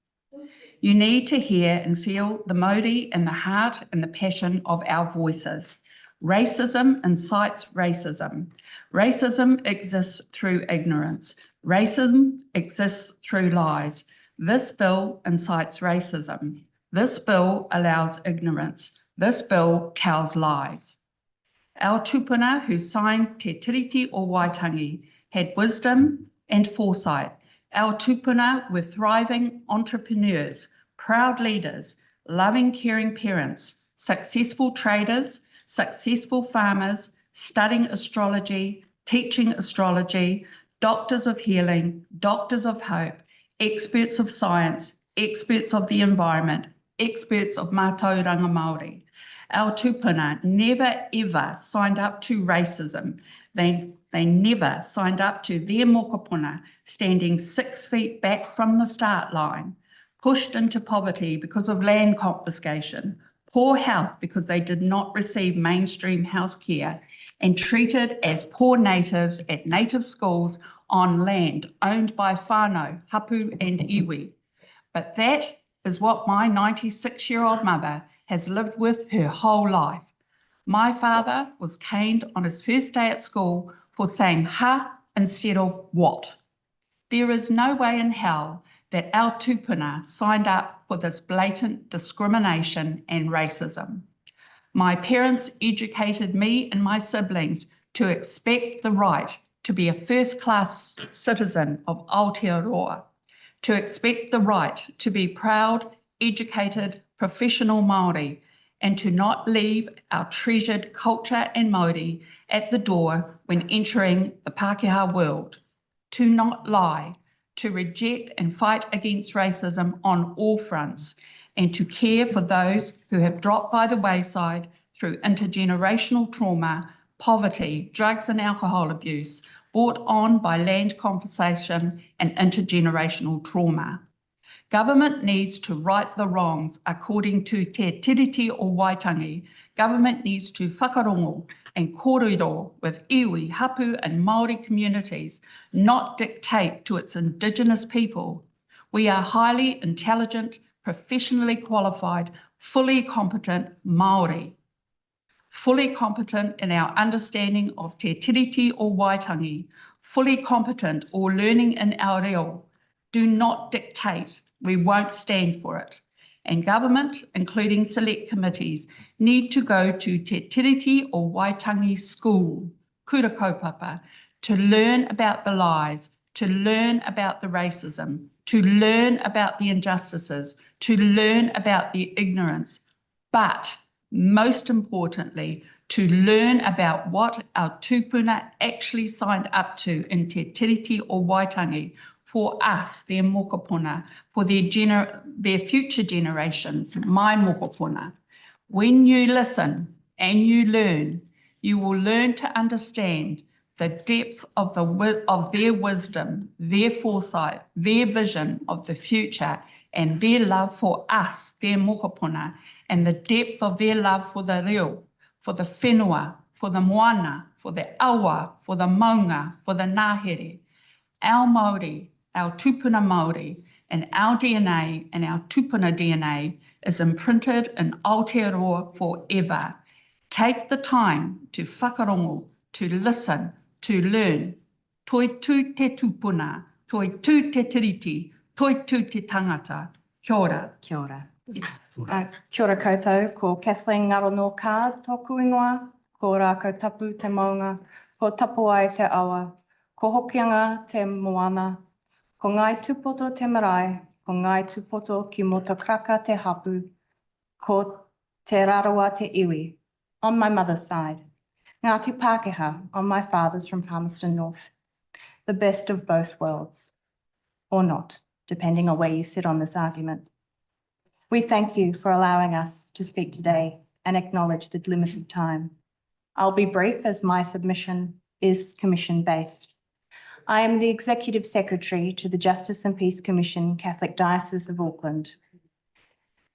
You need to hear and feel the Māori and the heart and the passion of our voices. Racism incites racism. Racism exists through ignorance. Racism exists through lies. This bill incites racism. This bill allows ignorance. This bill tells lies. Our tupuna who signed Te Tiriti o Waitangi had wisdom and foresight. Our tupuna were thriving entrepreneurs, proud leaders, loving, caring parents, successful traders, successful farmers, studying astrology, teaching astrology, doctors of healing, doctors of hope, experts of science, experts of the environment, experts of mātauranga Māori. Our tupuna never ever signed up to racism. They never signed up to their mokopuna standing 6 feet back from the start line, pushed into poverty because of land confiscation, poor health because they did not receive mainstream health care, and treated as poor natives at native schools on land owned by whānau, hapu and iwi. But that is what my 96-year-old mother has lived with her whole life. My father was caned on his first day at school for saying ha instead of what. There is no way in hell that our tupuna signed up for this blatant discrimination and racism. My parents educated me and my siblings to expect the right to be a first-class citizen of Aotearoa, to expect the right to be proud, educated, professional Māori, and to not leave our treasured culture and Māori at the door when entering the Pākehā world, to not lie, to reject and fight against racism on all fronts, and to care for those who have dropped by the wayside through intergenerational trauma, poverty, drugs and alcohol abuse, brought on by land confiscation and intergenerational trauma. Government needs to right the wrongs according to Te Tiriti o Waitangi. Government needs to whakarongo and kōrero with iwi, hapu and Māori communities, not dictate to its Indigenous people. We are highly intelligent, professionally qualified, fully competent Māori. Fully competent in our understanding of Te Tiriti o Waitangi, fully competent or learning in our reo. Do not dictate. We won't stand for it. And government, including select committees, need to go to Te Tiriti o Waitangi school, kura kaupapa, to learn about the lies, to learn about the racism, to learn about the injustices, to learn about the ignorance, but most importantly, to learn about what our tupuna actually signed up to in Te Tiriti o Waitangi for us, their mokopuna, for their future generations, my mokopuna. When you listen and you learn, you will learn to understand the depth of their wisdom, their foresight, their vision of the future, and their love for us, their mokopuna, and the depth of their love for the reo, for the whenua, for the moana, for the awa, for the maunga, for the ngāhere. Our Māori, our tupuna Māori, and our DNA and our tupuna DNA is imprinted in Aotearoa forever. Take the time to whakarongo, to listen, to learn. Toi tū te tupuna, toi tū te tiriti, toi tū te tangata. Kia ora. Kia ora. Kia ora koutou, ko Kathleen Ngarono Kād tōku ingoa, ko rākau tapu te maunga, ko tapu ai te awa, ko hokianga te moana, ko ngai tūpoto te marae, ko ngai tūpoto ki motakraka te hapu, ko te rarawa te iwi, on my mother's side, Ngāti Pākehā, on my father's from Palmerston North. the best of both worlds, or not, depending on where you sit on this argument. We thank you for allowing us to speak today and acknowledge the limited time. I'll be brief as my submission is commission-based. I am the Executive Secretary to the Justice and Peace Commission, Catholic Diocese of Auckland.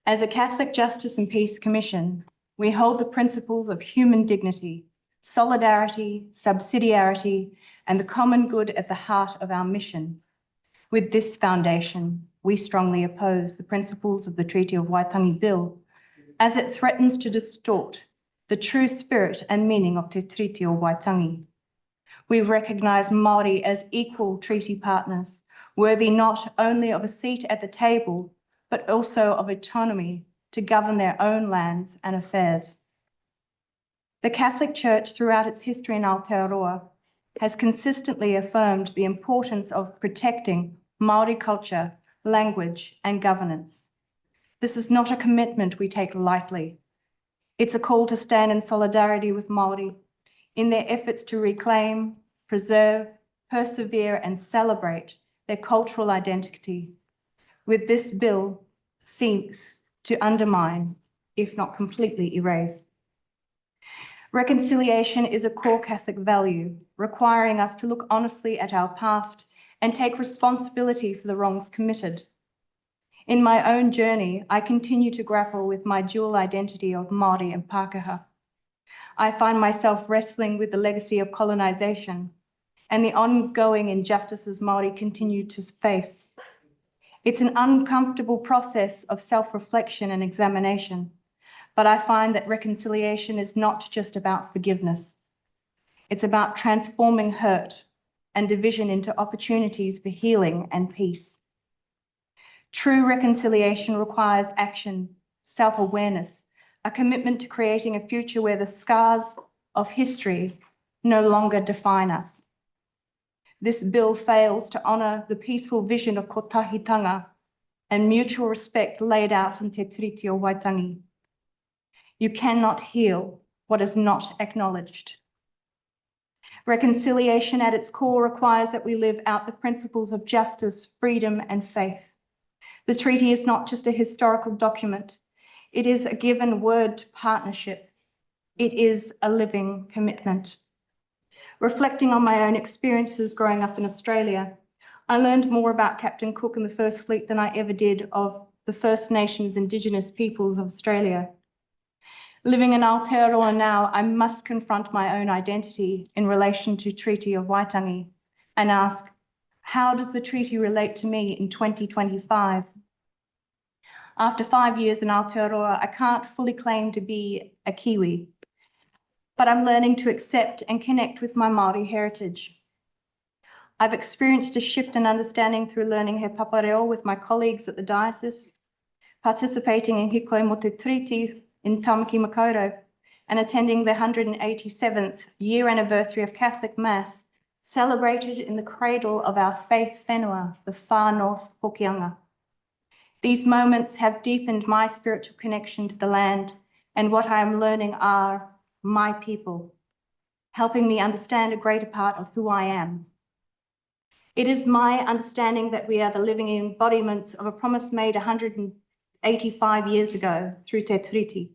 As a Catholic Justice and Peace Commission, we hold the principles of human dignity, solidarity, subsidiarity, and the common good at the heart of our mission. With this foundation, we strongly oppose the principles of the Treaty of Waitangi Bill as it threatens to distort the true spirit and meaning of Te Treaty o Waitangi. We recognise Māori as equal treaty partners, worthy not only of a seat at the table, but also of autonomy to govern their own lands and affairs. The Catholic Church throughout its history in Aotearoa has consistently affirmed the importance of protecting Māori culture, language, and governance. This is not a commitment we take lightly. It's a call to stand in solidarity with Māori in their efforts to reclaim, preserve, persevere, and celebrate their cultural identity. With this bill, seeks to undermine, if not completely erase. Reconciliation is a core Catholic value, requiring us to look honestly at our past and take responsibility for the wrongs committed. In my own journey, I continue to grapple with my dual identity of Māori and Pākehā. I find myself wrestling with the legacy of colonisation and the ongoing injustices Māori continue to face. It's an uncomfortable process of self-reflection and examination, but I find that reconciliation is not just about forgiveness. It's about transforming hurt and division into opportunities for healing and peace. True reconciliation requires action, self-awareness, a commitment to creating a future where the scars of history no longer define us. This bill fails to honour the peaceful vision of kotahitanga and mutual respect laid out in Te Treaty o Waitangi. You cannot heal what is not acknowledged. Reconciliation at its core requires that we live out the principles of justice, freedom, and faith. The treaty is not just a historical document. It is a given word to partnership. It is a living commitment. Reflecting on my own experiences growing up in Australia, I learned more about Captain Cook and the First Fleet than I ever did of the First Nations Indigenous peoples of Australia. Living in Aotearoa now, I must confront my own identity in relation to Treaty of Waitangi and ask, how does the treaty relate to me in 2025? After 5 years in Aotearoa, I can't fully claim to be a Kiwi, but I'm learning to accept and connect with my Māori heritage. I've experienced a shift in understanding through learning he papareo with my colleagues at the diocese, participating in Hikoe mo te Treaty in Tamaki Makaurau, and attending the 187th year anniversary of Catholic Mass, celebrated in the cradle of our faith whenua, the Far North Hokianga. These moments have deepened my spiritual connection to the land, and what I am learning are my people, helping me understand a greater part of who I am. It is my understanding that we are the living embodiments of a promise made 185 years ago through Te Treaty.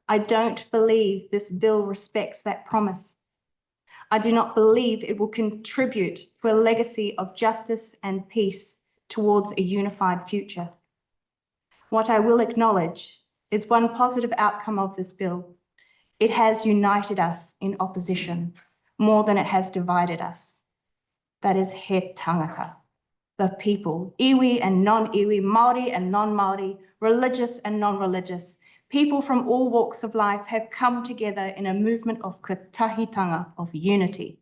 I don't believe this bill respects that promise. I do not believe it will contribute to a legacy of justice and peace towards a unified future. What I will acknowledge is one positive outcome of this bill. It has united us in opposition more than it has divided us. That is he tangata, the people, iwi and non-iwi, Māori and non-Māori, religious and non-religious. People from all walks of life have come together in a movement of kotahitanga, of unity.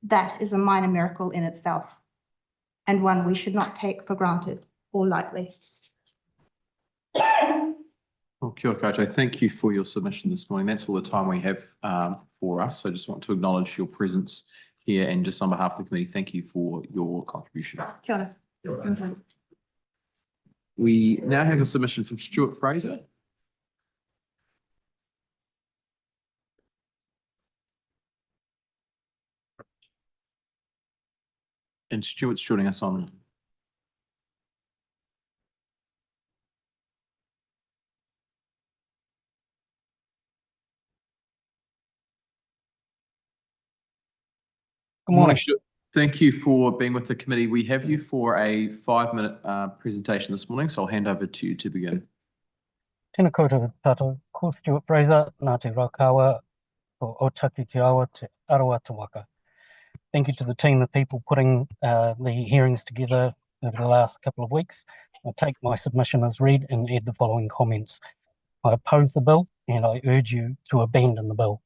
That is a minor miracle in itself, and one we should not take for granted or lightly. Well, kia ora koutou. Thank you for your submission this morning. That's all the time we have for us. So I just want to acknowledge your presence here, and just on behalf of the committee, thank you for your contribution. Kia ora. We now have a submission from Stuart Fraser. and Stuart's joining us on. Good morning. Stuart. Thank you for being with the committee. We have you for a 5-minute presentation this morning, so I'll hand over to you to begin. Tēnā koutou tātou, ko Stuart Fraser, nā te raukawa, ko Otago Students te Arawa te Waka. Thank you to the team of people putting the hearings together over the last couple of weeks. I'll take my submission as read and add the following comments. I oppose the bill and I urge you to abandon the bill.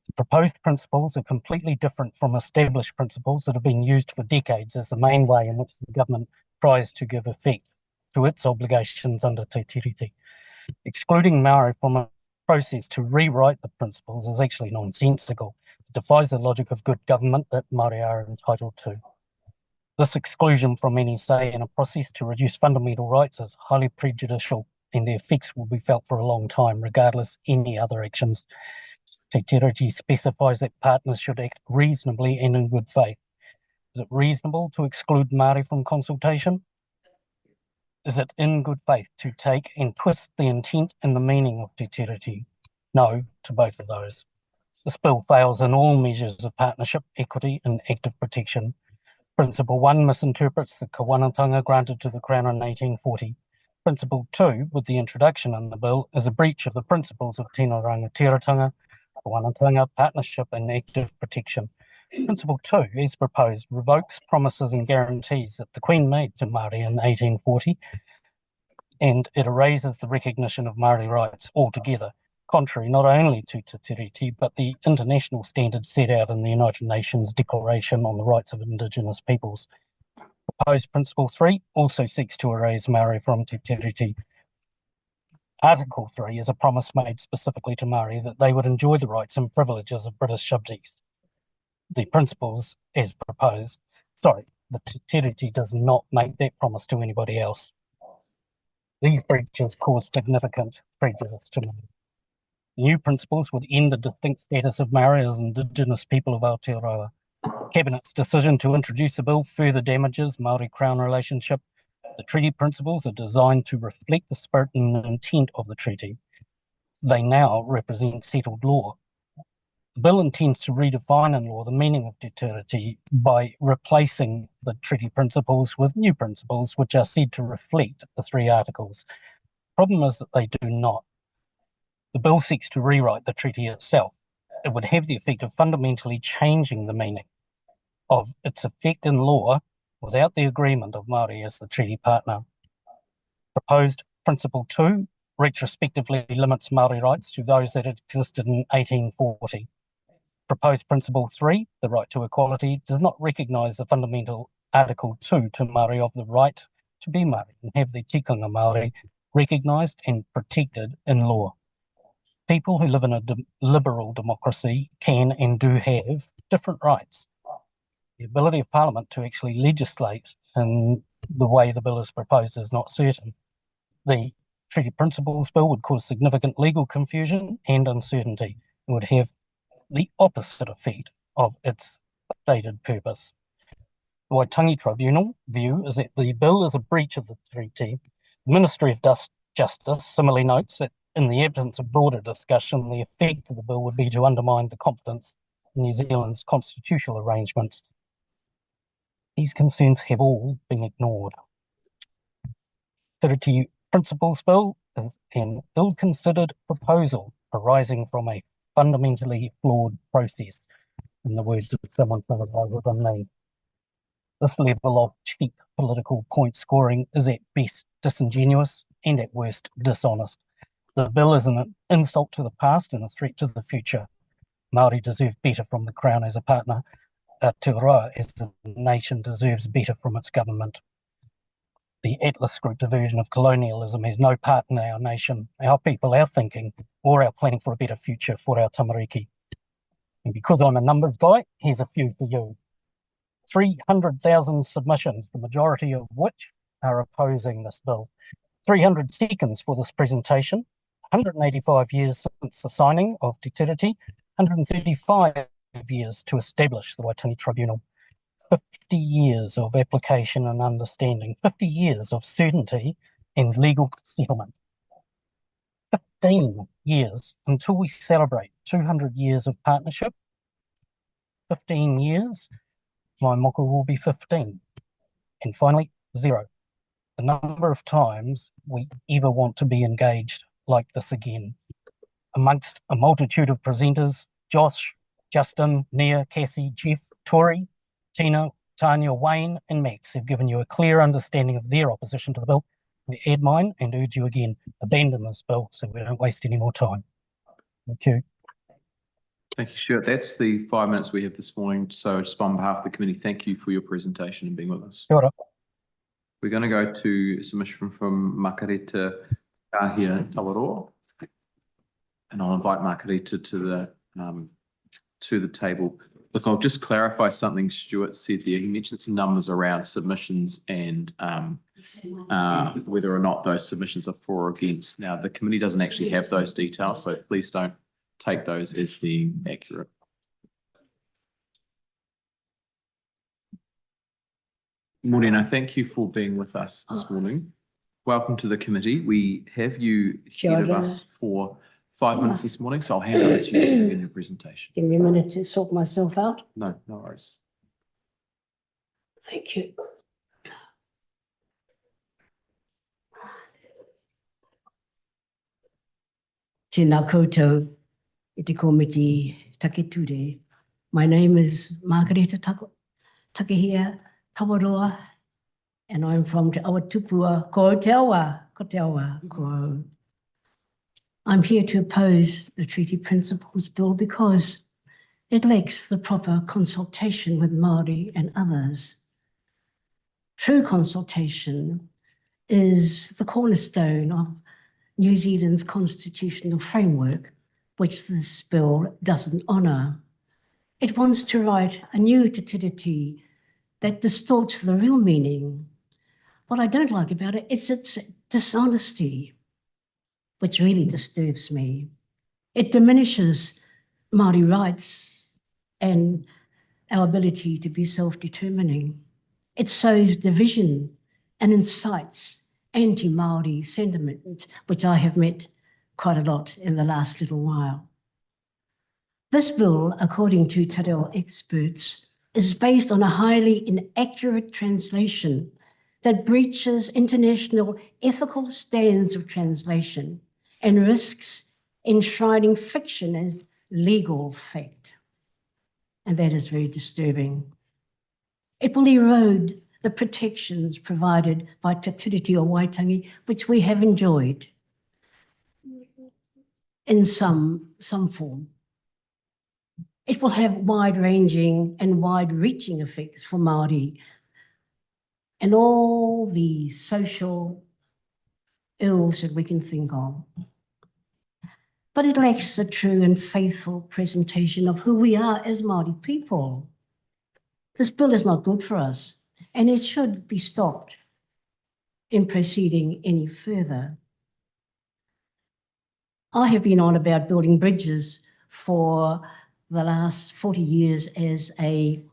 The proposed principles are completely different from established principles that have been used for decades as the main way in which the government tries to give effect to its obligations under Te Tiriti. Excluding Maori from a process to rewrite the principles is actually nonsensical. It defies the logic of good government that Maori are entitled to. This exclusion from any say in a process to reduce fundamental rights is highly prejudicial, and the effects will be felt for a long time, regardless any other actions. Te Tiriti specifies that partners should act reasonably and in good faith. Is it reasonable to exclude Māori from consultation? Is it in good faith to take and twist the intent and the meaning of Te Tiriti? No to both of those. This bill fails in all measures of partnership, equity and active protection. Principle 1 misinterprets the kawanatanga granted to the Crown in 1840. Principle 2, with the introduction in the bill, is a breach of the principles of tino rangatiratanga, kawanatanga, partnership and active protection. Principle 2, as proposed, revokes promises and guarantees that the Queen made to Māori in 1840, and it erases the recognition of Māori rights altogether, contrary not only to Te Tiriti, but the international standards set out in the United Nations Declaration on the Rights of Indigenous Peoples. Proposed Principle 3 also seeks to erase Māori from Te Tiriti. Article 3 is a promise made specifically to Māori that they would enjoy the rights and privileges of British subjects. The principles as proposed, the Te Tiriti does not make that promise to anybody else. These breaches cause significant prejudice to Māori. New principles would end the distinct status of Māori as Indigenous people of Aotearoa. Cabinet's decision to introduce the bill further damages Māori-Crown relationship. The treaty principles are designed to reflect the spirit and intent of the treaty. They now represent settled law. The bill intends to redefine in law the meaning of Te Tiriti by replacing the treaty principles with new principles which are said to reflect the 3 articles. The problem is that they do not. The bill seeks to rewrite the treaty itself. It would have the effect of fundamentally changing the meaning of its effect in law without the agreement of Māori as the treaty partner. Proposed Principle 2 retrospectively limits Māori rights to those that had existed in 1840. Proposed Principle 3, the right to equality, does not recognise the fundamental Article 2 to Māori of the right to be Māori and have the tikanga Māori recognised and protected in law. People who live in a liberal democracy can and do have different rights. The ability of Parliament to actually legislate in the way the bill is proposed is not certain. The Treaty Principles Bill would cause significant legal confusion and uncertainty and would have the opposite effect of its stated purpose. The Waitangi Tribunal view is that the bill is a breach of the treaty. The Ministry of Justice similarly notes that in the absence of broader discussion, the effect of the bill would be to undermine the confidence in New Zealand's constitutional arrangements. These concerns have all been ignored. The Treaty Principles Bill is an ill-considered proposal arising from a fundamentally flawed process, in the words of someone familiar than me. This level of cheap political point scoring is at best disingenuous and at worst dishonest. The bill is an insult to the past and a threat to the future. Māori deserve better from the Crown as a partner. Aotearoa as a nation deserves better from its government. The Atlas Group diversion of colonialism has no part in our nation, our people, our thinking, or our planning for a better future for our tamariki. And because I'm a numbers guy, here's a few for you. 300,000 submissions, the majority of which are opposing this bill. 300 seconds for this presentation. 185 years since the signing of Te Tiriti, 135 years to establish the Waitangi Tribunal. 50 years of application and understanding, 50 years of certainty and legal settlement. 15 years until we celebrate 200 years of partnership. 15 years, my moka will be 15. And finally, 0. The number of times we ever want to be engaged like this again. Amongst a multitude of presenters, Josh, Justin, Nia, Cassie, Jeff, Tori, Tina, Tanya, Wayne and Max have given you a clear understanding of their opposition to the bill. We add mine and urge you again, abandon this bill so we don't waste any more time. Thank you. Thank you, Stuart. That's the 5 minutes we have this morning. So just on behalf of the committee, thank you for your presentation and being with us. Kia ora. We're going to go to submission from Makareta Tawaroa. And I'll invite Makareta to the table. Look, I'll just clarify something Stuart said there. He mentioned some numbers around submissions and whether or not those submissions are for or against. Now, the committee doesn't actually have those details, so please don't take those as being accurate. Morena, thank you for being with us this morning. Welcome to the committee. We have you ahead of us for 5 minutes this morning, so I'll hand over to you to begin your presentation. Give me a minute to sort myself out. No worries. Thank you. Tēnā koutou I te komiti taketure. My name is Margareta Takehia Tawaroa, and I'm from Te Awatupua, ko Te Awa, ko. I'm here to oppose the Treaty Principles Bill because it lacks the proper consultation with Māori and others. True consultation is the cornerstone of New Zealand's constitutional framework, which this bill doesn't honour. It wants to write a new te tiriti that distorts the real meaning. What I don't like about it is its dishonesty, which really disturbs me. It diminishes Māori rights and our ability to be self-determining. It sows division and incites anti-Māori sentiment, which I have met quite a lot in the last little while. This bill, according to te reo experts, is based on a highly inaccurate translation that breaches international ethical standards of translation and risks enshrining fiction as legal fact. And that is very disturbing. It will erode the protections provided by Te Tiriti o Waitangi, which we have enjoyed in some form. It will have wide-ranging and wide-reaching effects for Māori and all the social ills that we can think of. But it lacks a true and faithful presentation of who we are as Māori people. This bill is not good for us, and it should be stopped in proceeding any further. I have been on about building bridges for the last 40 years as a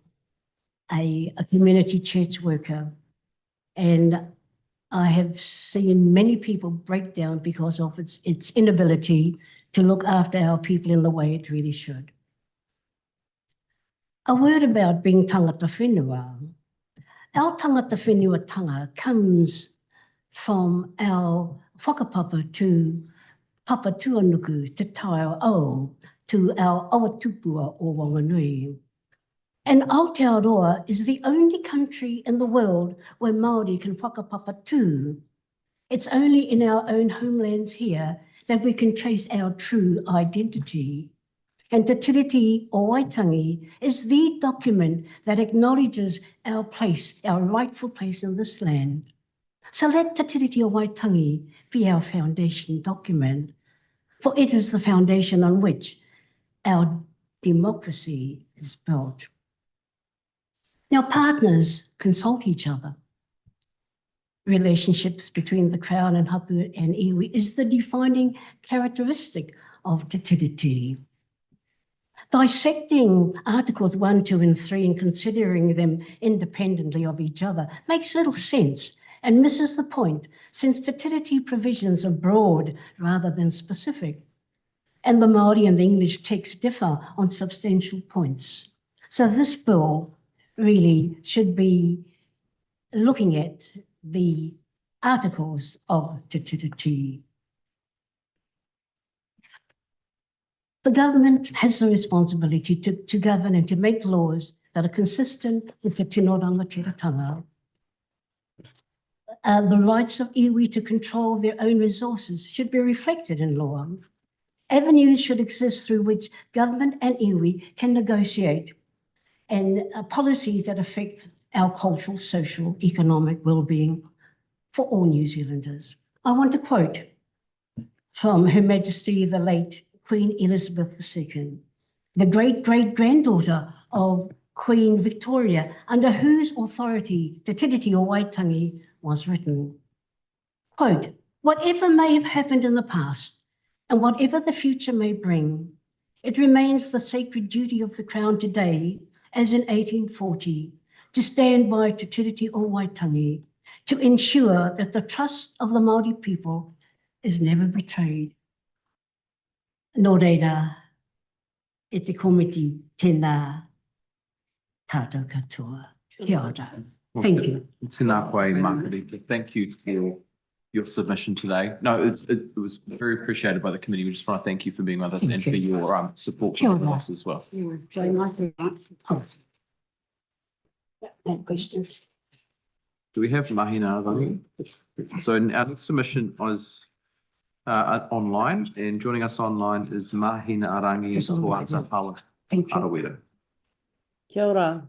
community church worker, and I have seen many people break down because of its inability to look after our people in the way it really should. A word about being tangata whenua. Our tangata whenua tanga comes from our whakapapa to Papa Tuanuku, Te Taio Au, to our Awatupua o Wanganui. And Aotearoa is the only country in the world where Māori can whakapapa too. It's only in our own homelands here that we can trace our true identity. And Te Tiriti o Waitangi is the document that acknowledges our place, our rightful place in this land. So let Te Tiriti o Waitangi be our foundation document, for it is the foundation on which our democracy is built. Now, partners consult each other. Relationships between the Crown and Hapu and iwi is the defining characteristic of Te Tiriti. Dissecting Articles 1, 2, and 3 and considering them independently of each other makes little sense and misses the point, since Te Tiriti provisions are broad rather than specific, and the Māori and the English text differ on substantial points. So this bill really should be looking at the articles of Te Tiriti. The government has the responsibility to govern and to make laws that are consistent with the tino rangatiratanga. The rights of iwi to control their own resources should be reflected in law. Avenues should exist through which government and iwi can negotiate, and policies that affect our cultural, social, economic well-being for all New Zealanders. I want to quote from Her Majesty the late Queen Elizabeth II, the great-great-granddaughter of Queen Victoria, under whose authority Te Tiriti o Waitangi was written. Quote, whatever may have happened in the past and whatever the future may bring, it remains the sacred duty of the Crown today, as in 1840, to stand by Te Tiriti o Waitangi, to ensure that the trust of the Māori people is never betrayed. Nō reira, e te komiti tēnā tātou katoa. Kia ora. Thank you. Tēnā koe, Margarita. Thank you for your submission today. No, it was very appreciated by the committee. We just want to thank you for being with us and for your support for us as well. Questions? Do we have Mahina Arangi? So our next submission was online, and joining us online is Mahina Arangi Koata Hawa Arawira. Kia ora.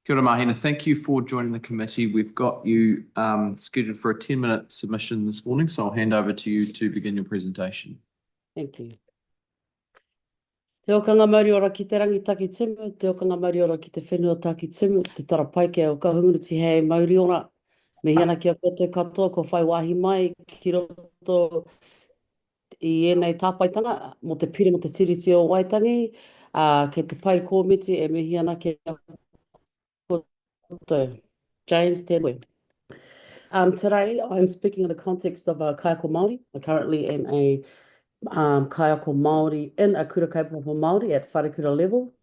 Kia ora, Mahina. Thank you for joining the committee. We've got you scheduled for a 10-minute submission this morning, so I'll hand over to you to begin your presentation. Thank you. Te okanga Māori ora ki te rangi taki timu, te okanga Māori ora ki te whenua taki timu, te tarapaike o ka hunguruti hei Māori ora. Me hiana ki a koutou katoa, ko whai wāhi mai ki roto i ēnei tāpaitanga, mo te pire mo te tiriti o Waitangi, kei te pai kōmiti e me hiana ki a koutou. James, tēnui. Today, I'm speaking in the context of kaiako Māori. I currently am a kaiako Māori in a kura kaupapa Māori at wharekura level.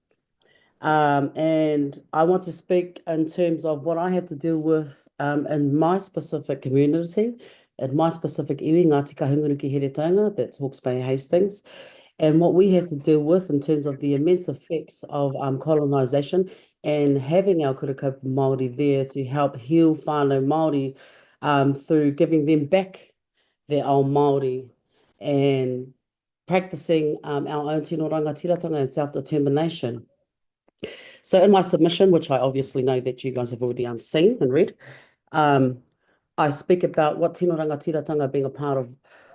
And I want to speak in terms of what I have to deal with in my specific community, in my specific iwi, Ngāti Kahungunu ki Heretaunga, that's Hawke's Bay Hastings, and what we have to deal with in terms of the immense effects of colonisation and having our kura kaupapa Māori there to help heal whānau Māori through giving them back their own Māori and practicing our own tino rangatiratanga and self-determination. So in my submission, which I obviously know that you guys have already seen and read, I speak about what tino rangatiratanga being a part of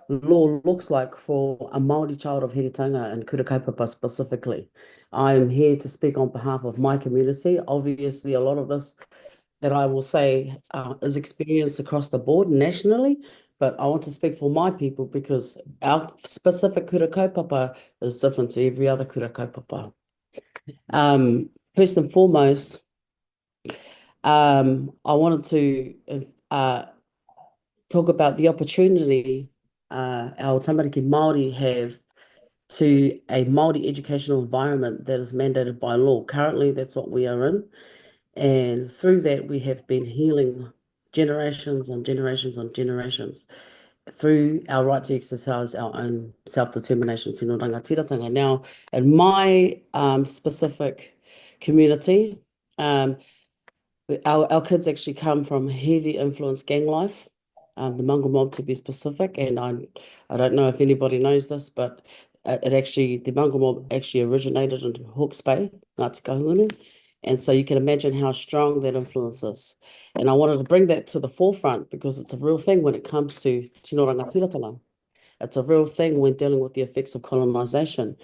law looks like for a Māori child of Heretaunga and kura kaupapa specifically. I'm here to speak on behalf of my community. Obviously, a lot of this that I will say is experienced across the board nationally, but I want to speak for my people because our specific kura kaupapa is different to every other kura kaupapa. First and foremost, I wanted to talk about the opportunity our tamariki Māori have to a Māori educational environment that is mandated by law. Currently, that's what we are in. And through that, we have been healing generations on generations on generations through our right to exercise our own self-determination, tino rangatiratanga. Now, in my specific community, our kids actually come from heavy influence gang life, the Mungo mob to be specific, and I don't know if anybody knows this, but the Mungo mob actually originated in Hawke's Bay, Ngāti Kahungunu. And so you can imagine how strong that influence is. And I wanted to bring that to the forefront because it's a real thing when it comes to tino rangatiratanga. It's a real thing when dealing with the effects of colonisation.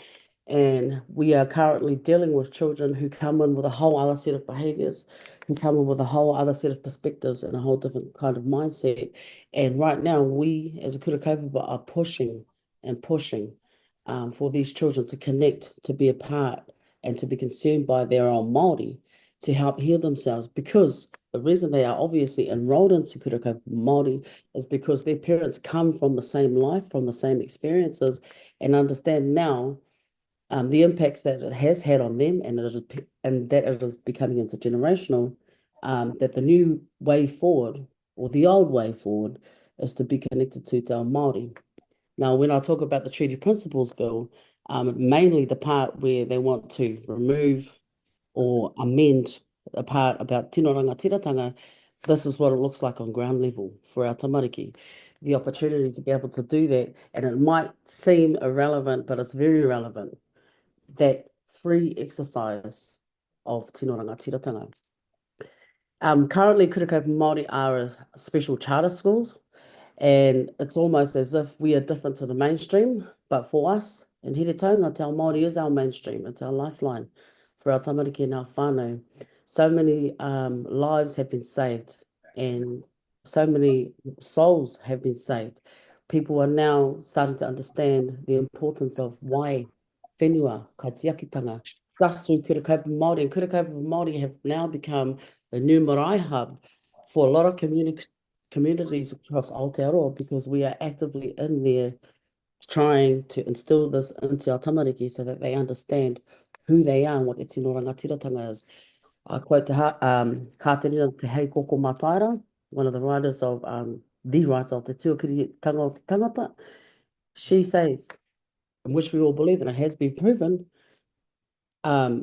And we are currently dealing with children who come in with a whole other set of behaviours, who come in with a whole other set of perspectives and a whole different kind of mindset. And right now, we as a kura kaupapa are pushing and pushing for these children to connect, to be a part, and to be consumed by their own Māori to help heal themselves. Because the reason they are obviously enrolled into kura kaupapa Māori is because their parents come from the same life, from the same experiences, and understand now the impacts that it has had on them, and that it is becoming intergenerational, that the new way forward, or the old way forward, is to be connected to Te Ao Māori. Now, when I talk about the Treaty Principles Bill, mainly the part where they want to remove or amend the part about tino rangatiratanga, this is what it looks like on ground level for our tamariki. The opportunity to be able to do that, and it might seem irrelevant, but it's very relevant, that free exercise of tino rangatiratanga. Currently, kura kaupapa Māori are special charter schools, and it's almost as if we are different to the mainstream, but for us, in Heretaunga, Te Ao Māori is our mainstream, it's our lifeline for our tamariki and our whānau. So many lives have been saved, and so many souls have been saved. People are now starting to understand the importance of why whenua, kaitiakitanga, just through kura kaupapa Māori. And kura kaupapa Māori have now become the new marae hub for a lot of communities across Aotearoa, because we are actively in there trying to instill this into our tamariki so that they understand who they are and what their tino rangatiratanga is. I quote Kāretu Te Hei Koko Mataira, one of the writers of the writer of the Tuakiri o Te Tangata. She says, in which we all believe, and it has been proven, our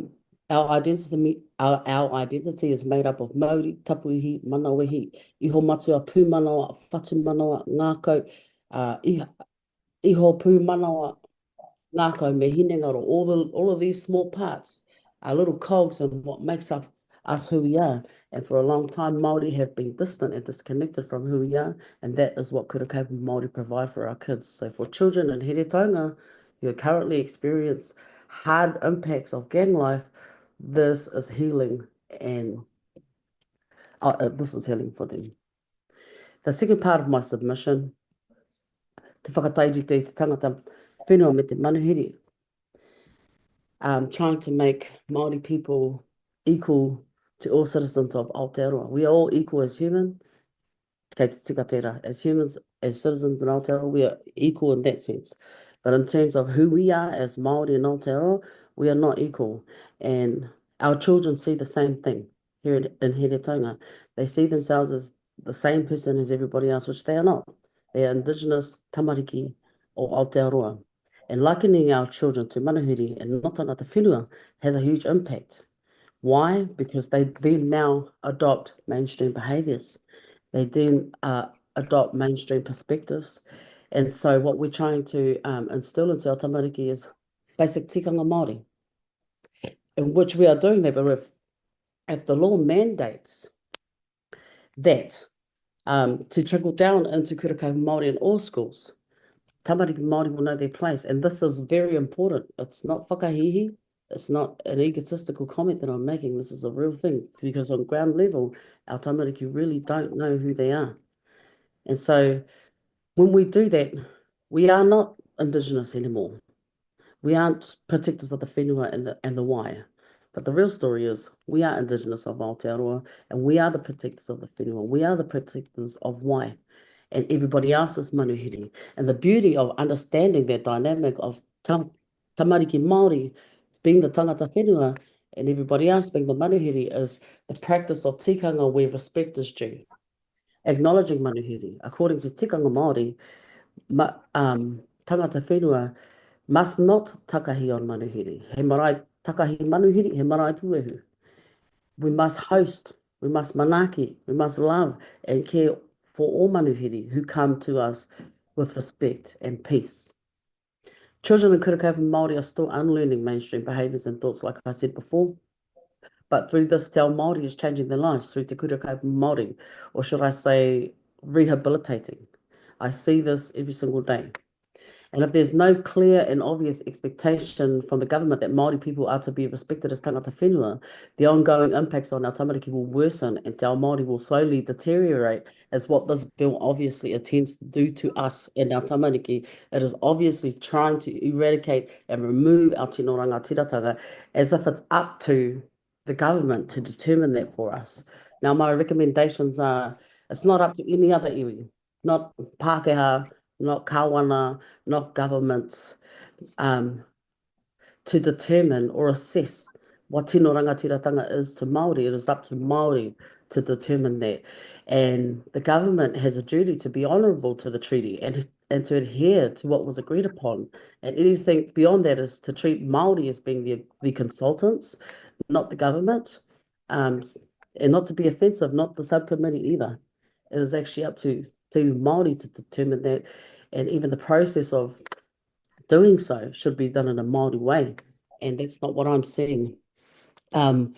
identity is made up of Māori, tapuihi, manawehi, iho matua, pū manawa, whatu manawa, ngākau, iho pū manawa, ngākau, me hinengaro, all of these small parts are little cogs in what makes up us who we are. And for a long time, Māori have been distant and disconnected from who we are, and that is what kura kaupapa Māori provide for our kids. So for children in Heretaunga who currently experience hard impacts of gang life, this is healing, and this is healing for them. The second part of my submission, te whakatairi te tangata whenua me te manuhiri, trying to make Māori people equal to all citizens of Aotearoa. We are all equal as humans. Kei te tika tērā. As humans, as citizens in Aotearoa, we are equal in that sense. But in terms of who we are as Māori in Aotearoa, we are not equal. And our children see the same thing here in Heretaunga. They see themselves as the same person as everybody else, which they are not. They are Indigenous, tamariki, or Aotearoa. And likening our children to manuhiri and not tangata whenua has a huge impact. Why? Because they then now adopt mainstream behaviours. They then adopt mainstream perspectives. And so what we're trying to instill into our tamariki is basic tikanga Māori, in which we are doing that. But if the law mandates that to trickle down into kura kaupapa Māori in all schools, tamariki Māori will know their place. And this is very important. It's not whakahihi. It's not an egotistical comment that I'm making. This is a real thing, because on ground level, our tamariki really don't know who they are. And so when we do that, we are not Indigenous anymore. We aren't protectors of the whenua and the wire. But the real story is we are Indigenous of Aotearoa, and we are the protectors of the whenua. We are the protectors of wai, and everybody else is manuhiri. And the beauty of understanding that dynamic of tamariki Māori being the tangata whenua and everybody else being the manuhiri is the practice of tikanga where respect is due. Acknowledging manuhiri. According to tikanga Māori, tangata whenua must not takahi on manuhiri. He marae takahi manuhiri, he marae puehu. We must host, we must manaki, we must love and care for all manuhiri who come to us with respect and peace. Children in kura kaupapa Māori are still unlearning mainstream behaviours and thoughts, like I said before. But through this, Te Ao Māori is changing their lives through te kura kaupapa Māori, or should I say, rehabilitating. I see this every single day. And if there's no clear and obvious expectation from the government that Māori people are to be respected as tangata whenua, the ongoing impacts on our tamariki will worsen and our Māori will slowly deteriorate, as what this bill obviously intends to do to us and our tamariki. It is obviously trying to eradicate and remove our tino rangatiratanga, as if it's up to the government to determine that for us. Now, my recommendations are, it's not up to any other iwi, not Pākehā, not kawana, not governments, to determine or assess what tino rangatiratanga is to Māori. It is up to Māori to determine that. And the government has a duty to be honourable to the treaty and to adhere to what was agreed upon. And anything beyond that is to treat Māori as being the consultants, not the government, and not to be offensive, not the subcommittee either. It is actually up to Māori to determine that, and even the process of doing so should be done in a Māori way, and that's not what I'm seeing. My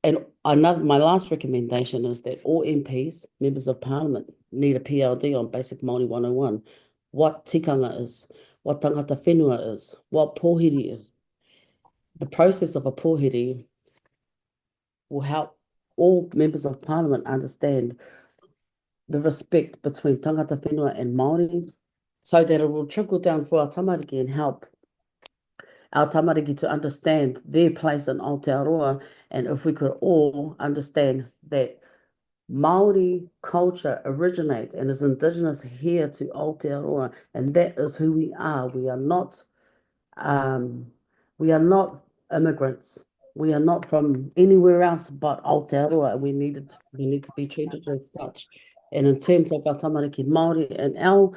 last recommendation is that all MPs, members of Parliament, need a PLD on Basic Māori 101. What tikanga is, what tangata whenua is, what pōhiri is. The process of a pōhiri will help all members of Parliament understand the respect between tangata whenua and Māori, so that it will trickle down for our tamariki and help our tamariki to understand their place in Aotearoa. And if we could all understand that Māori culture originates and is indigenous here to Aotearoa, and that is who we are. We are not immigrants. We are not from anywhere else but Aotearoa. We need to be treated as such. And in terms of our tamariki Māori and our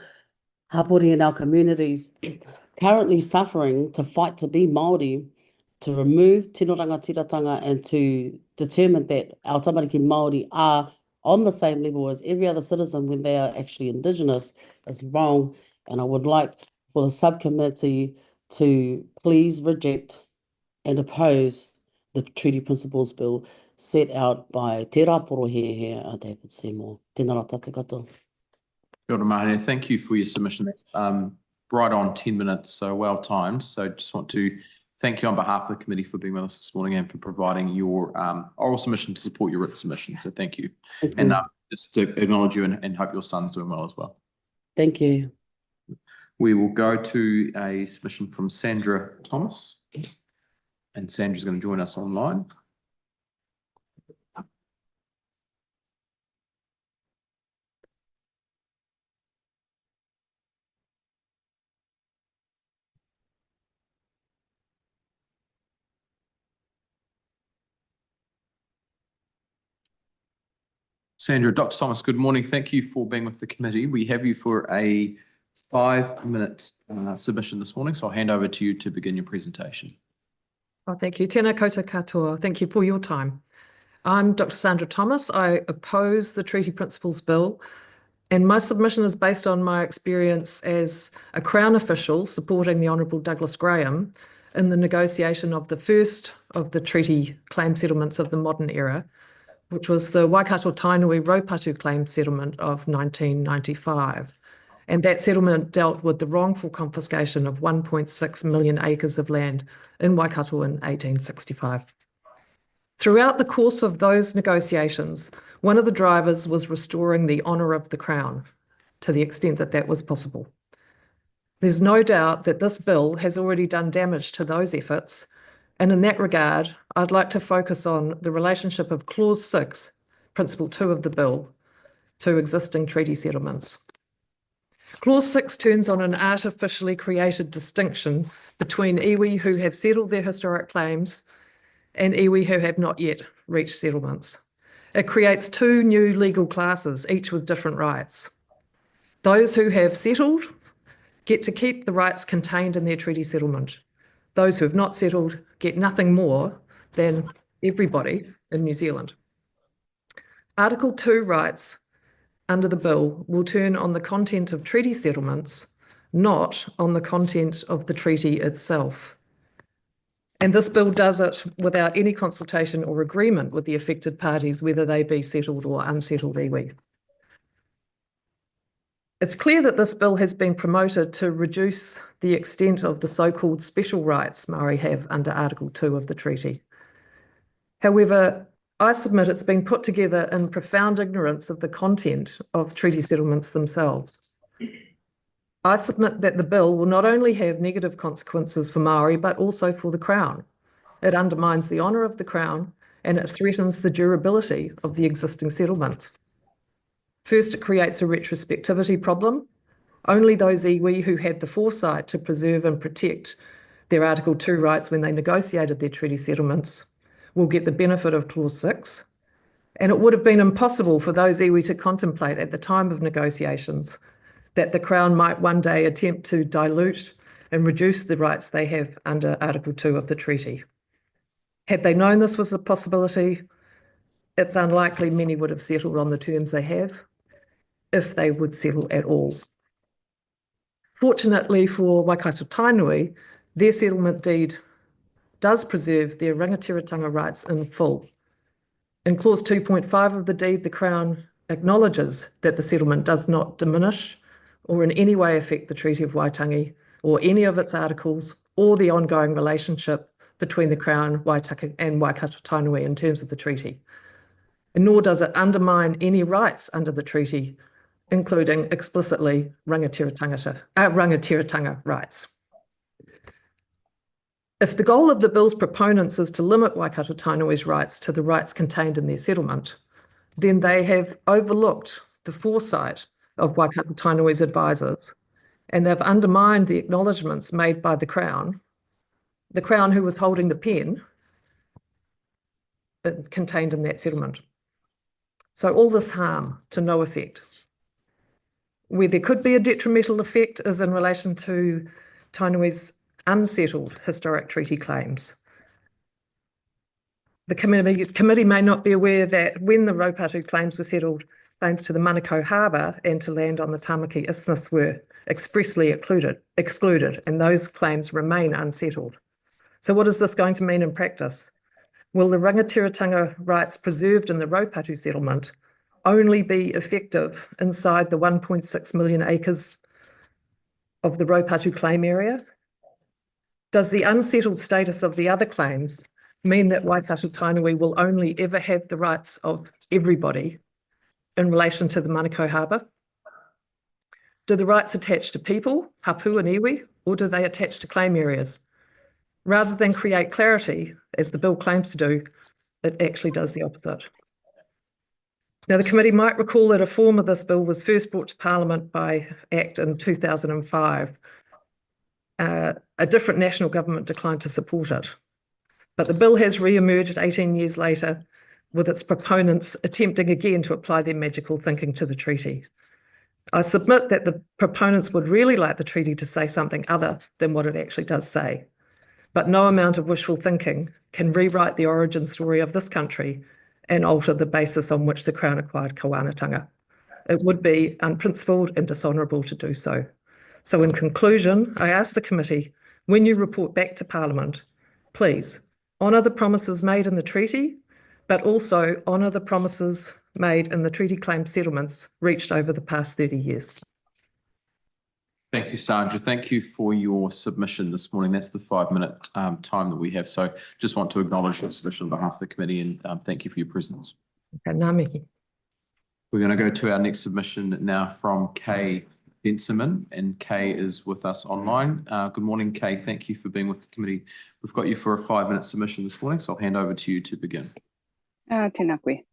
hapori in our communities currently suffering to fight to be Māori, to remove tino rangatiratanga and to determine that our tamariki Māori are on the same level as every other citizen when they are actually Indigenous, is wrong. And I would like for the subcommittee to please reject and oppose the Treaty Principles Bill set out by Te Raporo here, David Seymour. Tēnā rā tātou katoa. Kia ora Mahane, thank you for your submission. That's right on 10 minutes, so well timed. So just want to thank you on behalf of the committee for being with us this morning and for providing your oral submission to support your written submission. So thank you. And just to acknowledge you and hope your son's doing well as well. Thank you. We will go to a submission from Sandra Thomas. And Sandra's going to join us online. Sandra, Dr. Thomas, good morning. Thank you for being with the committee. We have you for a 5-minute submission this morning, so I'll hand over to you to begin your presentation. Oh, thank you. Tēnā koutou katoa. Thank you for your time. I'm Dr. Sandra Thomas. I oppose the Treaty Principles Bill, and my submission is based on my experience as a Crown official supporting the Honourable Douglas Graham in the negotiation of the first of the treaty claim settlements of the modern era, which was the Waikato Tainui Raupatu claim settlement of 1995. And that settlement dealt with the wrongful confiscation of 1.6 million acres of land in Waikato in 1865. Throughout the course of those negotiations, one of the drivers was restoring the honour of the Crown to the extent that that was possible. There's no doubt that this bill has already done damage to those efforts, and in that regard, I'd like to focus on the relationship of Clause 6, Principle 2 of the bill, to existing treaty settlements. Clause 6 turns on an artificially created distinction between iwi who have settled their historic claims and iwi who have not yet reached settlements. It creates two new legal classes, each with different rights. Those who have settled get to keep the rights contained in their treaty settlement. Those who have not settled get nothing more than everybody in New Zealand. Article 2 rights under the bill will turn on the content of treaty settlements, not on the content of the treaty itself. And this bill does it without any consultation or agreement with the affected parties, whether they be settled or unsettled iwi. It's clear that this bill has been promoted to reduce the extent of the so-called special rights Māori have under Article 2 of the treaty. However, I submit it's been put together in profound ignorance of the content of treaty settlements themselves. I submit that the bill will not only have negative consequences for Māori, but also for the Crown. It undermines the honour of the Crown and it threatens the durability of the existing settlements. First, it creates a retrospectivity problem. Only those iwi who had the foresight to preserve and protect their Article 2 rights when they negotiated their treaty settlements will get the benefit of Clause 6. And it would have been impossible for those iwi to contemplate at the time of negotiations that the Crown might one day attempt to dilute and reduce the rights they have under Article 2 of the treaty. Had they known this was a possibility, it's unlikely many would have settled on the terms they have, if they would settle at all. Fortunately for Waikato Tainui, their settlement deed does preserve their rangatiratanga rights in full. In Clause 2.5 of the deed, the Crown acknowledges that the settlement does not diminish or in any way affect the Treaty of Waitangi or any of its articles or the ongoing relationship between the Crown, Waitaki and Waikato Tainui in terms of the treaty. And nor does it undermine any rights under the treaty, including explicitly rangatiratanga rights. If the goal of the bill's proponents is to limit Waikato Tainui's rights to the rights contained in their settlement, then they have overlooked the foresight of Waikato Tainui's advisors, and they've undermined the acknowledgements made by the Crown who was holding the pen contained in that settlement. So all this harm to no effect. Where there could be a detrimental effect is in relation to Tainui's unsettled historic treaty claims. The committee may not be aware that when the Raupatu claims were settled, claims to the Manukau Harbour and to land on the Tamaki Isthmus were expressly excluded, and those claims remain unsettled. So what is this going to mean in practice? Will the rangatiratanga rights preserved in the Raupatu settlement only be effective inside the 1.6 million acres of the Raupatu claim area? Does the unsettled status of the other claims mean that Waikato Tainui will only ever have the rights of everybody in relation to the Manukau Harbour? Do the rights attach to people, hapu and iwi, or do they attach to claim areas? Rather than create clarity, as the bill claims to do, it actually does the opposite. Now, the committee might recall that a form of this bill was first brought to Parliament by Act in 2005. A different national government declined to support it. But the bill has re-emerged 18 years later with its proponents attempting again to apply their magical thinking to the treaty. I submit that the proponents would really like the treaty to say something other than what it actually does say. But no amount of wishful thinking can rewrite the origin story of this country and alter the basis on which the Crown acquired Kawanatanga. It would be unprincipled and dishonourable to do so. So in conclusion, I ask the committee, when you report back to Parliament, please honour the promises made in the treaty, but also honour the promises made in the treaty claim settlements reached over the past 30 years. Thank you, Sandra. Thank you for your submission this morning. That's the 5-minute time that we have. So just want to acknowledge your submission on behalf of the committee and thank you for your presence. Okay, ngā mihi. We're going to go to our next submission now from Kay Bensiman, and Kay is with us online. Good morning, Kay. Thank you for being with the committee. We've got you for a 5-minute submission this morning, so I'll hand over to you to begin. Tēnā koe.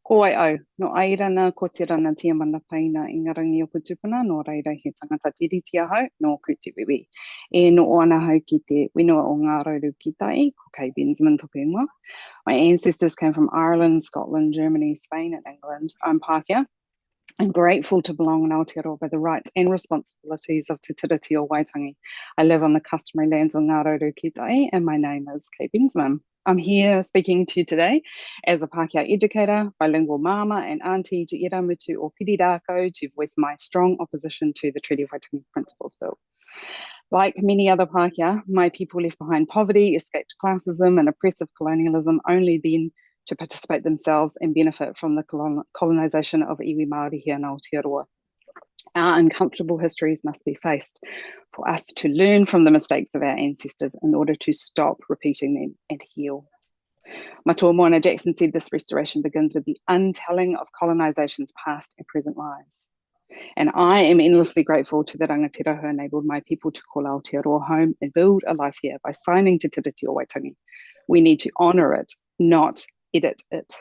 Ko ai au, no airana ko te rana tia mana paina I ngā rangi o kutupuna, no reira he tangata tiriti ahau, no kutiwiwi. E no o ana hau ki te whenua o ngā rauru ki tai, ko Kay Bensiman toku ingoa. My ancestors came from Ireland, Scotland, Germany, Spain and England. I'm Pākehā. I'm grateful to belong in Aotearoa the rights and responsibilities of Te Tiriti o Waitangi. I live on the customary lands of Ngā Rauru ki tai, and my name is Kay Bensiman. I'm here speaking to you today as a Pākehā educator, bilingual mama and auntie to Iramutu o Pirirākau to voice my strong opposition to the Treaty of Waitangi Principles Bill. Like many other Pākehā, my people left behind poverty, escaped classism and oppressive colonialism, only then to participate themselves and benefit from the colonisation of iwi Māori here in Aotearoa. Our uncomfortable histories must be faced for us to learn from the mistakes of our ancestors in order to stop repeating them and heal. Matua Moana Jackson said this restoration begins with the untelling of colonisation's past and present lies. And I am endlessly grateful to the rangatira who enabled my people to call Aotearoa home and build a life here by signing Te Tiriti o Waitangi. We need to honour it, not edit it.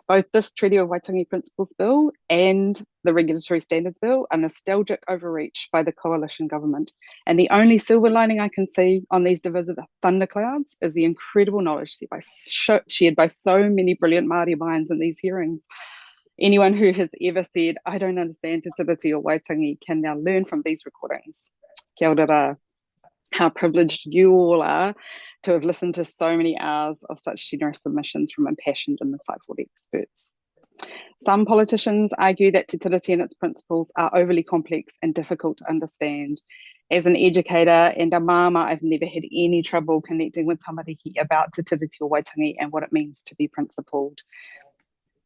Both this Treaty of Waitangi Principles Bill and the Regulatory Standards Bill are nostalgic overreach by the coalition government. And the only silver lining I can see on these divisive thunderclouds is the incredible knowledge shared by so many brilliant Māori minds in these hearings. Anyone who has ever said, I don't understand Te Tiriti o Waitangi, can now learn from these recordings. Kia ora rā. How privileged you all are to have listened to so many hours of such generous submissions from impassioned and insightful experts. Some politicians argue that Te Tiriti and its principles are overly complex and difficult to understand. As an educator and a māma, I've never had any trouble connecting with tamariki about Te Tiriti o Waitangi and what it means to be principled.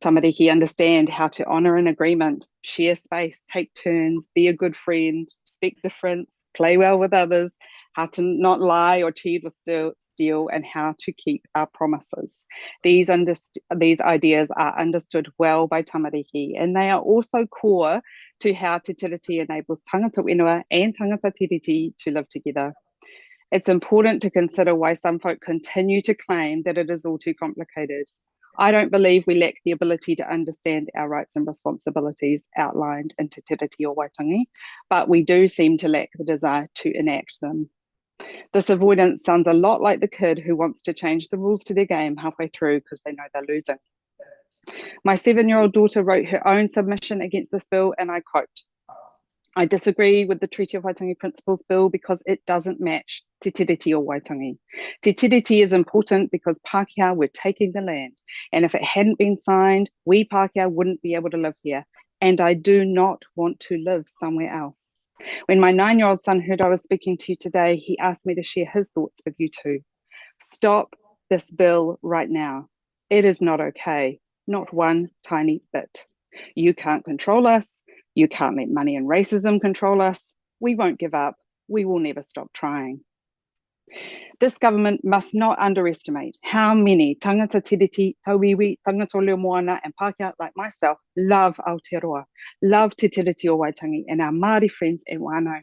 Tamariki understand how to honour an agreement, share space, take turns, be a good friend, speak difference, play well with others, how to not lie or cheat or steal, and how to keep our promises. These ideas are understood well by tamariki, and they are also core to how Te Tiriti enables tangata whenua and tangata tiriti to live together. It's important to consider why some folk continue to claim that it is all too complicated. I don't believe we lack the ability to understand our rights and responsibilities outlined in Te Tiriti o Waitangi, but we do seem to lack the desire to enact them. This avoidance sounds a lot like the kid who wants to change the rules to their game halfway through because they know they're losing. My 7-year-old daughter wrote her own submission against this bill, and I quote, I disagree with the Treaty of Waitangi Principles Bill because it doesn't match Te Tiriti o Waitangi. Te Tiriti is important because Pākehā were taking the land, and if it hadn't been signed, we Pākehā wouldn't be able to live here, and I do not want to live somewhere else. When my 9-year-old son heard I was speaking to you today, he asked me to share his thoughts with you too. Stop this bill right now. It is not okay, not one tiny bit. You can't control us. You can't let money and racism control us. We won't give up. We will never stop trying. This government must not underestimate how many tangata tiriti, tauiwi, tangata leo moana, and Pākehā like myself love Aotearoa, love Te Tiriti o Waitangi, and our Māori friends and wānau.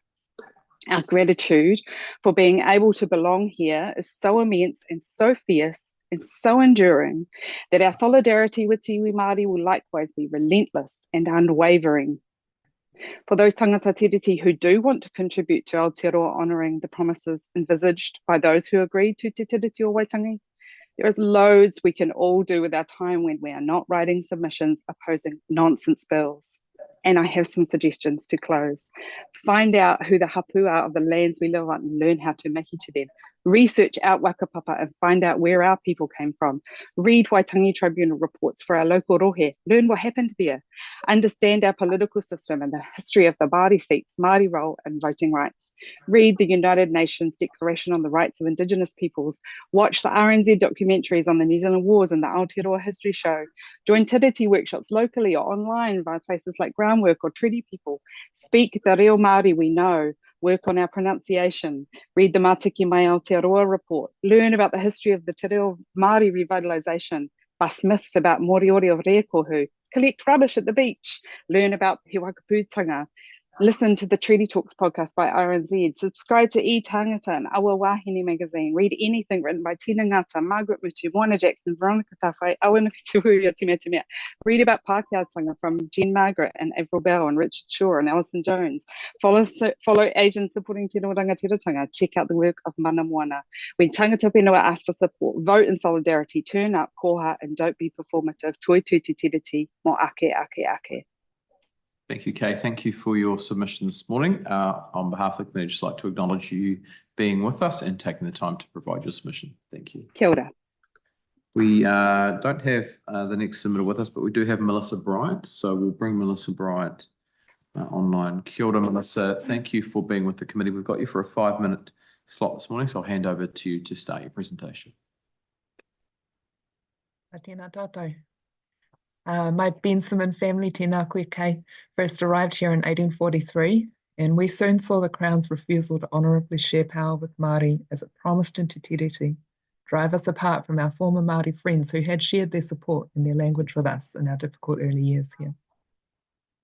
Our gratitude for being able to belong here is so immense and so fierce and so enduring that our solidarity with Tiwi Māori will likewise be relentless and unwavering. For those tangata tiriti who do want to contribute to Aotearoa honouring the promises envisaged by those who agreed to Te Tiriti o Waitangi, there is loads we can all do with our time when we are not writing submissions opposing nonsense bills. And I have some suggestions to close. Find out who the hapu are of the lands we live on and learn how to maki to them. Research out Wakapapa and find out where our people came from. Read Waitangi Tribunal reports for our local rohe. Learn what happened there. Understand our political system and the history of the Māori seats, Māori role and voting rights. Read the United Nations Declaration on the Rights of Indigenous Peoples. Watch the RNZ documentaries on the New Zealand Wars and the Aotearoa History Show. Join tiriti workshops locally or online via places like Groundwork or Treaty People. Speak the real Māori we know. Work on our pronunciation, read the Mātiki Mai Aotearoa report, learn about the history of the Te Reo Māori revitalisation, bust myths about Moriori of Rekohu, collect rubbish at the beach, learn about He Wakapūtanga, listen to the Treaty Talks podcast by RNZ, subscribe to Tangata and Awa Wahine magazine, read anything written by Tina Ngata, Margaret Mutu, Moana Jackson, Veronica Tawhai, Awana Pituhuria Timea. Read about Pākehā from Jean Margaret and Avril Bell and Richard Shaw and Alison Jones. Follow agents supporting Te Rangatira. Check out the work of Mana Moana. When tangata whenua ask for support, vote in solidarity, turn up, koha, and don't be performative. Toi tu te tiriti, mo ake ake ake. Thank you, Kay. Thank you for your submission this morning. On behalf of the committee, I'd just like to acknowledge you being with us and taking the time to provide your submission. Thank you. Kia ora. We don't have the next submitter with us, but we do have Melissa Bryant. So we'll bring Melissa Bryant online. Kia ora, Melissa. Thank you for being with the committee. We've got you for a 5-minute slot this morning, so I'll hand over to you to start your presentation. Tēnā tātou. My Benjamin family, tēnā koe kei, first arrived here in 1843, and we soon saw the Crown's refusal to honourably share power with Māori as it promised in Te Tiriti, drive us apart from our former Māori friends who had shared their support and their language with us in our difficult early years here.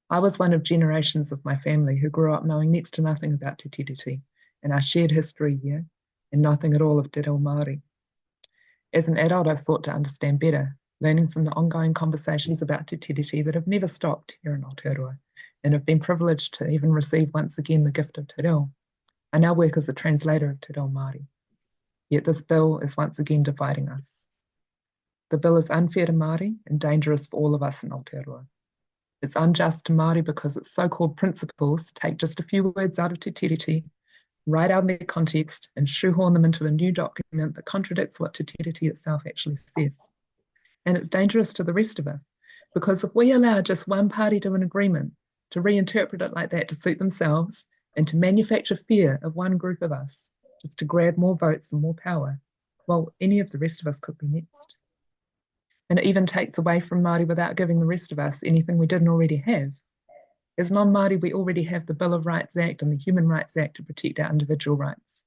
I was one of generations of my family who grew up knowing next to nothing about Te Tiriti and our shared history here, and nothing at all of Te Reo Māori. As an adult, I've sought to understand better, learning from the ongoing conversations about Te Tiriti that have never stopped here in Aotearoa, and have been privileged to even receive once again the gift of Te Reo. I now work as a translator of Te Reo Māori. Yet this bill is once again dividing us. The bill is unfair to Māori and dangerous for all of us in Aotearoa. It's unjust to Māori because its so-called principles take just a few words out of Te Tiriti, write out their context, and shoehorn them into a new document that contradicts what Te Tiriti itself actually says. And it's dangerous to the rest of us, because if we allow just one party to an agreement to reinterpret it like that to suit themselves and to manufacture fear of one group of us, just to grab more votes and more power, well, any of the rest of us could be next. And it even takes away from Māori without giving the rest of us anything we didn't already have. As non-Māori, we already have the Bill of Rights Act and the Human Rights Act to protect our individual rights.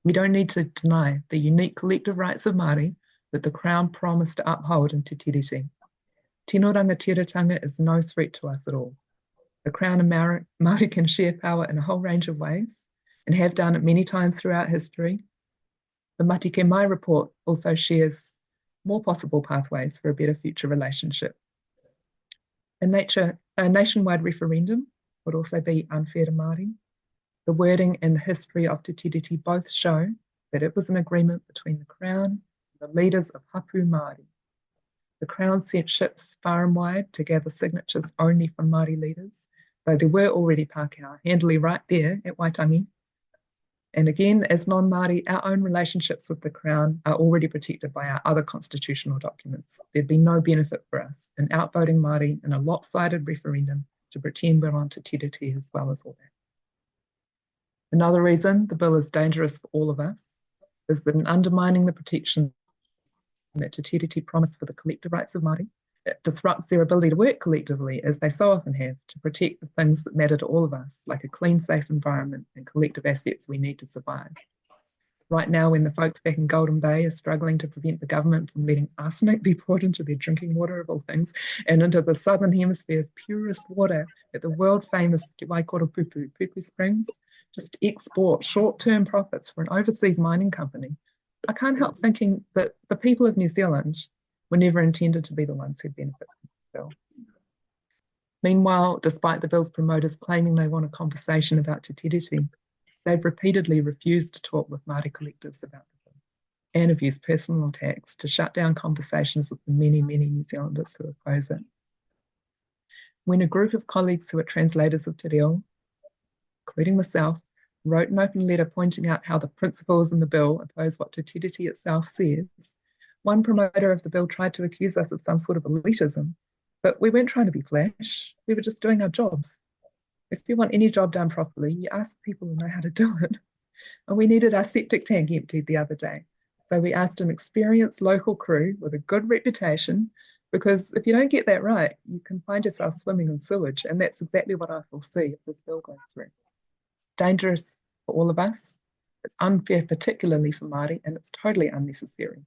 We don't need to deny the unique collective rights of Māori that the Crown promised to uphold in Te Tiriti. Tino rangatiratanga is no threat to us at all. The Crown and Māori can share power in a whole range of ways, and have done it many times throughout history. The Matike Mai report also shares more possible pathways for a better future relationship. A nationwide referendum would also be unfair to Māori. The wording and the history of Te Tiriti both show that it was an agreement between the Crown and the leaders of Hapu Māori. The Crown sent ships far and wide to gather signatures only from Māori leaders, though there were already Pākehā handily right there at Waitangi. And again, as non-Māori, our own relationships with the Crown are already protected by our other constitutional documents. There'd be no benefit for us in outvoting Māori in a lopsided referendum to pretend we're on Te Tiriti as well as all that. Another reason the bill is dangerous for all of us is that in undermining the protection that Te Tiriti promised for the collective rights of Māori, it disrupts their ability to work collectively, as they so often have, to protect the things that matter to all of us, like a clean, safe environment and collective assets we need to survive. Right now, when the folks back in Golden Bay are struggling to prevent the government from letting arsenic be poured into their drinking water of all things, and into the Southern Hemisphere's purest water at the world-famous Waikato Pupu Springs, just to export short-term profits for an overseas mining company, I can't help thinking that the people of New Zealand were never intended to be the ones who benefit from the bill. Meanwhile, despite the bill's promoters claiming they want a conversation about Te Tiriti, they've repeatedly refused to talk with Māori collectives about the bill, and have used personal attacks to shut down conversations with the many, many New Zealanders who oppose it. When a group of colleagues who are translators of Te Reo, including myself, wrote an open letter pointing out how the principles in the bill oppose what Te Tiriti itself says, one promoter of the bill tried to accuse us of some sort of elitism, but we weren't trying to be flash. We were just doing our jobs. If you want any job done properly, you ask people who know how to do it. And we needed our septic tank emptied the other day. So we asked an experienced local crew with a good reputation, because if you don't get that right, you can find yourself swimming in sewage. And that's exactly what I foresee if this bill goes through. It's dangerous for all of us. It's unfair, particularly for Māori, and it's totally unnecessary.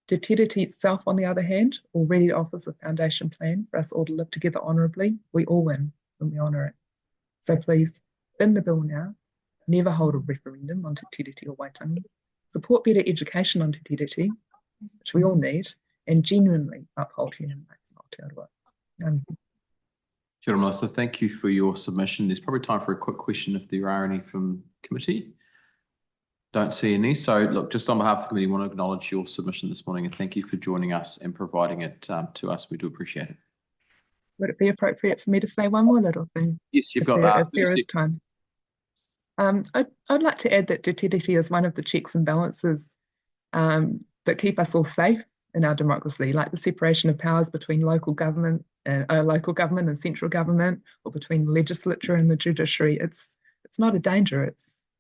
Te Tiriti itself, on the other hand, already offers a foundation plan for us all to live together honourably. We all win when we honour it. So please, bin the bill now. Never hold a referendum on Te Tiriti or Waitangi. Support better education on Te Tiriti, which we all need, and genuinely uphold human rights in Aotearoa. Kia ora, Melissa. Thank you for your submission. There's probably time for a quick question if there are any from committee. Don't see any. So look, just on behalf of the committee, I want to acknowledge your submission this morning and thank you for joining us and providing it to us. We do appreciate it. Would it be appropriate for me to say one more little thing? Yes, you've got if there is time. I'd like to add that Te Tiriti is one of the checks and balances that keep us all safe in our democracy, like the separation of powers between local government and central government, or between the legislature and the judiciary. It's not a danger.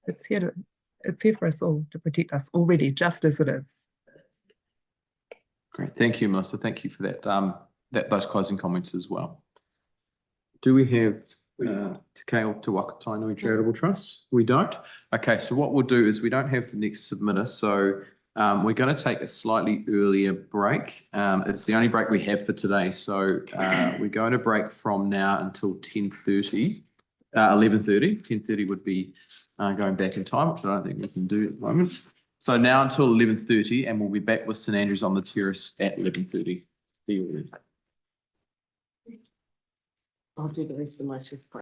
It's here for us all, to protect us already, just as it is. Great, thank you, Melissa. Thank you for that. those closing comments as well. Do we have Te Keo Te Waka Tainui Charitable Trust? We don't. Okay, so what we'll do is we don't have the next submitter, so we're going to take a slightly earlier break. It's the only break we have for today, so we're going to break from now until 10:30. 11:30. 10:30 would be going back in time, which I don't think we can do at the moment. So now until 11:30, and we'll be back with St Andrews on the terrace at 11:30. I'll do the rest of my shift.